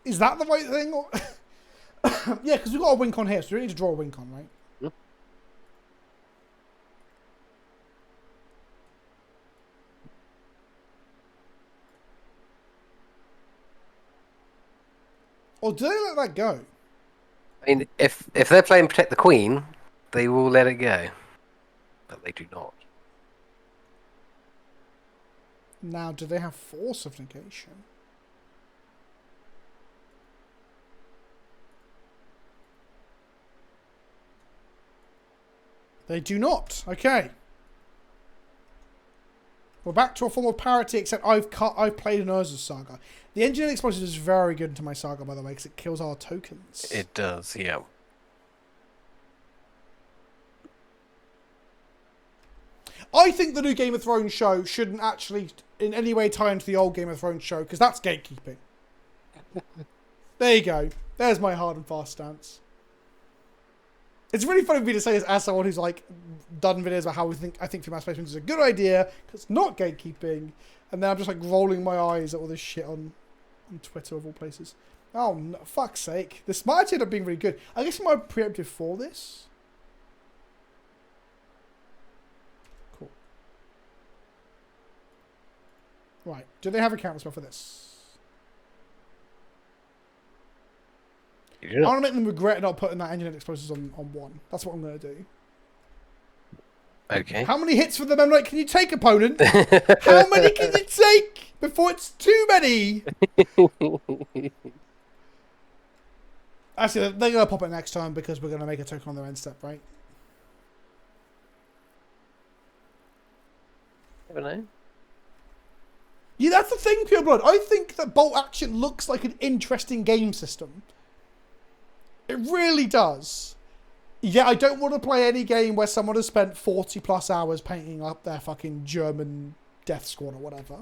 Is that the right thing? Or yeah, because we've got a win con here, so we don't need to draw a win con, right? Yep. Or do they let that go? I mean, if they're playing Protect the Queen, they will let it go, but they do not. Now, do they have force of negation? They do not. Okay. We're back to a form of parity, except I've played an Urza's Saga. The engineered explosive is very good into my Saga, by the way, because it kills our tokens. It does, yeah. I think the new Game of Thrones show shouldn't actually in any way tie into the old Game of Thrones show, because that's gatekeeping. There you go. There's my hard and fast stance. It's really funny for me to say this as someone who's like done videos about how I think female space marines is a good idea because it's not gatekeeping, and then I'm just like rolling my eyes at all this shit on Twitter of all places. Oh, no, fuck's sake! This might end up being really good. I guess it might be preemptive for this. Cool. Right. Do they have a counter spell for this? I want to make them regret not putting that engineered explosives on 1. That's what I'm going to do. Okay. How many hits from the Memnite can you take, opponent? How many can you take before it's too many? Actually, they're going to pop it next time because we're going to make a token on their end step, right? Never know. Yeah, that's the thing, Pure Blood. I think that Bolt Action looks like an interesting game system. It really does. Yeah, I don't want to play any game where someone has spent 40 plus hours painting up their fucking German death squad or whatever.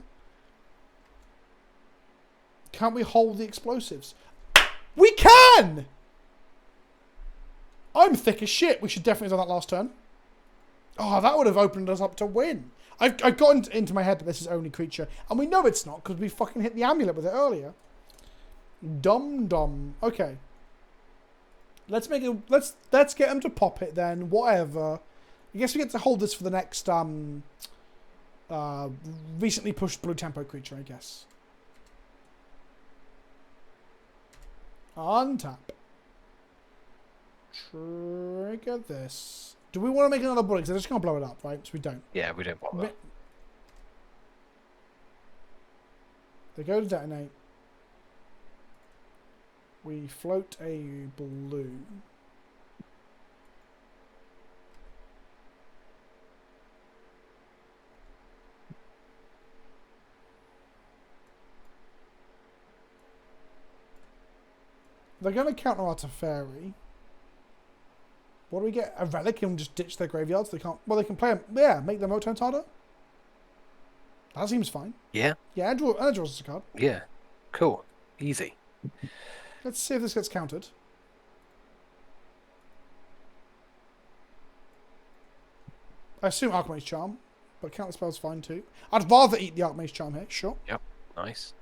Can't we hold the explosives? We can! I'm thick as shit. We should definitely have done that last turn. Oh, that would have opened us up to win. I've gotten into my head that this is only creature. And we know it's not because we fucking hit the amulet with it earlier. Dumb. Okay. Let's make it. Let's get them to pop it then. Whatever. I guess we get to hold this for the next recently pushed blue tempo creature. I guess. Untap. Trigger this. Do we want to make another bullet? Because they're just gonna blow it up, right? So we don't. Yeah, we don't want that. They go to detonate. We float a blue. They're going to counter our Teferi. What do we get? A relic and just ditch their graveyards? They can't. Well, they can play them. Yeah, make their remote turns harder. That seems fine. Yeah. Yeah, and draws us a card. Yeah. Cool. Easy. Let's see if this gets countered. I assume Archmage Charm, but counter spell's fine too. I'd rather eat the Archmage Charm here, sure. Yep. Nice.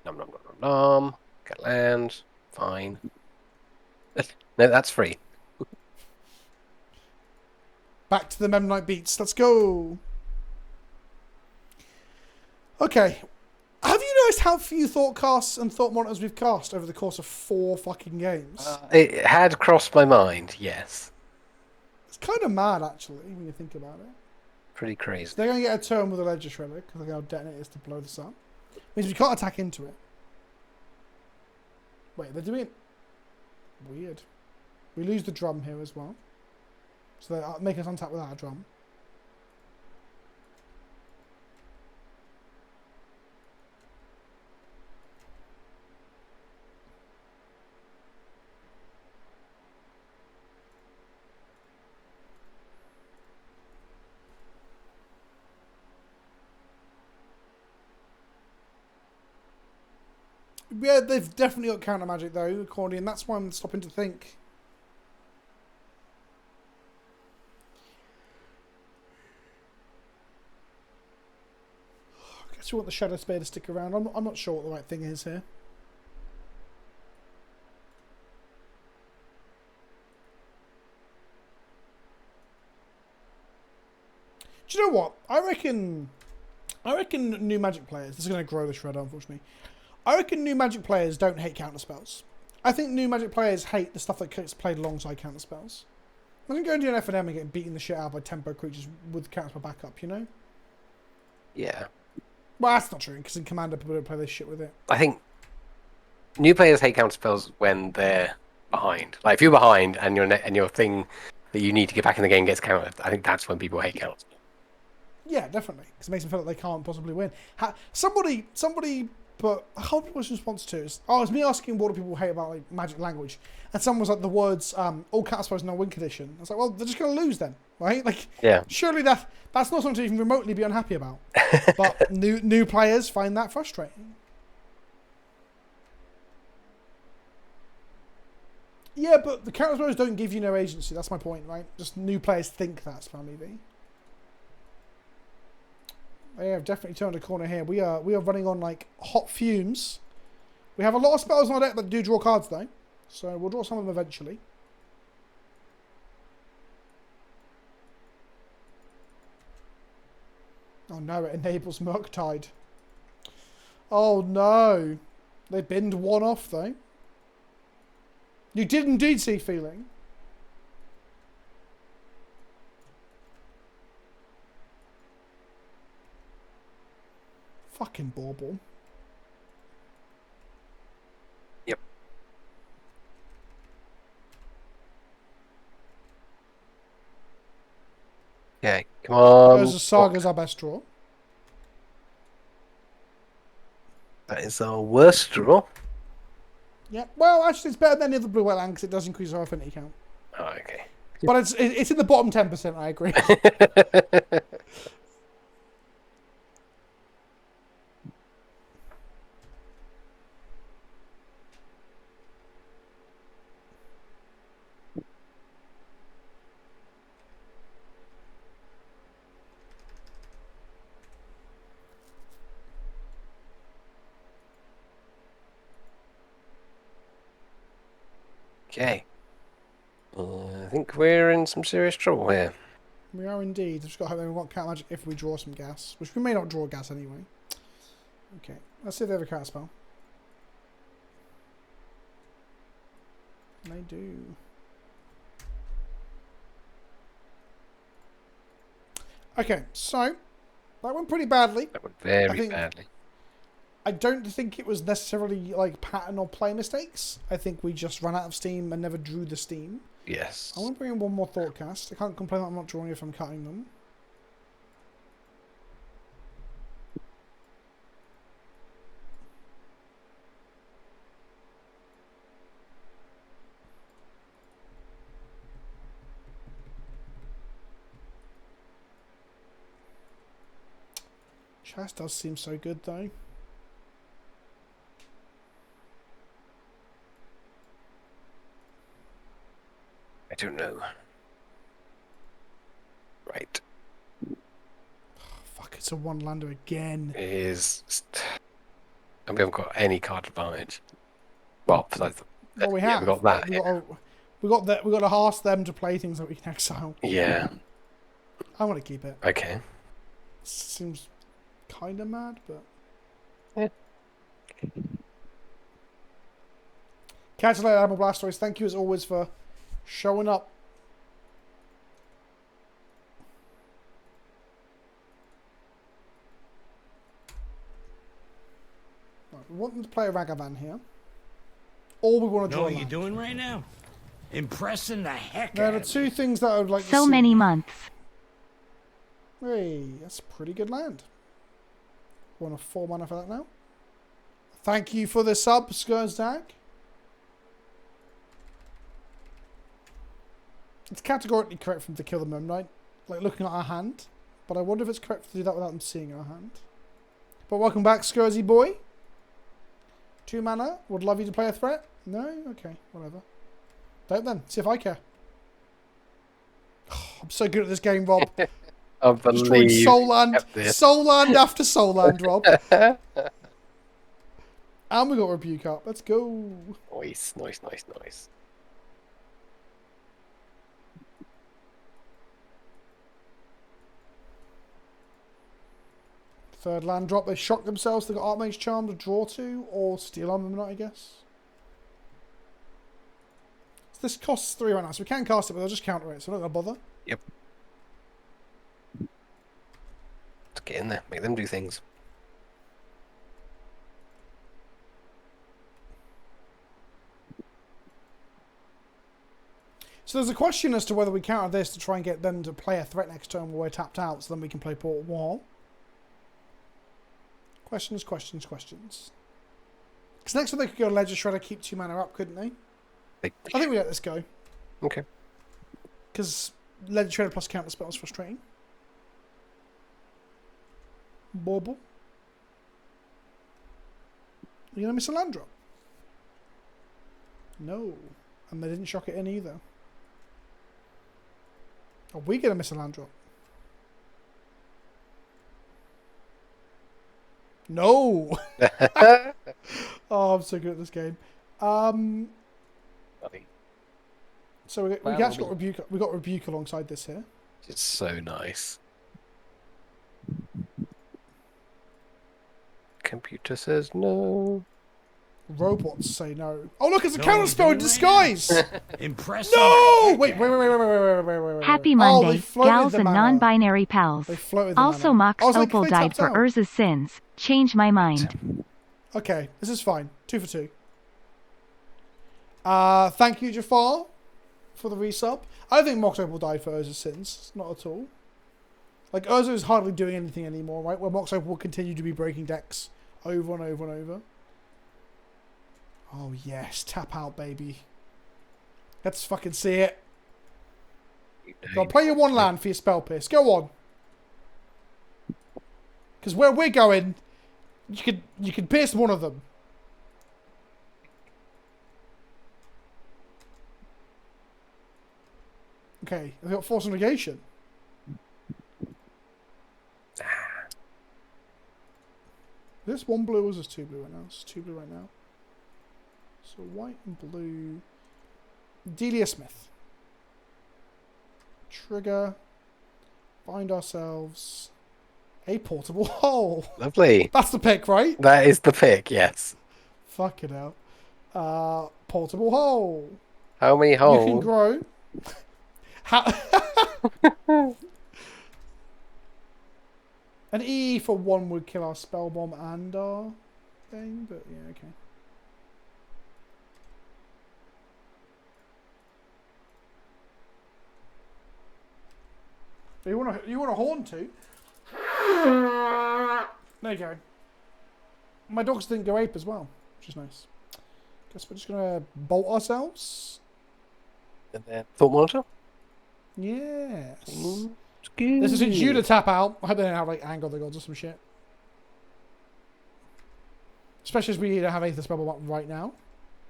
Nom nom nom nom nom. Get land. Fine. No, that's free. Back to the Memnite beats. Let's go. Okay. Have you noticed how few thought casts and thought monitors we've cast over the course of 4 fucking games? It had crossed my mind, yes. It's kind of mad, actually, when you think about it. Pretty crazy. They're going to get a turn with a Ledger Shredder, because look how detonate it is to blow this up. Means we can't attack into it. Wait, they're doing it... Weird. We lose the drum here as well. So they make us untap without a drum. Yeah, they've definitely got counter magic though, accordion. That's why I'm stopping to think. I guess we want the Shadow Spear to stick around. I'm not sure what the right thing is here. Do you know what? I reckon new Magic players. This is going to grow the Shredder, unfortunately. I reckon new Magic players don't hate counterspells. I think new Magic players hate the stuff that gets played alongside counterspells. Imagine going to an F&M and getting beaten the shit out by tempo creatures with counterspell backup, you know? Yeah. Well, that's not true, because in Commander people don't play this shit with it. I think new players hate counterspells when they're behind. Like if you're behind and your thing that you need to get back in the game gets countered, I think that's when people hate counterspells. Yeah, definitely, because it makes them feel like they can't possibly win. Somebody, but I hope it was response to it. Oh, it was me asking what do people hate about like Magic language, and someone was like the words all counterspells no win condition. I was like, well, they're just gonna lose then, right? Like, Yeah. Surely that's not something to even remotely be unhappy about. But new players find that frustrating. Yeah, but the counterspells don't give you no agency. That's my point, right? Just new players think that's Spammy V. They have definitely turned a corner here. We are running on like hot fumes. We have a lot of spells on our deck that do draw cards though, so we'll draw some of them eventually. Oh no, it enables Murktide. Oh no, they binned one off though. You did indeed see feeling. Fucking bauble. Yep. Okay, come on. There's a Saga's our best draw. That is our worst draw. Yeah, well, actually, it's better than any other blue white land because it does increase our affinity count. Oh, okay. But it's in the bottom 10%. I agree. Okay. I think we're in some serious trouble here. We are indeed. I've just got to hope they want cat magic if we draw some gas, which we may not draw gas anyway. Okay, let's see if they have a cat spell. They do. Okay, so that went pretty badly. That went very badly. I don't think it was necessarily like pattern or play mistakes. I think we just ran out of steam and never drew the steam. Yes. I want to bring in one more thought cast. I can't complain that I'm not drawing if I'm cutting them. Chas does seem so good though. I don't know. Right. Oh, fuck, it's a one lander again. It is. And we haven't got any card advantage. Well, besides Well, we yeah, have. we got that. We got to ask them to play things that we can exile. Yeah. I want to keep it. Okay. Seems kind of mad, but. Yeah. Catch you later, Admiral Blastoise. Thank you as always for showing up. Right, we want them to play a Ragavan here. Or we want to Know draw what a you're land. doing right now? Impressing the heck There out are of me. two things that I would like to see. So many months. Hey, that's a pretty good land. Want a 4 mana for that now? Thank you for the sub, Skurzdag. It's categorically correct for them to kill the Moon Knight, like looking at our hand. But I wonder if it's correct to do that without them seeing our hand. But welcome back, Scurzy boy. 2 mana. Would love you to play a threat. No? Okay, whatever. Don't then. See if I care. I'm so good at this game, Rob. I Destroying believe Soul Land, this. Soul Land after Soul Land, Rob. And we got Rebuke up. Let's go. Nice, nice, nice, nice. Third land drop. They shocked themselves. They got Archmage Charm to draw to, or Steel Armament, I guess. So this costs 3 right now, so we can cast it, but they'll just counter it, so I'm not going to bother. Yep. Let's get in there. Make them do things. So there's a question as to whether we counter this to try and get them to play a threat next turn while we're tapped out, so then we can play Portal Wall. Questions, questions, questions. Because next time they could go Ledger Shredder, keep 2 mana up, couldn't they? I think we let this go. Okay. Because Ledger Shredder plus counter spell is frustrating. Bauble. Are you going to miss a land drop? No. And they didn't shock it in either. Are we going to miss a land drop? No! Oh, I'm so good at this game. Funny. So we actually got Rebuke. We got Rebuke alongside this here. It's so nice. Computer says no. Robots say no. Oh look, it's a No, counter you spell in doing right disguise! Impressive. No! Wait. Happy Oh, they Monday, floated gals the and mana. non-binary pals. They floated the Also, mana. Mox I was like, Opal they died tapped for out. Urza's sins. Change my mind. Okay, this is fine. 2 for 2. Thank you, Jafar, for the resub. I don't think Mox Opal died for Urza's sins. Not at all. Like, Urza is hardly doing anything anymore, right? Where Mox Opal will continue to be breaking decks over and over and over. Oh, yes. Tap out, baby. Let's fucking see it. Go on, play your 1 land for your Spell Pierce. Go on. Because where we're going, you could pierce one of them. Okay, they've got Force of Negation. Is this 1 blue or is this 2 blue right now? It's 2 blue right now. So white and blue. Delia Smith. Trigger. Find ourselves a portable hole. Lovely. That's the pick, right? That is the pick, yes. Fuck it out. Portable hole. How many You can holes? grow. An E for 1 would kill our spell bomb and our thing, but yeah, okay. You want a horn too? There you go. My dogs didn't go ape as well, which is nice. Guess we're just gonna bolt ourselves. And then Thought Monitor? Yes. It's good. This is a due to tap out. I hope they don't have like Anger the Gods or some shit. Especially as we don't have Aether Spell Bomb right now.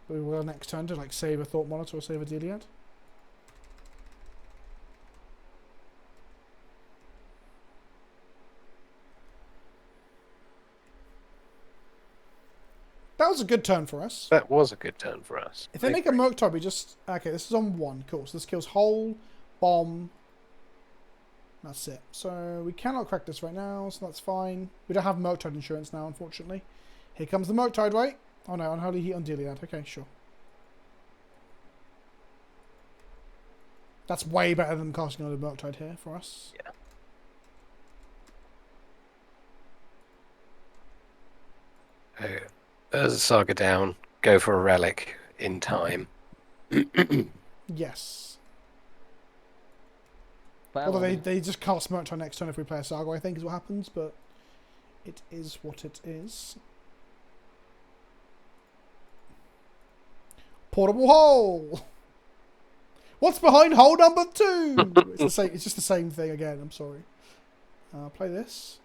But we will next turn to like save a Thought Monitor or save a Deliad. That was a good turn for us. That was a good turn for us. If they make a Murktide, we just... Okay, this is on 1. Cool. So this kills Hole, Bomb. That's it. So we cannot crack this right now, so that's fine. We don't have Murktide insurance now, unfortunately. Here comes the Murktide, right? Oh no, Unholy Heat on Deliad. Okay, sure. That's way better than casting on the Murktide here for us. Yeah. As a Saga down, go for a relic in time. Yes. Follow Although me. they just cast Murktide next turn if we play a Saga, I think is what happens, but it is what it is. Portable hole! What's behind hole number 2? It's the same. It's just the same thing again. I'm sorry. Play this.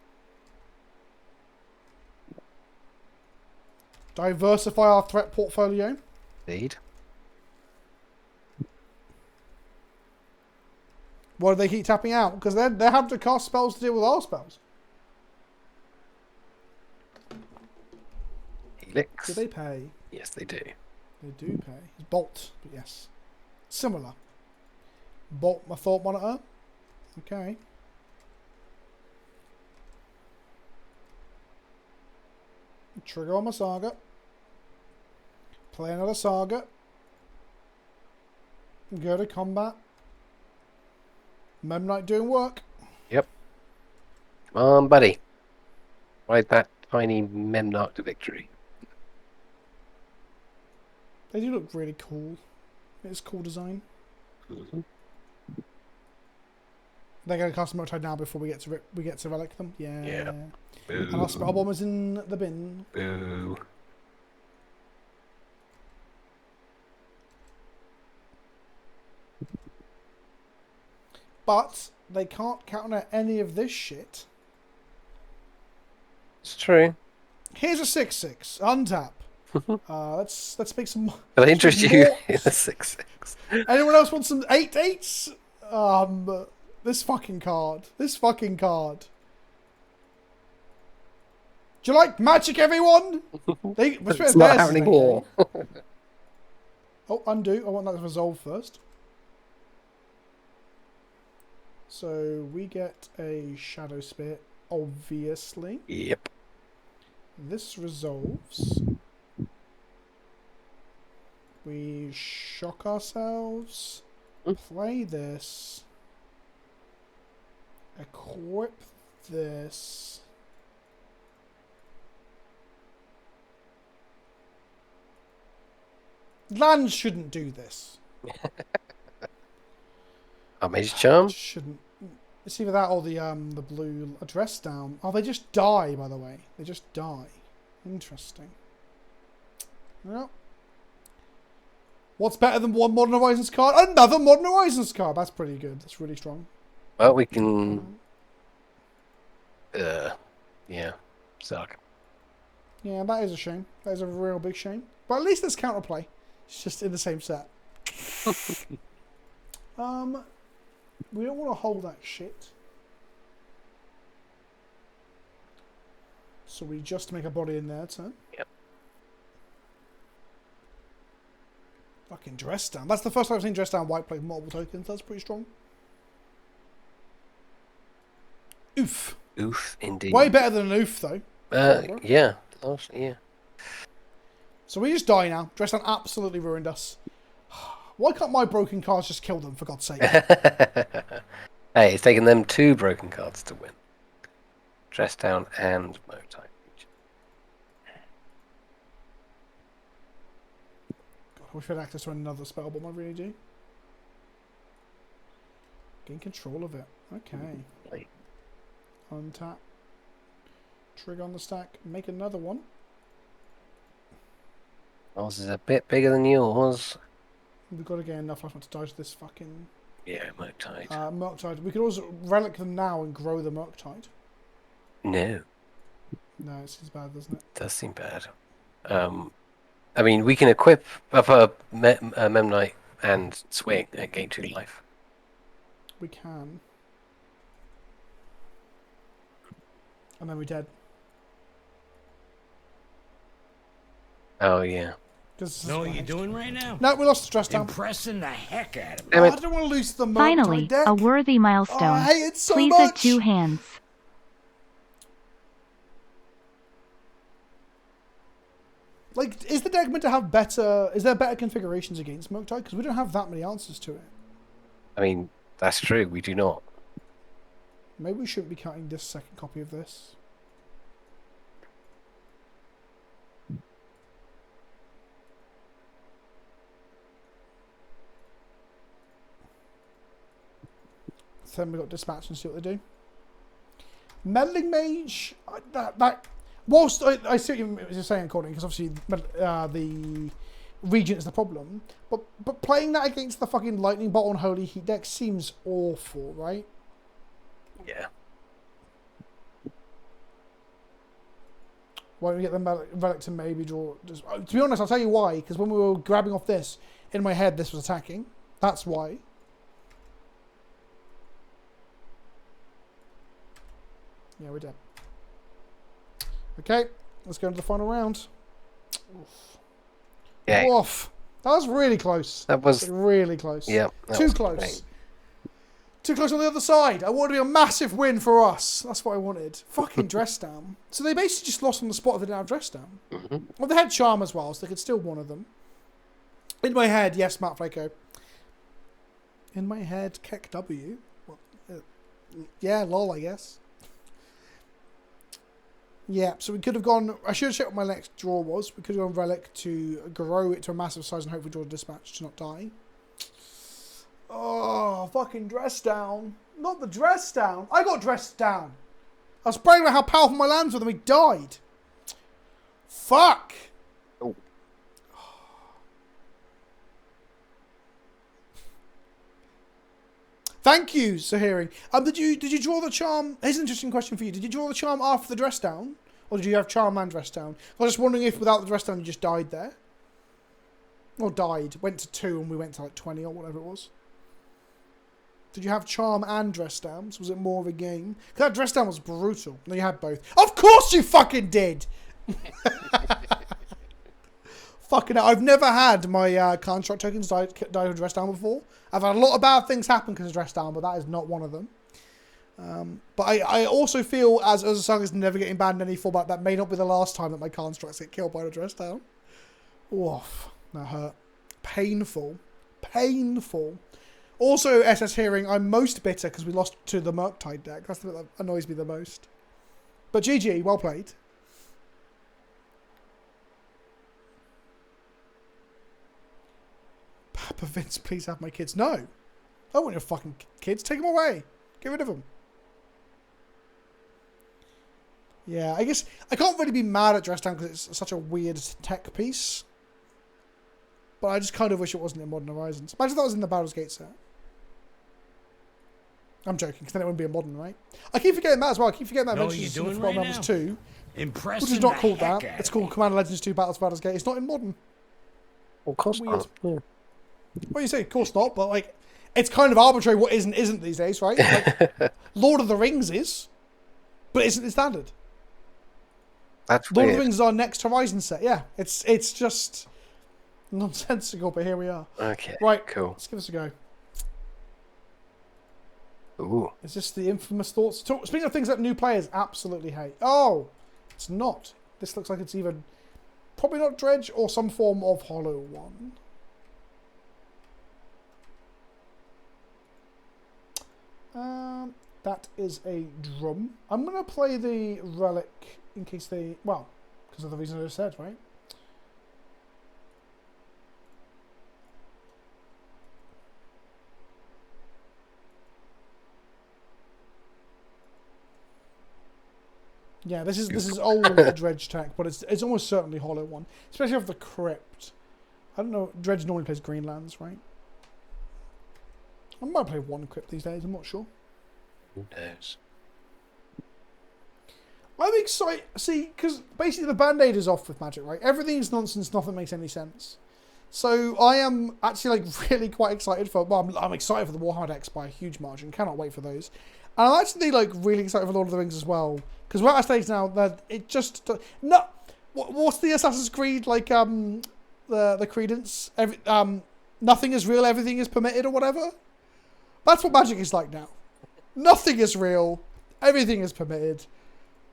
Diversify our threat portfolio. Indeed. Why do they keep tapping out? Because they have to cast spells to deal with our spells. Helix. Do they pay? Yes, they do. They do pay. It's Bolt, but yes. Similar. Bolt my Thought Monitor. Okay. Trigger on my Saga. Play another Saga. Go to combat. Mem Knight doing work. Yep. Come on, buddy. Ride that tiny Memnarch to victory. They do look really cool. It's cool design. Mhm. They're going to cast Murktide now before we get to relic them. Yeah. Yeah. And our spell bomb is in the bin. Boo. But they can't counter any of this shit. It's true. Here's a 6/6. Untap. Let's make some. Can I interest you more- in the 6/6? Anyone else want some 8/8s? This fucking card. This fucking card. Do you like magic, everyone? It's not happening here. Oh, undo. I want that to resolve first. So we get a Shadow Spear, obviously. Yep. This resolves. We shock ourselves. Play this. Equip this. Land shouldn't do this. Our Mage Charm. Shouldn't. It's either that or the blue address down. Oh, they just die, by the way. They just die. Interesting. Well, what's better than one Modern Horizons card? Another Modern Horizons card. That's pretty good. That's really strong. Well, we can. Yeah. Suck. Yeah, that is a shame. That is a real big shame. But at least there's counterplay. It's just in the same set. We don't want to hold that shit. So we just make a body in their turn. Yep. Fucking dress down. That's the first time I've seen dress down white play multiple tokens. That's pretty strong. Oof. Oof, indeed. Way better than an oof, though. Yeah. Yeah. So we just die now. Dress down absolutely ruined us. Why can't my broken cards just kill them, for God's sake? Hey, it's taken them 2 broken cards to win. Dress down and Murktide. God, I wish we had access to another spell bomb. I really do. Gain control of it. Okay. Untap. Trigger on the stack. Make another one. Ours is a bit bigger than yours. We've got to get enough life not to dodge this fucking Yeah, Murktide. Murktide. We could also relic them now and grow the Murktide. No, No, it seems bad, doesn't it? does seem bad. I mean, we can equip up a Memnite and swing and gain 2 life. We can. And then we're dead. Oh, yeah. Know what you're doing right now? No, we lost the dress down. Impressing the heck out of me. Damn Oh, it. I don't want to lose the Murktide Finally, deck. a worthy Oh, milestone. I hate it so Please much. at 2 hands. Like, is the deck meant to have better... Is there better configurations against Murktide? Because we don't have that many answers to it. I mean, that's true. We do not. Maybe we shouldn't be counting this second copy of this. So then we got dispatch and see what they do. Meddling Mage, whilst I see what you're saying, Courtney, because obviously the Regent is the problem, but playing that against the fucking Lightning Bolt on Holy Heat deck seems awful, right? Yeah. Why don't we get the Relic to maybe draw... to be honest, I'll tell you why, because when we were grabbing off this, in my head this was attacking. That's why. Yeah, we're dead. Okay, let's go into the final round. Oof. Yeah. Oof. That was really close. That was. Really close. Yeah. that Too was close. great. Too close on the other side. I wanted to be a massive win for us. That's what I wanted. Fucking dress down. So they basically just lost on the spot if they didn't have dress down. Well, they had charm as well, so they could still one of them. In my head, yes, Matt Flaco. In my head, Keck W. Well, yeah, lol, I guess. Yeah, so we could have gone... I should have checked what my next draw was. We could have gone Relic to grow it to a massive size and hopefully draw a dispatch to not die. Oh, fucking dress down. Not the dress down. I got dressed down. I was bragging about how powerful my lands were, then we died. Fuck. Oh. Thank you, Sahiri. Did you draw the charm? Here's an interesting question for you. Did you draw the charm after the dress down? Or did you have charm and dress down? I was just wondering if without the dress down you just died there. Or died. Went to 2 and we went to like 20 or whatever it was. Did you have charm and dress down? So was it more of a game? Because that dress down was brutal. No, you had both. Of course you fucking did! Fucking hell. I've never had my construct tokens die with dress down before. I've had a lot of bad things happen because of dress down, but that is not one of them. But I also feel as a song is never getting banned in any format, that may not be the last time that my constructs get killed by the dress down. Oof. That hurt. Painful. Painful. Also, SS Hearing, I'm most bitter because we lost to the Murktide deck. That's the bit that annoys me the most. But GG, well played. Papa Vince, please have my kids. No. I don't want your fucking kids. Take them away. Get rid of them. Yeah, I guess I can't really be mad at Dress Down because it's such a weird tech piece. But I just kind of wish it wasn't in Modern Horizons. Imagine that was in the Baldur's Gate set. I'm joking, because then it wouldn't be a modern, right? I keep forgetting that as well. I keep forgetting that mentions in the Command Legends 2. Which is not called that. It's called Command Legends 2 Battles of Baldur's Gate. It's not in modern. Well, of course not. Yeah. What do you say? Of course not, but like, it's kind of arbitrary what is and isn't these days, right? Like, Lord of the Rings is, but isn't in standard. That's Lord weird. of the Rings is our next Horizon set. Yeah, it's just nonsensical, but here we are. Okay, Right, cool. let's give this a go. Ooh. Is this the infamous thoughts? Speaking of things that new players absolutely hate. Oh, it's not. This looks like it's either probably not Dredge or some form of hollow one. That is a drum. I'm going to play the relic in case they... Well, because of the reason I just said, right? Yeah, this is old Dredge tech, but it's almost certainly hollow one, especially off the crypt. I don't know. Dredge normally plays Greenlands, right? I might play one crypt these days. I'm not sure. Who knows? I'm excited. See, because basically the band-aid is off with Magic, right? Everything's nonsense. Nothing makes any sense. So I am actually like really quite excited for. Well, I'm excited for the Warhammer decks by a huge margin. Cannot wait for those. And I'm actually like really excited for Lord of the Rings as well, because we're at a stage now that it just no. What's the Assassin's Creed like? The credence. Nothing is real. Everything is permitted, or whatever. That's what Magic is like now. Nothing is real. Everything is permitted.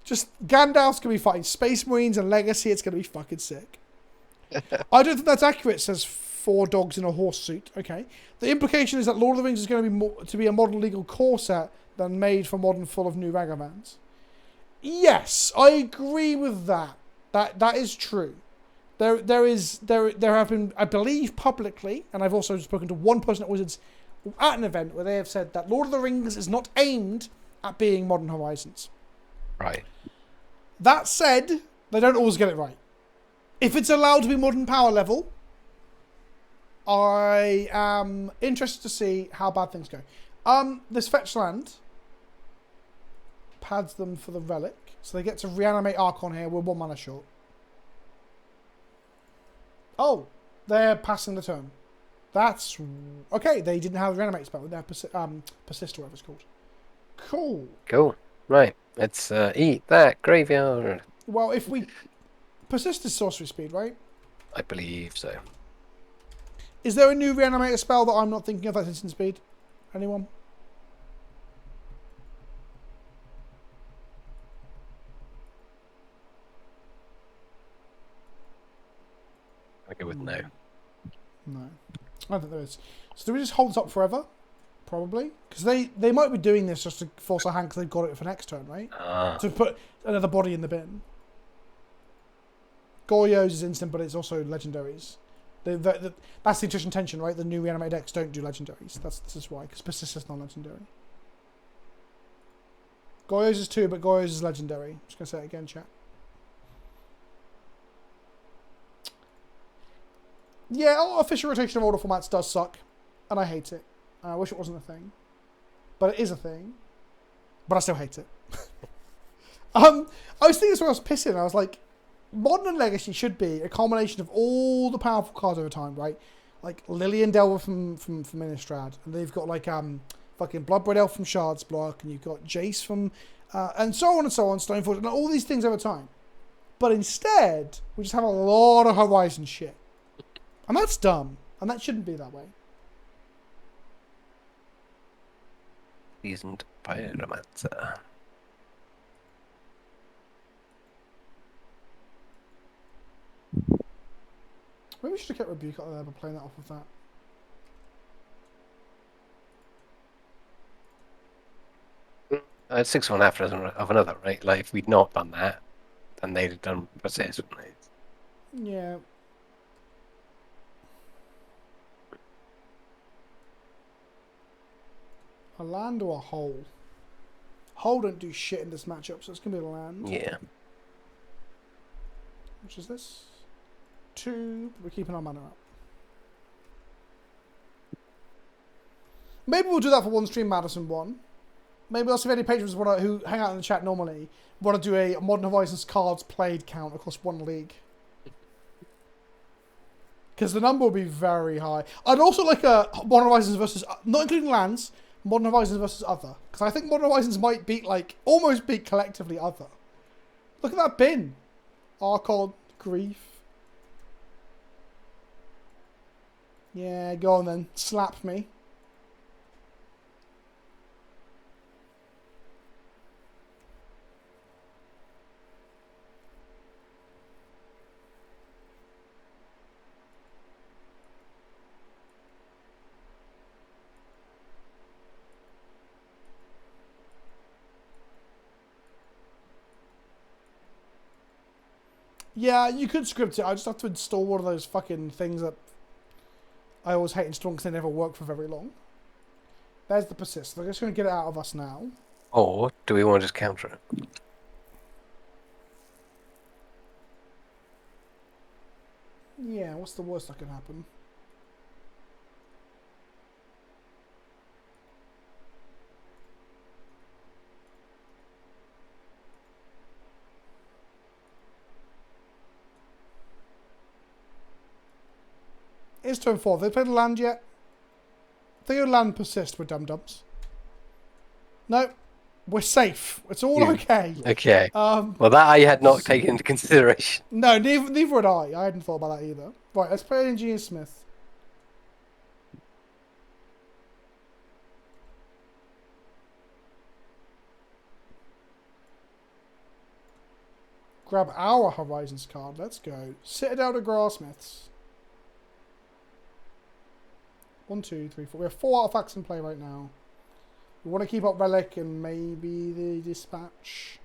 Just Gandalf's gonna be fighting Space Marines and Legacy. It's gonna be fucking sick. I don't think that's accurate. Says 4 dogs in a horse suit. Okay. The implication is that Lord of the Rings is going to be a modern legal core set than made for modern full of new Ragavans. Yes, I agree with that. That is true. There have been, I believe publicly, and I've also spoken to one person at Wizards at an event where they have said that Lord of the Rings is not aimed at being Modern Horizons. Right. That said, they don't always get it right. If it's allowed to be modern power level, I am interested to see how bad things go. This fetch land pads them for the relic, so they get to reanimate Archon here. We're 1 mana short. Oh, they're passing the turn. That's okay. They didn't have a reanimate spell. They have persist or whatever it's called. Cool. Cool. Right. Let's eat that graveyard. Well, if we persist is sorcery speed, right? I believe so. Is there a new reanimator spell that I'm not thinking of that's instant speed? Anyone? I go with no. No. I don't think there is. So do we just hold this up forever? Probably. Because they might be doing this just to force our hand because they've got it for next turn, right? To put another body in the bin. Goyo's is instant, but it's also legendaries. That's the interesting tension, right? The new reanimated decks don't do legendaries. This is why, because Persist is non-legendary. Goyo's is 2, but Goyo's is legendary. I'm just going to say it again, chat. Yeah, official rotation of order formats does suck. And I hate it. And I wish it wasn't a thing. But it is a thing. But I still hate it. I was thinking this when I was pissing. I was like, Modern and Legacy should be a combination of all the powerful cards over time, right? Like Lillian Delver from Innistrad. And they've got like fucking Bloodbraid Elf from Shards Block. And you've got Jace from... and so on, Stoneforge. And all these things over time. But instead, we just have a lot of Horizon shit. And that's dumb. And that shouldn't be that way. Seasoned Pyromancer. Maybe we should have kept Rebuke out there by playing that off of that. It's 6-1 after of another, right? Like, if we'd not done that, then they'd have done Persist, wouldn't they? Yeah. A land or a hole? Hole don't do shit in this matchup, so it's going to be a land. Yeah. Which is this? 2. We're keeping our mana up. Maybe we'll do that for one stream, Madison 1. Maybe I'll see if any patrons who hang out in the chat normally want to do a Modern Horizons cards played count across one league. Because the number will be very high. I'd also like a Modern Horizons versus, not including lands, Modern Horizons versus other. Because I think Modern Horizons might beat, like, almost beat collectively other. Look at that bin. Archon, Grief. Yeah, go on then. Slap me. Yeah, you could script it. I just have to install one of those fucking things that I always hate installing because they never work for very long. There's the Persist. They're just going to get it out of us now. Or do we want to just counter it? Yeah, what's the worst that can happen? It's turn 4. Have they played a land yet? They go land Persist with dum-dums. No, we're safe. It's all okay. Okay. Well, that I had not taken into consideration. No, neither had I. I hadn't thought about that either. Right, let's play Engineer Smith. Grab our Horizons card. Let's go. Citadel to Grassmiths. 1, 2, 3, 4. We have 4 artifacts in play right now. We want to keep up Relic and maybe the Dispatch.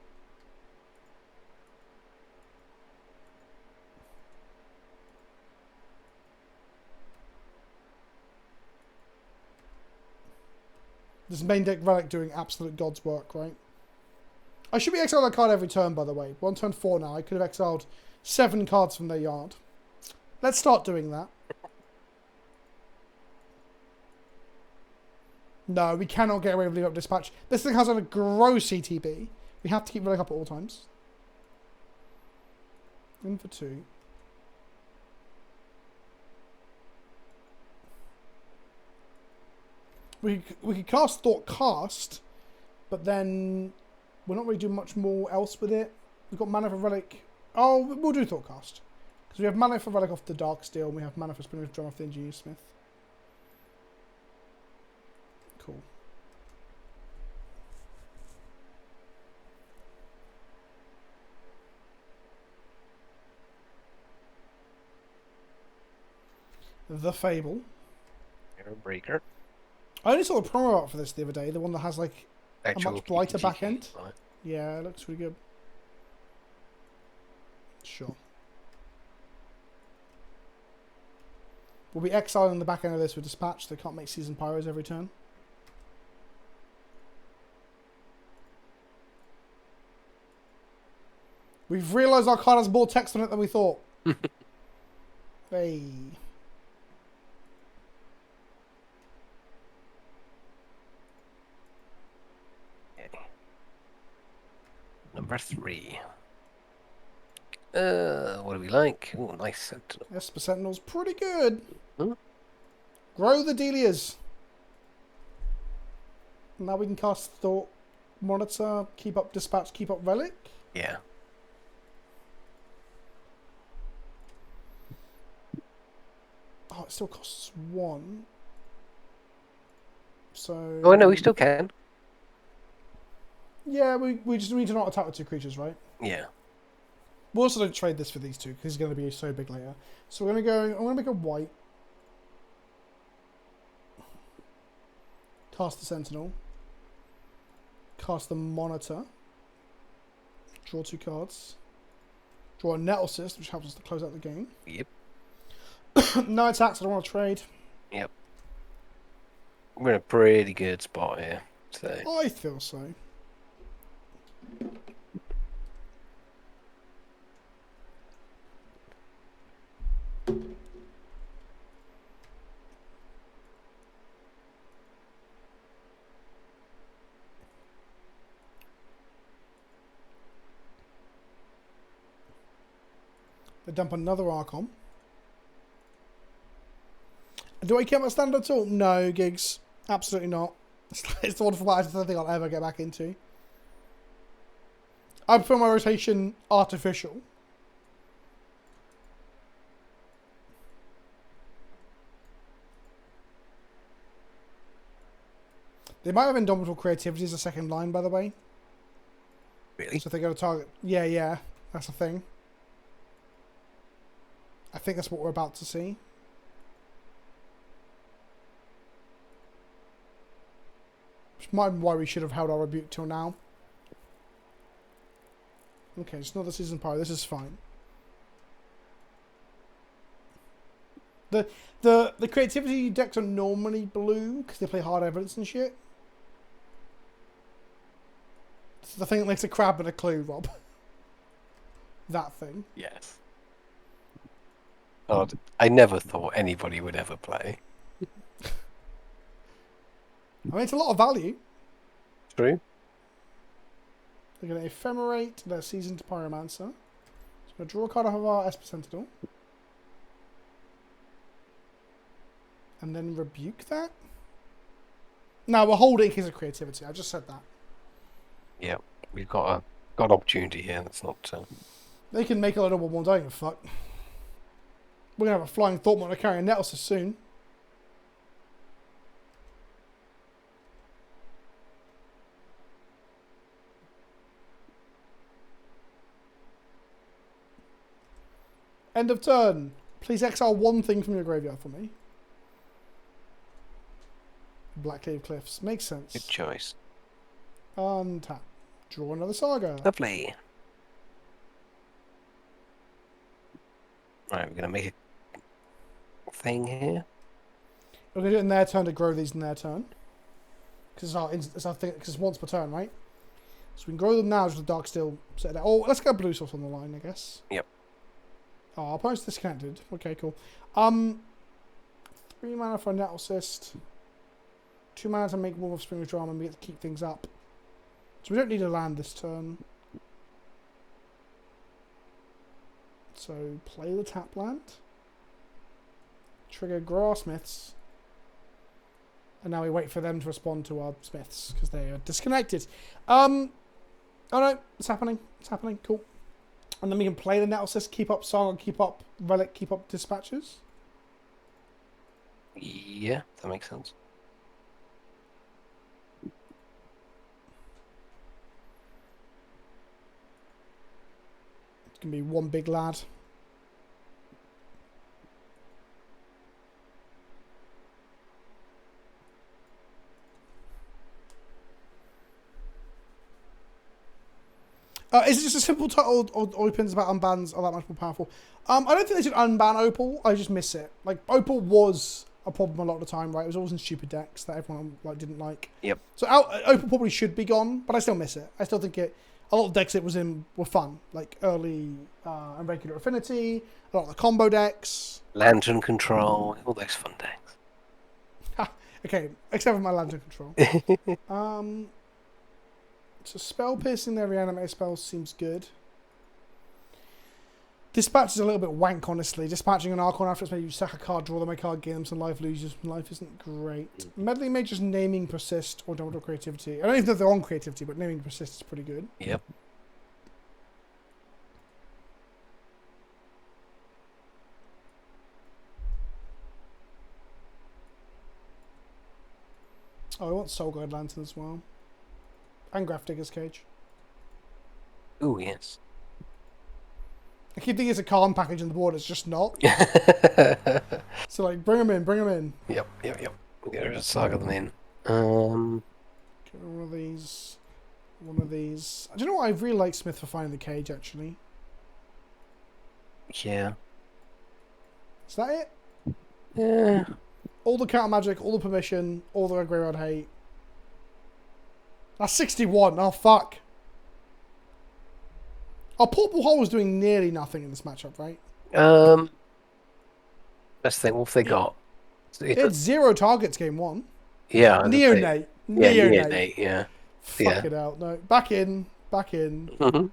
This main deck Relic doing absolute God's work, right? I should be exiling a card every turn, by the way. 1 turn 4 now. I could have exiled 7 cards from their yard. Let's start doing that. No, we cannot get away with leaving up Dispatch. This thing has a gross CTB. We have to keep Relic up at all times. In for 2. We could cast Thought Cast, but then we're not really doing much more else with it. We've got mana for Relic. Oh, we'll do Thought Cast. Because we have mana for Relic off the Dark Steel, and we have mana for Spinner's Drum off the Engineer Smith. Cool. The Fable. Arrow Breaker. I only saw the promo art for this the other day. The one that has like a Actual much brighter GG. back end. Right. Yeah, it looks really good. Sure. We'll be exiling the back end of this with Dispatch. They can't make season pyros every turn. We've realised our card has more text on it than we thought. Hey. Okay. Number 3. What do we like? Oh, nice Sentinel. Esper Sentinel's pretty good. Hmm? Grow the Delias. Now we can cast Thought Monitor, keep up Dispatch, keep up Relic. Yeah. Oh, it still costs 1. So... Oh, no, we still can. Yeah, we just need to not attack the 2 creatures, right? Yeah. We also don't trade this for these 2, because he's going to be so big later. So we're going to go... I'm going to make a white. Cast the Sentinel. Cast the Monitor. Draw 2 cards. Draw a Nettle Cyst, which helps us to close out the game. Yep. No attacks, I don't want to trade. Yep. We're in a pretty good spot here. So I feel so. They dump another Archon. Do I care about standard at all? No, Gigs. Absolutely not. It's the one for I don't think I'll ever get back into. I prefer my rotation artificial. They might have Indomitable Creativity as a second line, by the way. really? So if they go to target... Yeah, that's a thing. I think that's what we're about to see. Which might be why we should have held our rebuke till now. Okay, it's not the season pyro. This is fine. The creativity decks are normally blue because they play hard evidence and shit. It's the thing that makes a crab and a clue, Rob. That thing. Yes. God, I never thought anybody would ever play. I mean, it's a lot of value. True. They're going to ephemerate their seasoned pyromancer. So we'll draw a card off of our Esper Sentinel. And then rebuke that? No, we're holding his creativity. I just said that. Yeah, we've got opportunity here. That's not. They can make a lot of one, don't give a fuck. We're going to have a flying Thought Monitor carrying Nettles soon. End of turn. Please exile one thing from your graveyard for me. Blackcleave Cliffs. Makes sense. Good choice. Untap. Draw another Saga. Lovely. Right, we're going to make a thing here. We're going to do it in their turn to grow these in their turn. Because it's our thing, because it's once per turn, right? So we can grow them now with the Dark Steel set there. Oh, let's get a blue source on the line, I guess. Yep. Oh, our opponent's disconnected. Okay, cool. 3 mana for a Nettle Cyst. 2 mana to make Wolf of Spring of Drama and we get to keep things up. So we don't need a land this turn. So play the tap land. Trigger Grow our Smiths. And now we wait for them to respond to our Smiths because they are disconnected. Oh no, it's happening. It's happening. Cool. And then we can play the Nettle Cyst, keep up Song, keep up Relic, keep up Dispatches. Yeah, that makes sense. It's going to be one big lad. Is it just a simple title or opens about unbans are that much more powerful? I don't think they should unban Opal. I just miss it. Like, Opal was a problem a lot of the time, right? It was always in stupid decks that everyone like didn't like. Yep. So Opal probably should be gone, but I still miss it. I still think a lot of decks it was in were fun, like early and regular Affinity, a lot of the combo decks. Lantern Control, all those fun decks. Okay, except for my Lantern Control. So spell piercing their reanimate spell seems good. Dispatch is a little bit wank, honestly. Dispatching an Archon after it's made you sack a card, draw them a card, gain them some life, lose some life isn't great. Meddling Mage just naming persist or double creativity. I don't even know if they're on creativity, but naming persist is pretty good. Yep. Oh, I want Soul Guide Lantern as well. And Graph Digger's Cage. Ooh, yes. I keep thinking it's a calm package on the board, it's just not. So, like, bring them in, bring them in. Yep. We'll get rid of Saga them in. Get one of these. One of these. Do you know what? I really like Smith for finding the cage, actually. Yeah. Is that it? Yeah. All the counter magic, all the permission, all the graveyard hate. That's 61. Oh, fuck. Our Portable Hole was doing nearly nothing in this matchup, right? Let's think. What have they got? It had 0 targets game 1. Yeah. Neonate. Yeah, Neonate. Neonate, yeah. Fuck it out. No. Back in. Back in. Mm-hmm.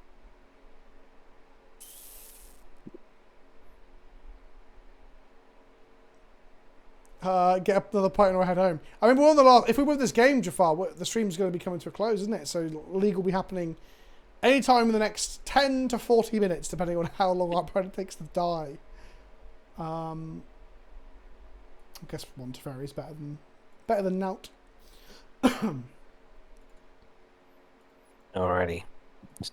Get up another pint and we'll head home. I mean, we're on the last. If we win this game, Jafar, the stream's going to be coming to a close, isn't it? So league will be happening anytime in the next 10 to 40 minutes, depending on how long our opponent takes to die. I guess one to fairy is better than Nout. Alrighty.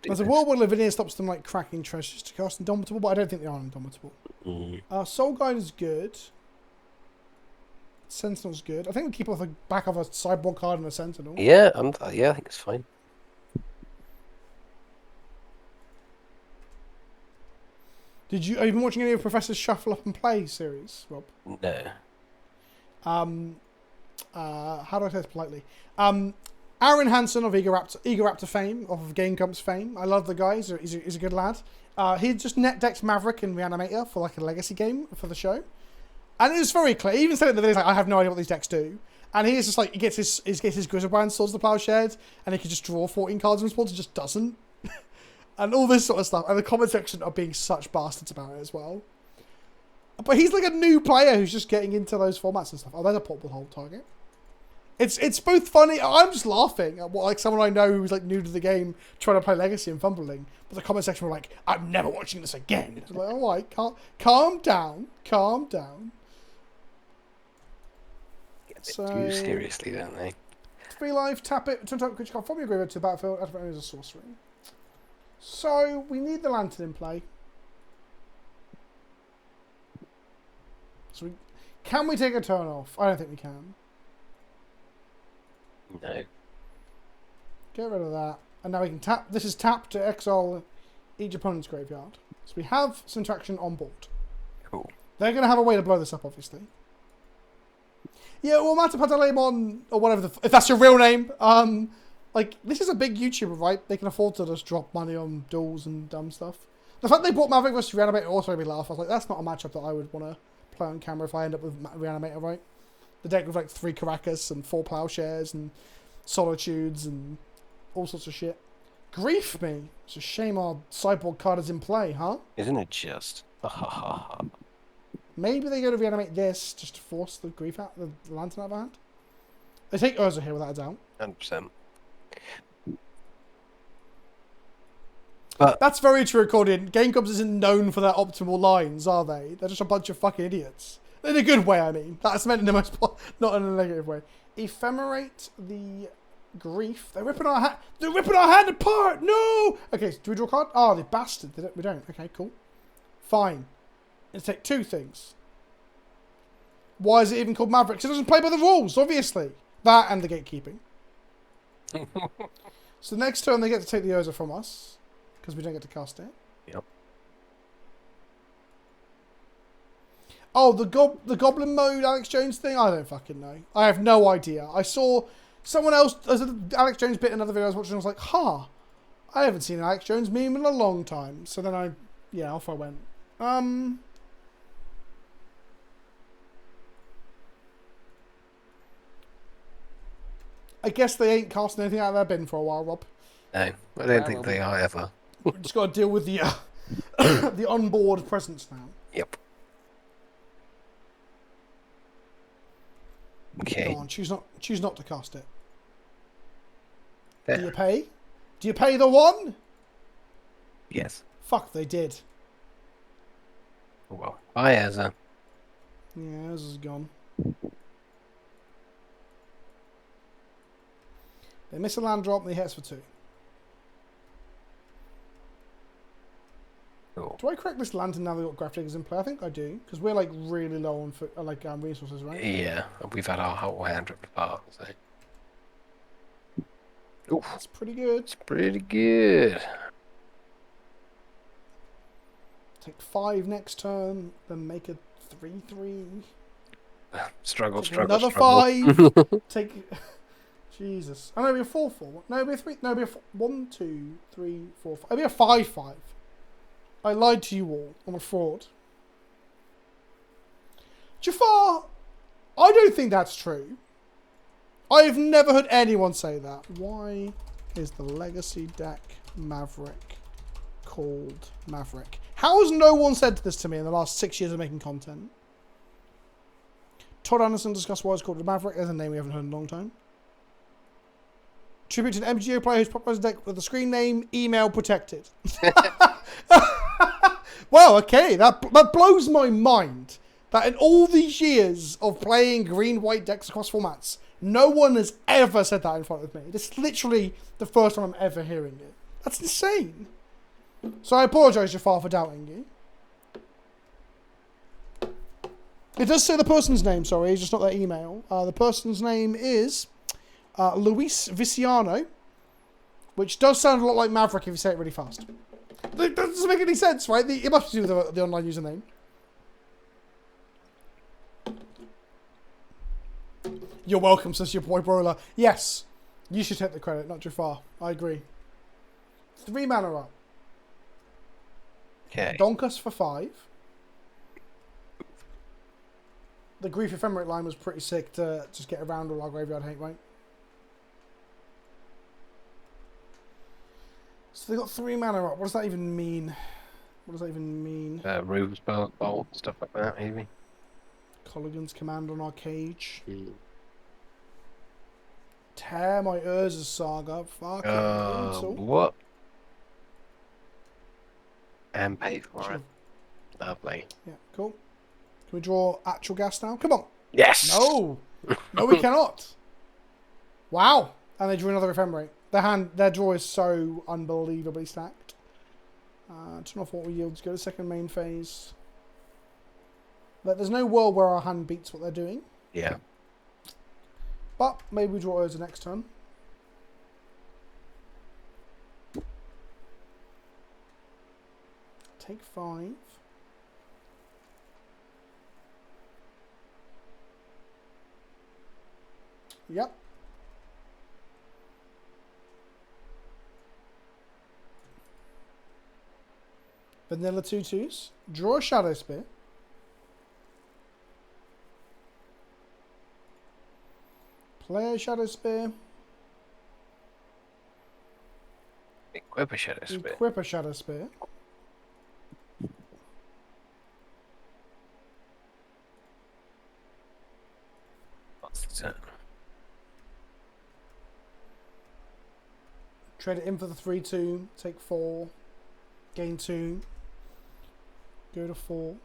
There's a world where Lavinia stops them like cracking treasures to cast Indomitable, but I don't think they are Indomitable. Soul Guide is good. Sentinel's good. I think we keep off the back of a sideboard card and a Sentinel. Yeah, yeah, I think it's fine. Have you been watching any of Professor's Shuffle Up and Play series, Rob? No. How do I say this politely? Aaron Hansen of Eager Raptor fame, of Game Grumps fame. I love the guy. He's a good lad. He just net decks Maverick and Reanimator for like a legacy game for the show. And it was very clear. He even said in the video, like, I have no idea what these decks do. And he is just like, he gets his Grizzlebrand, Swords of the Plowshares, and he can just draw 14 cards in response, and just doesn't. And all this sort of stuff. And the comment section are being such bastards about it as well. But he's like a new player who's just getting into those formats and stuff. Oh, there's a Portable Hole target. It's both funny. I'm just laughing at what, like, someone I know who's like new to the game trying to play Legacy and fumbling. But the comment section were like, I'm never watching this again. It's like, all right, calm down. Calm down. So, too seriously, don't they? 3 life, tap it, turn up creature card from your graveyard to the battlefield, activate as a sorcery. So, we need the Lantern in play. So, can we take a turn off? I don't think we can. No. Get rid of that. And now we can tap. This is tap to exile each opponent's graveyard. So, we have some traction on board. Cool. They're going to have a way to blow this up, obviously. Yeah, well, Matapatalemon, or whatever, if that's your real name, like, this is a big YouTuber, right? They can afford to just drop money on duels and dumb stuff. The fact they bought Maverick vs. Reanimator also made me laugh. I was like, that's not a matchup that I would want to play on camera if I end up with Reanimator, right? The deck with, like, 3 Caracas and 4 Plowshares and Solitudes and all sorts of shit. Grief me. It's a shame our sideboard card is in play, huh? Isn't it just? Ha ha ha. Maybe they go to reanimate this just to force the grief out, the Lantern out of hand. They take Urza here without a doubt. 100%. But that's very true, Accordion. Game Grumps isn't known for their optimal lines, are they? They're just a bunch of fucking idiots. In a good way, I mean. That's meant in the most, not in a negative way. Ephemerate the grief. They're ripping our hand apart. No. Okay, so do we draw a card? Oh, they bastard. We don't. Okay, cool. Fine. Let's take 2 things. Why is it even called Maverick? Because it doesn't play by the rules, obviously. That and the gatekeeping. So next turn they get to take the Urza from us. because we don't get to cast it. Yep. Oh, the Goblin mode Alex Jones thing? I don't fucking know. I have no idea. I saw someone else, as an Alex Jones bit in another video I was watching, I was like, I haven't seen an Alex Jones meme in a long time. So then off I went. I guess they ain't casting anything out of their bin for a while, Rob. No, I don't think they are ever. Just got to deal with the the onboard presence now. Yep. Okay. Go on, choose not to cast it. There. Do you pay? Do you pay the one? Yes. Fuck, they did. Oh, well, bye, Ezra. Yeah, this is gone. They miss a land drop and they hit us for 2. Cool. Do I correct this lantern now they've got graph diggers in play? I think I do, because we're like really low on resources, right? Yeah, we've had our whole hand ripped apart, so. Oof, That's pretty good. it's pretty good. Take 5 next turn, then make a 3/3. Struggle, Take struggle, another struggle. 5. Take. Jesus. Oh, no, it'll be a 4/4. No, it'll be a 3. No, it'll be a 1, 2, 3, 4, 5. It'll be a 5/5. I lied to you all. I'm a fraud. Jafar, I don't think that's true. I've never heard anyone say that. Why is the Legacy deck Maverick called Maverick? How has no one said this to me in the last 6 years of making content? Todd Anderson discussed why it's called the Maverick. There's a name we haven't heard in a long time. Tribute to an MGO player who's popularized the deck with the screen name, email protected. Well, okay, that blows my mind. That in all these years of playing green-white decks across formats, no one has ever said that in front of me. This is literally the first time I'm ever hearing it. That's insane. So I apologise, Jafar, for doubting you. It does say the person's name, sorry, it's just not their email. The person's name is Luis Viciano, which does sound a lot like Maverick if you say it really fast. That doesn't make any sense, right? It must do with the online username. You're welcome, says your boy Brola. Yes, you should take the credit, not Jafar. I agree. 3 mana up. Okay. Donkus for 5. The Grief Ephemerate line was pretty sick to just get around all our graveyard hate, right? So they got 3 mana up. What does that even mean? What does that even mean? Rube's bolt, stuff like that, maybe. Colligan's Command on our cage. Tear my Urza's Saga. Fucking mental. What? And pay for it. Lovely. Yeah, cool. Can we draw actual gas now? Come on. Yes! No. No, we cannot. Wow. And they drew another Ephemerate. Their draw is so unbelievably stacked. Turn off what we yields. Go to second main phase. But there's no world where our hand beats what they're doing. Yeah. But maybe we draw Urza next turn. Take 5. Yep. Vanilla 2/2s. Draw a Shadow Spear. Play a Shadow Spear. Equip a Shadow Spear. Equip a Shadow Spear. What's the turn? Trade it in for the 3/2. Take 4. Gain 2. Go to 4.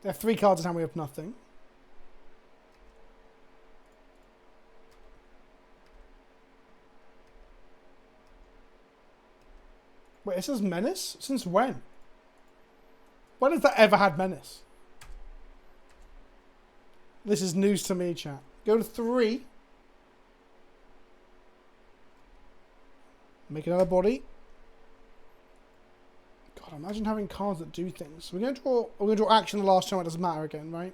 They have 3 cards in hand, we have nothing. Wait, it says Menace? Since when? When has that ever had Menace? This is news to me, chat. Go to 3. Make another body. Imagine having cards that do things. We're gonna draw action the last time. It doesn't matter again, right?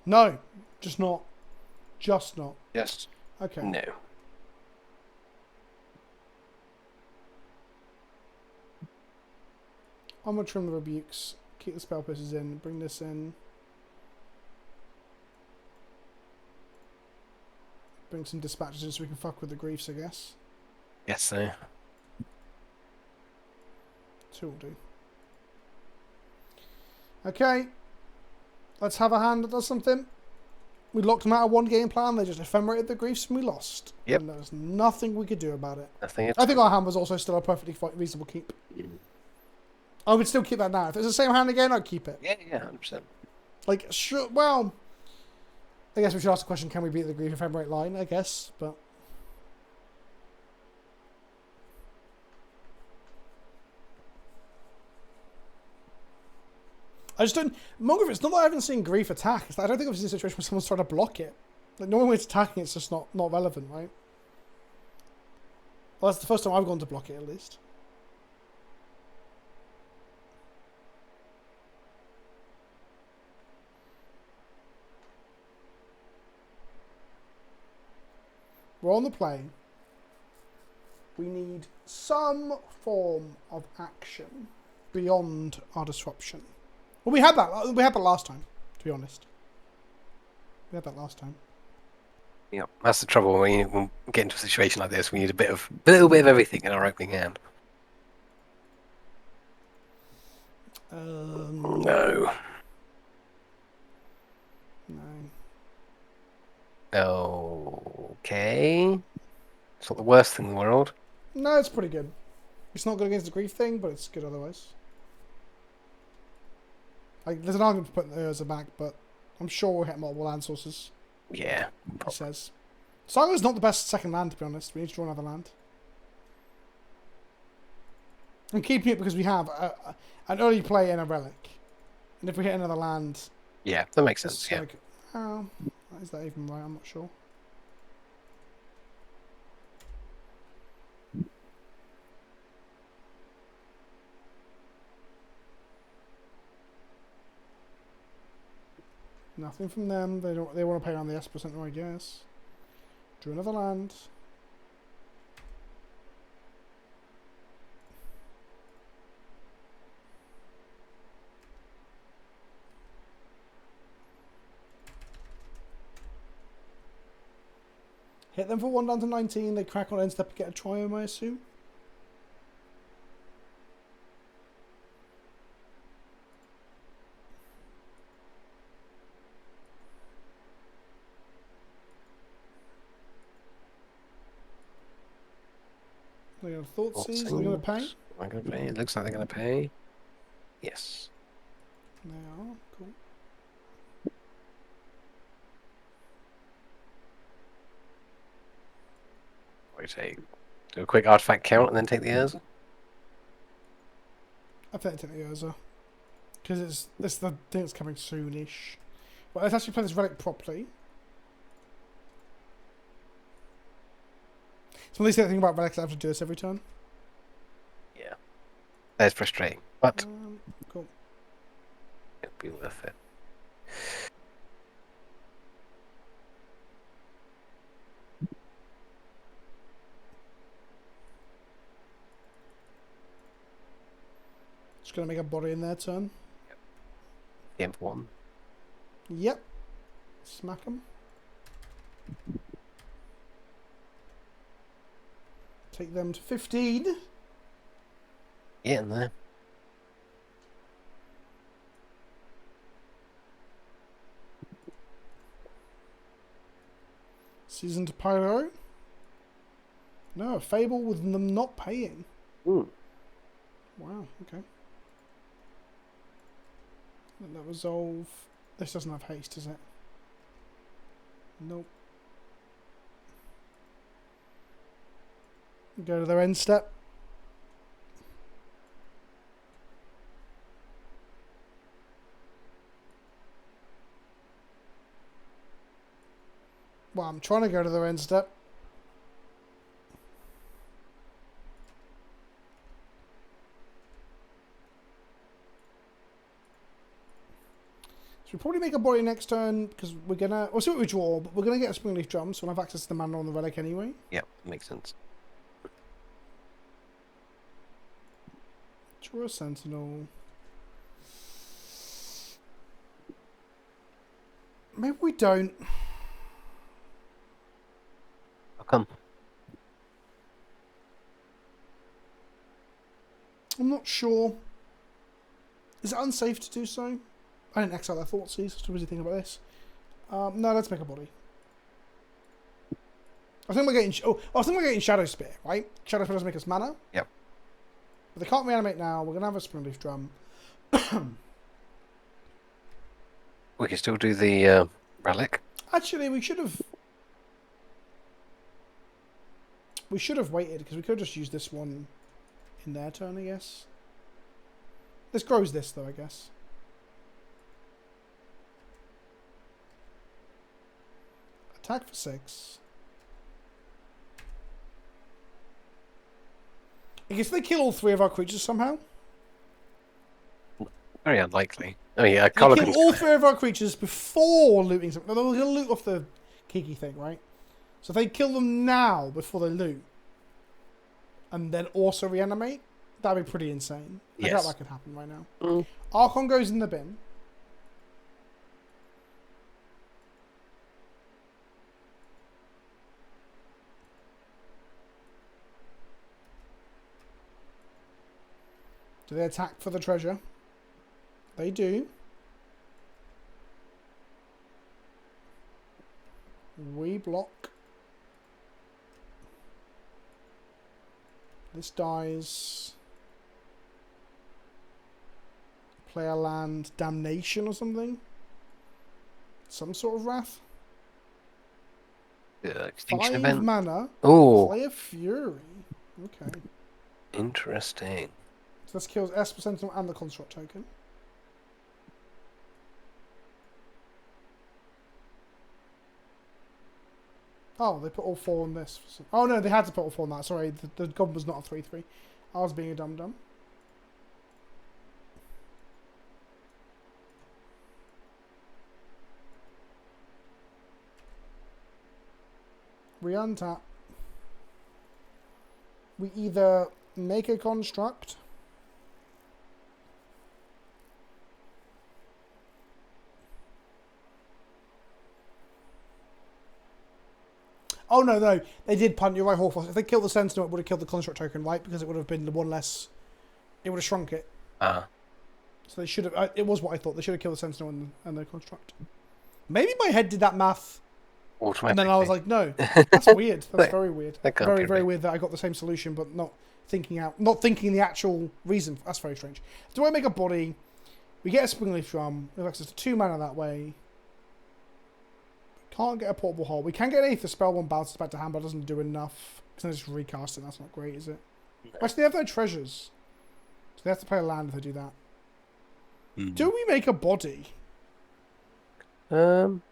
No, just not. Just not. Yes. Okay. No. I'm gonna trim the rebukes. Keep the spell pieces in. Bring this in. Bring some dispatches in so we can fuck with the griefs, I guess. Yes, so. 2 will do. Okay. Let's have a hand that does something. We locked them out of one game plan. They just ephemerated the griefs and we lost. Yep. And there's nothing we could do about it. Nothing. I think our hand was also still a perfectly reasonable keep. I would still keep that now. If it's the same hand again, I'd keep it. Yeah, 100%. Like, sure, well, I guess we should ask the question, can we beat the grief ephemerate line? I guess, but... I just don't... Mongrel, it's not that I haven't seen grief attack. It's that I don't think I've seen a situation where someone's trying to block it. Like, normally when it's attacking, it's just not relevant, right? Well, that's the first time I've gone to block it, at least. We're on the plane. We need some form of action beyond our disruption. Well, we had that. We had that last time, to be honest. We had that last time. Yeah, that's the trouble when you get into a situation like this. We need a little bit of everything in our opening hand. No. No. Okay. It's not the worst thing in the world. No, it's pretty good. It's not good against the grief thing, but it's good otherwise. Like, there's an argument to put the Urza back, but I'm sure we'll hit multiple land sources. Yeah. He says. Sango's not the best second land, to be honest. We need to draw another land. I'm keeping it because we have an early play and a relic. And if we hit another land... Yeah, that makes sense, it's yeah. like, is that even right? I'm not sure. Nothing from them. They want to pay around the Esper Center, I guess. Drew another land. Hit them for 1 down to 19. They crack on end step and get a triumph, I assume. They're going to Thoughtseize. They're going to pay. They're going to pay. It looks like they're going to pay. Yes. They are. Cool. What do you say? Do a quick artifact count and then take the Urza? I think I take the Urza. Because it's the thing that's coming soonish. Well, let's actually play this relic properly. So at least the thing about relics, I have to do this every turn. Yeah. That is frustrating, but Cool. it'll be worth it. Just going to make a body in their turn. The M1. Yep. Smack them. Take them to 15. Get in there. Season to Pyro. No, a Fable with them not paying. Ooh. Wow, okay. Let that resolve. This doesn't have haste, does it? Nope. Go to their end step. Well, I'm trying to go to their end step. So we'll probably make a body next turn because we're gonna. We'll see what we draw, but we're gonna get a Springleaf Drum, so we'll have access to the mana on the relic anyway. Yep, makes sense. Draw a Sentinel. Maybe we don't. How come? I'm not sure. Is it unsafe to do so? I didn't exile their Thoughtseize. So what do you think about this? No, let's make a body. I think we're getting. I think we're getting Shadow Spear, right? Shadow Spear doesn't make us mana. Yep. But they can't reanimate now. We're gonna have a Springleaf Drum. We can still do the relic. Actually, we should have. We should have waited because we could have just used this one in their turn, I guess. This grows this though, I guess. Attack for 6. I guess they kill all 3 of our creatures somehow. Very unlikely. Oh yeah, They colour. kill all 3 of our creatures before looting something. No, they're going to loot off the Kiki thing, right? So if they kill them now before they loot, and then also reanimate, that'd be pretty insane. I doubt that could happen right now. Mm. Archon goes in the bin. Do they attack for the treasure? They do. We block. This dies. Player land damnation or something. Some sort of wrath. Extinction 5 event. mana. Oh, Player fury. Okay. interesting. So this kills Esper Sentinel and the construct token. Oh, they put all 4 on this. Oh no, they had to put all 4 on that. Sorry, the goblin was not a 3/3. I was being a dum-dum. We untap. We either make a construct. Oh no, no, they did punt. You're right, Hawthorne. If they killed the Sentinel, it would have killed the construct token, right? Because it would have been the one less. It would have shrunk it. Ah. So they should have. It was what I thought. They should have killed the Sentinel and the construct. Maybe my head did that math. Automatically. And then I was like, no, that's weird. That's very weird. That can't Very, be very right. weird that I got the same solution, but not thinking the actual reason. That's very strange. Do I make a body? We get a Springleaf Drum. We have access to 2 mana that way. Can't get a portable hole. We can get an Aether Spell one bounces back to hand, but it doesn't do enough. Because then it's recasting. That's not great, is it? Actually, they have no treasures. So they have to play a land if they do that. Hmm. Do we make a body? Oh.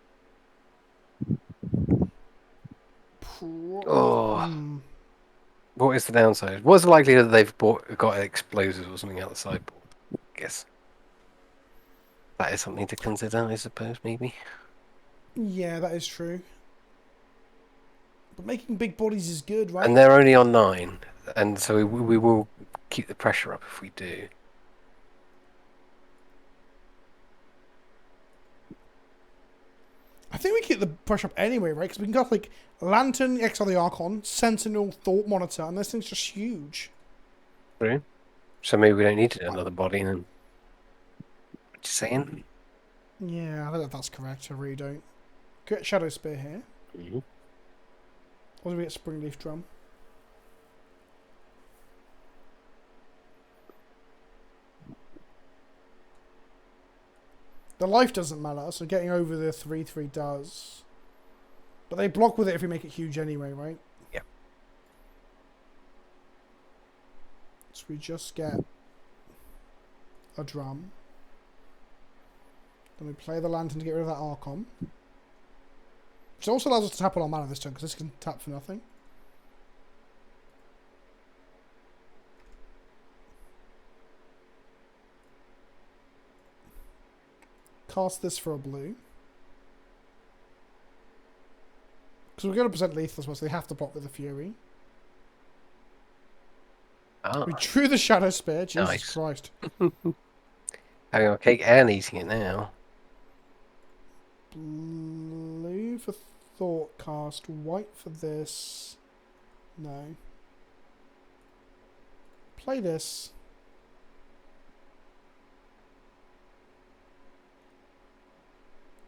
What is the downside? What's the likelihood that they've got explosives or something out the sideboard? I guess that is something to consider, I suppose, maybe. Yeah, that is true. But making big bodies is good, right? And they're only on 9, and so we will keep the pressure up if we do. I think we keep the pressure up anyway, right? Because we can go like Lantern, exile the Archon, Sentinel, Thought Monitor, and this thing's just huge. True. So maybe we don't need to do another body then. What you saying? Yeah, I don't know if that's correct. I really don't. Get Shadow Spear here. Mm-hmm. Or do we get Springleaf Drum? The life doesn't matter, so getting over the 3/3 does. But they block with it if we make it huge anyway, right? Yeah. So we just get a drum. Then we play the Lantern to get rid of that Archon. Which also allows us to tap all our mana this turn, because this can tap for nothing. cast this for a blue. Because we're going to present lethal as well, so they have to block with the Fury. Oh, We drew the Shadow Spear. Jesus Nice. Christ. having a cake and eating it now. Blue for Thought Cast. White for this. No. Play this.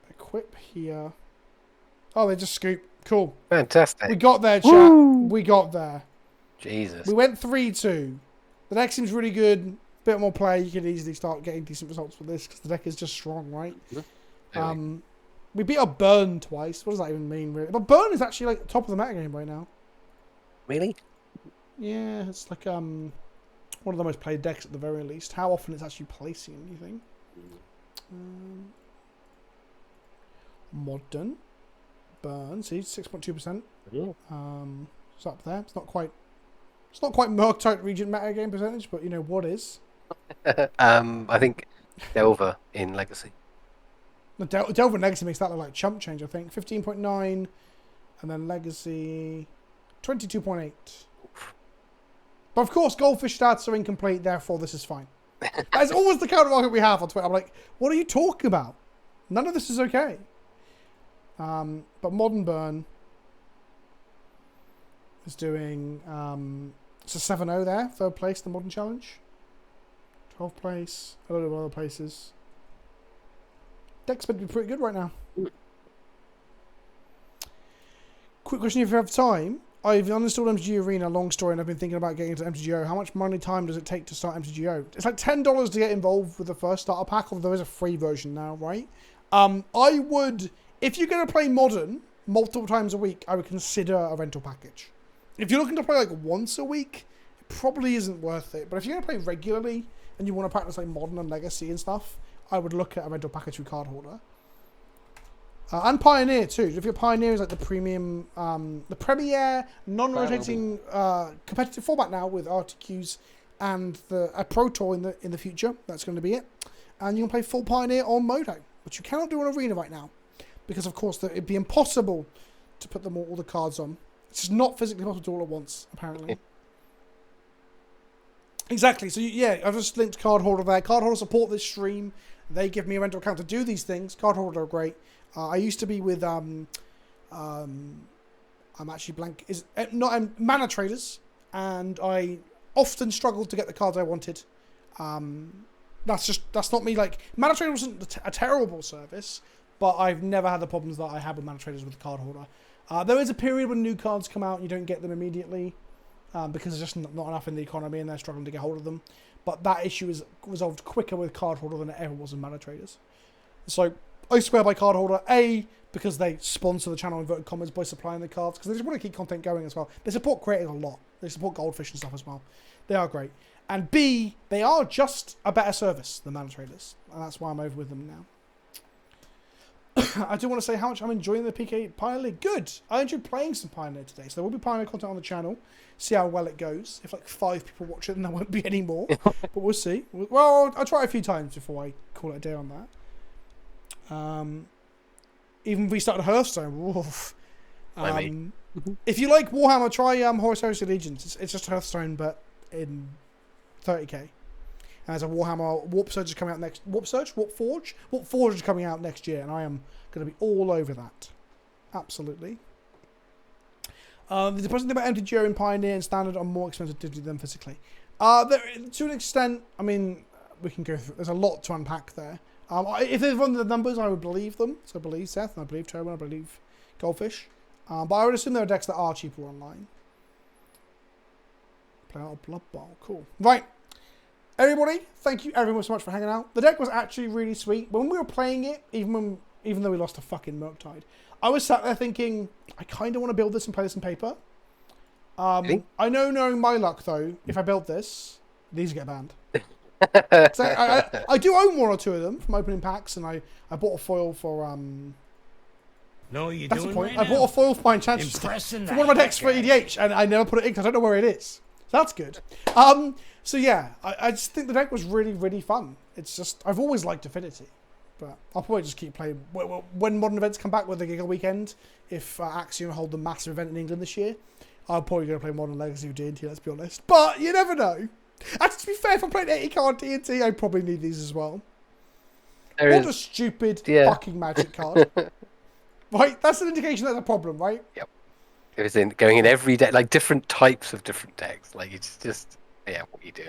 Equip here. Oh, they just scoop. Cool. Fantastic. We got there, chat. Woo! We got there. Jesus. We went 3-2. The deck seems really good. Bit more play. You can easily start getting decent results with this because the deck is just strong, right? Really? We beat up Burn twice. What does that even mean, really? But Burn is actually like top of the meta game right now. Really? Yeah, it's like one of the most played decks at the very least. How often it's actually placing anything? Modern Burn. See, 6.2%. Yeah. It's up there. It's not quite Murktide Regent meta game percentage, but you know what is. I think Delver in Legacy. The Delver Legacy makes that look like chump change, I think. 15.9, and then Legacy 22.8. But of course, Goldfish stats are incomplete, therefore this is fine. That's always the counter argument we have on Twitter. I'm like, what are you talking about? None of this is okay. But Modern Burn is doing it's a 7-0 there, third place, the Modern Challenge. 12th place, a lot of other places. Deck's meant to be pretty good right now. Quick question if you have time. I've uninstalled MTG Arena, long story, and I've been thinking about getting into MTGO. How much money time does it take to start MTGO? It's like $10 to get involved with the first starter pack, although there is a free version now, right? I would, if you're going to play Modern multiple times a week, I would consider a rental package. If you're looking to play like once a week, it probably isn't worth it. But if you're going to play regularly and you want to practice like Modern and Legacy and stuff, I would look at a rental package with Card Holder. And Pioneer too. If your Pioneer is like the premium, the premier non-rotating competitive format now with RTQs and a Pro Tour in the future, that's going to be it. And you can play full Pioneer on Modo, which you cannot do on Arena right now, because of course it'd be impossible to put them all the cards on. It's just not physically possible to do all at once, apparently. Exactly. So yeah, I've just linked Card Holder there. Card Holder support this stream. They give me a rental account to do these things. Card Holder are great. I used to be with I'm actually blank. Mana Traders, and I often struggled to get the cards I wanted. That's not me. Like, Mana Traders wasn't a terrible service, but I've never had the problems that I had with Mana Traders with the Card Holder. There is a period when new cards come out and you don't get them immediately because there's just not enough in the economy and they're struggling to get hold of them. But that issue is resolved quicker with Card Holder than it ever was in Mana Traders. So I swear by Card Holder, A, because they sponsor the channel, inverted commas, by supplying the cards, because they just want to keep content going as well. They support creators a lot. They support Goldfish and stuff as well. They are great. And B, they are just a better service than Mana Traders. And that's why I'm over with them now. I do want to say how much I'm enjoying the PK Pioneer League. Good. I enjoyed playing some Pioneer today. So there will be Pioneer content on the channel. See how well it goes. If like 5 people watch it, then there won't be any more. But we'll see. Well, I'll try a few times before I call it a day on that. Even if we started Hearthstone, woof. If you like Warhammer, try Horus Heresy Legions. It's just Hearthstone, but in 30k. And there's a Warhammer Warp Surge is coming out next. Warp Forge is coming out next year, and I am going to be all over that. Absolutely. The depressing thing about MTGO and Pioneer and Standard are more expensive digitally than physically. To an extent, I mean, we can go through. There's a lot to unpack there. If they've run the numbers, I would believe them. So I believe Seth, and I believe Tobin, I believe Goldfish. But I would assume there are decks that are cheaper online. Play out of Blood Bowl. Cool. Right. Everybody, thank you everyone so much for hanging out. The deck was actually really sweet. When we were playing it, even though we lost to fucking Murktide, I was sat there thinking, I kind of want to build this and play this in paper. I know, knowing my luck, though, if I build this, these get banned. So I do own one or two of them from opening packs, and I bought a foil for No, you that's the doing point. right I bought a foil for my enchantress Impressing for one of my decks for EDH, and I never put it in because I don't know where it is. So that's good. So yeah, I just think the deck was really, really fun. It's just, I've always liked Affinity, But I'll probably just keep playing. When modern events come back with the Giga Weekend, if Axiom hold the massive event in England this year, I'm probably going to play Modern Legacy with D&T, let's be honest. But you never know. Actually, to be fair, if I'm playing 80 card D&T, I probably need these as well. What a stupid fucking magic card. Right? That's an indication there's a problem, right? Yep. It was going in every deck, like different types of different decks. Like it's just, yeah, what you do.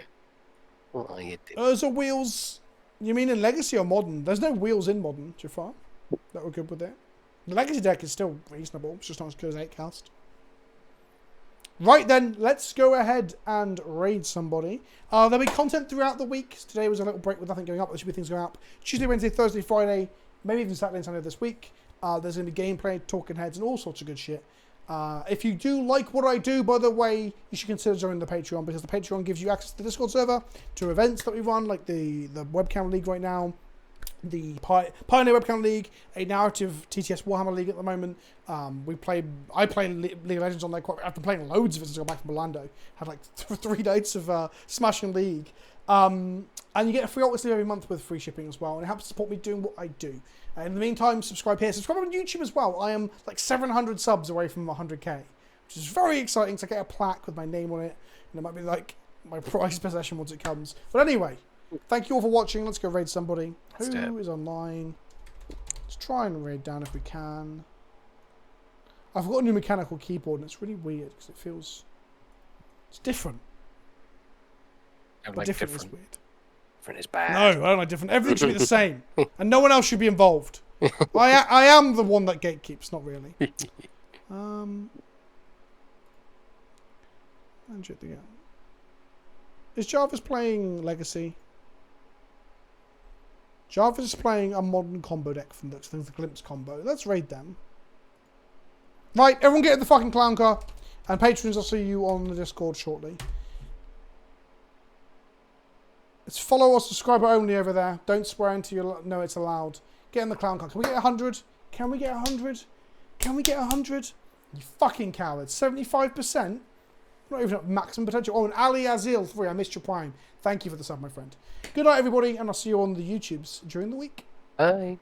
What are you doing? Those are wheels. You mean in Legacy or Modern? There's no wheels in Modern, Jafar. That were good with it. The Legacy deck is still reasonable. It's just not as good as 8cast. Right then, let's go ahead and raid somebody. There'll be content throughout the week. Today was a little break with nothing going up. There should be things going up Tuesday, Wednesday, Thursday, Friday, maybe even Saturday and Sunday this week. There's going to be gameplay, talking heads, and all sorts of good shit. If you do like what I do, by the way, you should consider joining the Patreon, because the Patreon gives you access to the Discord server, to events that we run, like the Webcam League right now, the Pioneer Webcam League, a narrative TTS Warhammer League at the moment. I play League of Legends on there. I've been playing loads of it since I got back from Orlando. Had like 3 nights of smashing League. And you get a free Ultimate Sleeve every month with free shipping as well, and it helps support me doing what I do. In the meantime, subscribe here. Subscribe on YouTube as well. I am like 700 subs away from 100k, which is very exciting. So I get a plaque with my name on it, and it might be like my prized possession once it comes. But anyway, thank you all for watching. Let's go raid somebody. Who is online? Let's try and raid down if we can. I've got a new mechanical keyboard, and it's really weird because it's different. Like different is weird. Different is bad. No, I don't like different. Everything should be the same, and no one else should be involved. I am the one that gatekeeps, not really. Is Jarvis playing Legacy? Jarvis is playing a modern combo deck from the Glimpse combo. Let's raid them. Right, everyone get in the fucking clown car, and patrons, I'll see you on the Discord shortly. It's follow or subscriber only over there. Don't swear until you know it's allowed. Get in the clown car. Can we get 100? Can we get 100? Can we get 100? You fucking cowards. 75%? Not even at maximum potential. Oh, and Ali Azil 3. I missed your prime. Thank you for the sub, my friend. Good night, everybody, and I'll see you on the YouTubes during the week. Bye.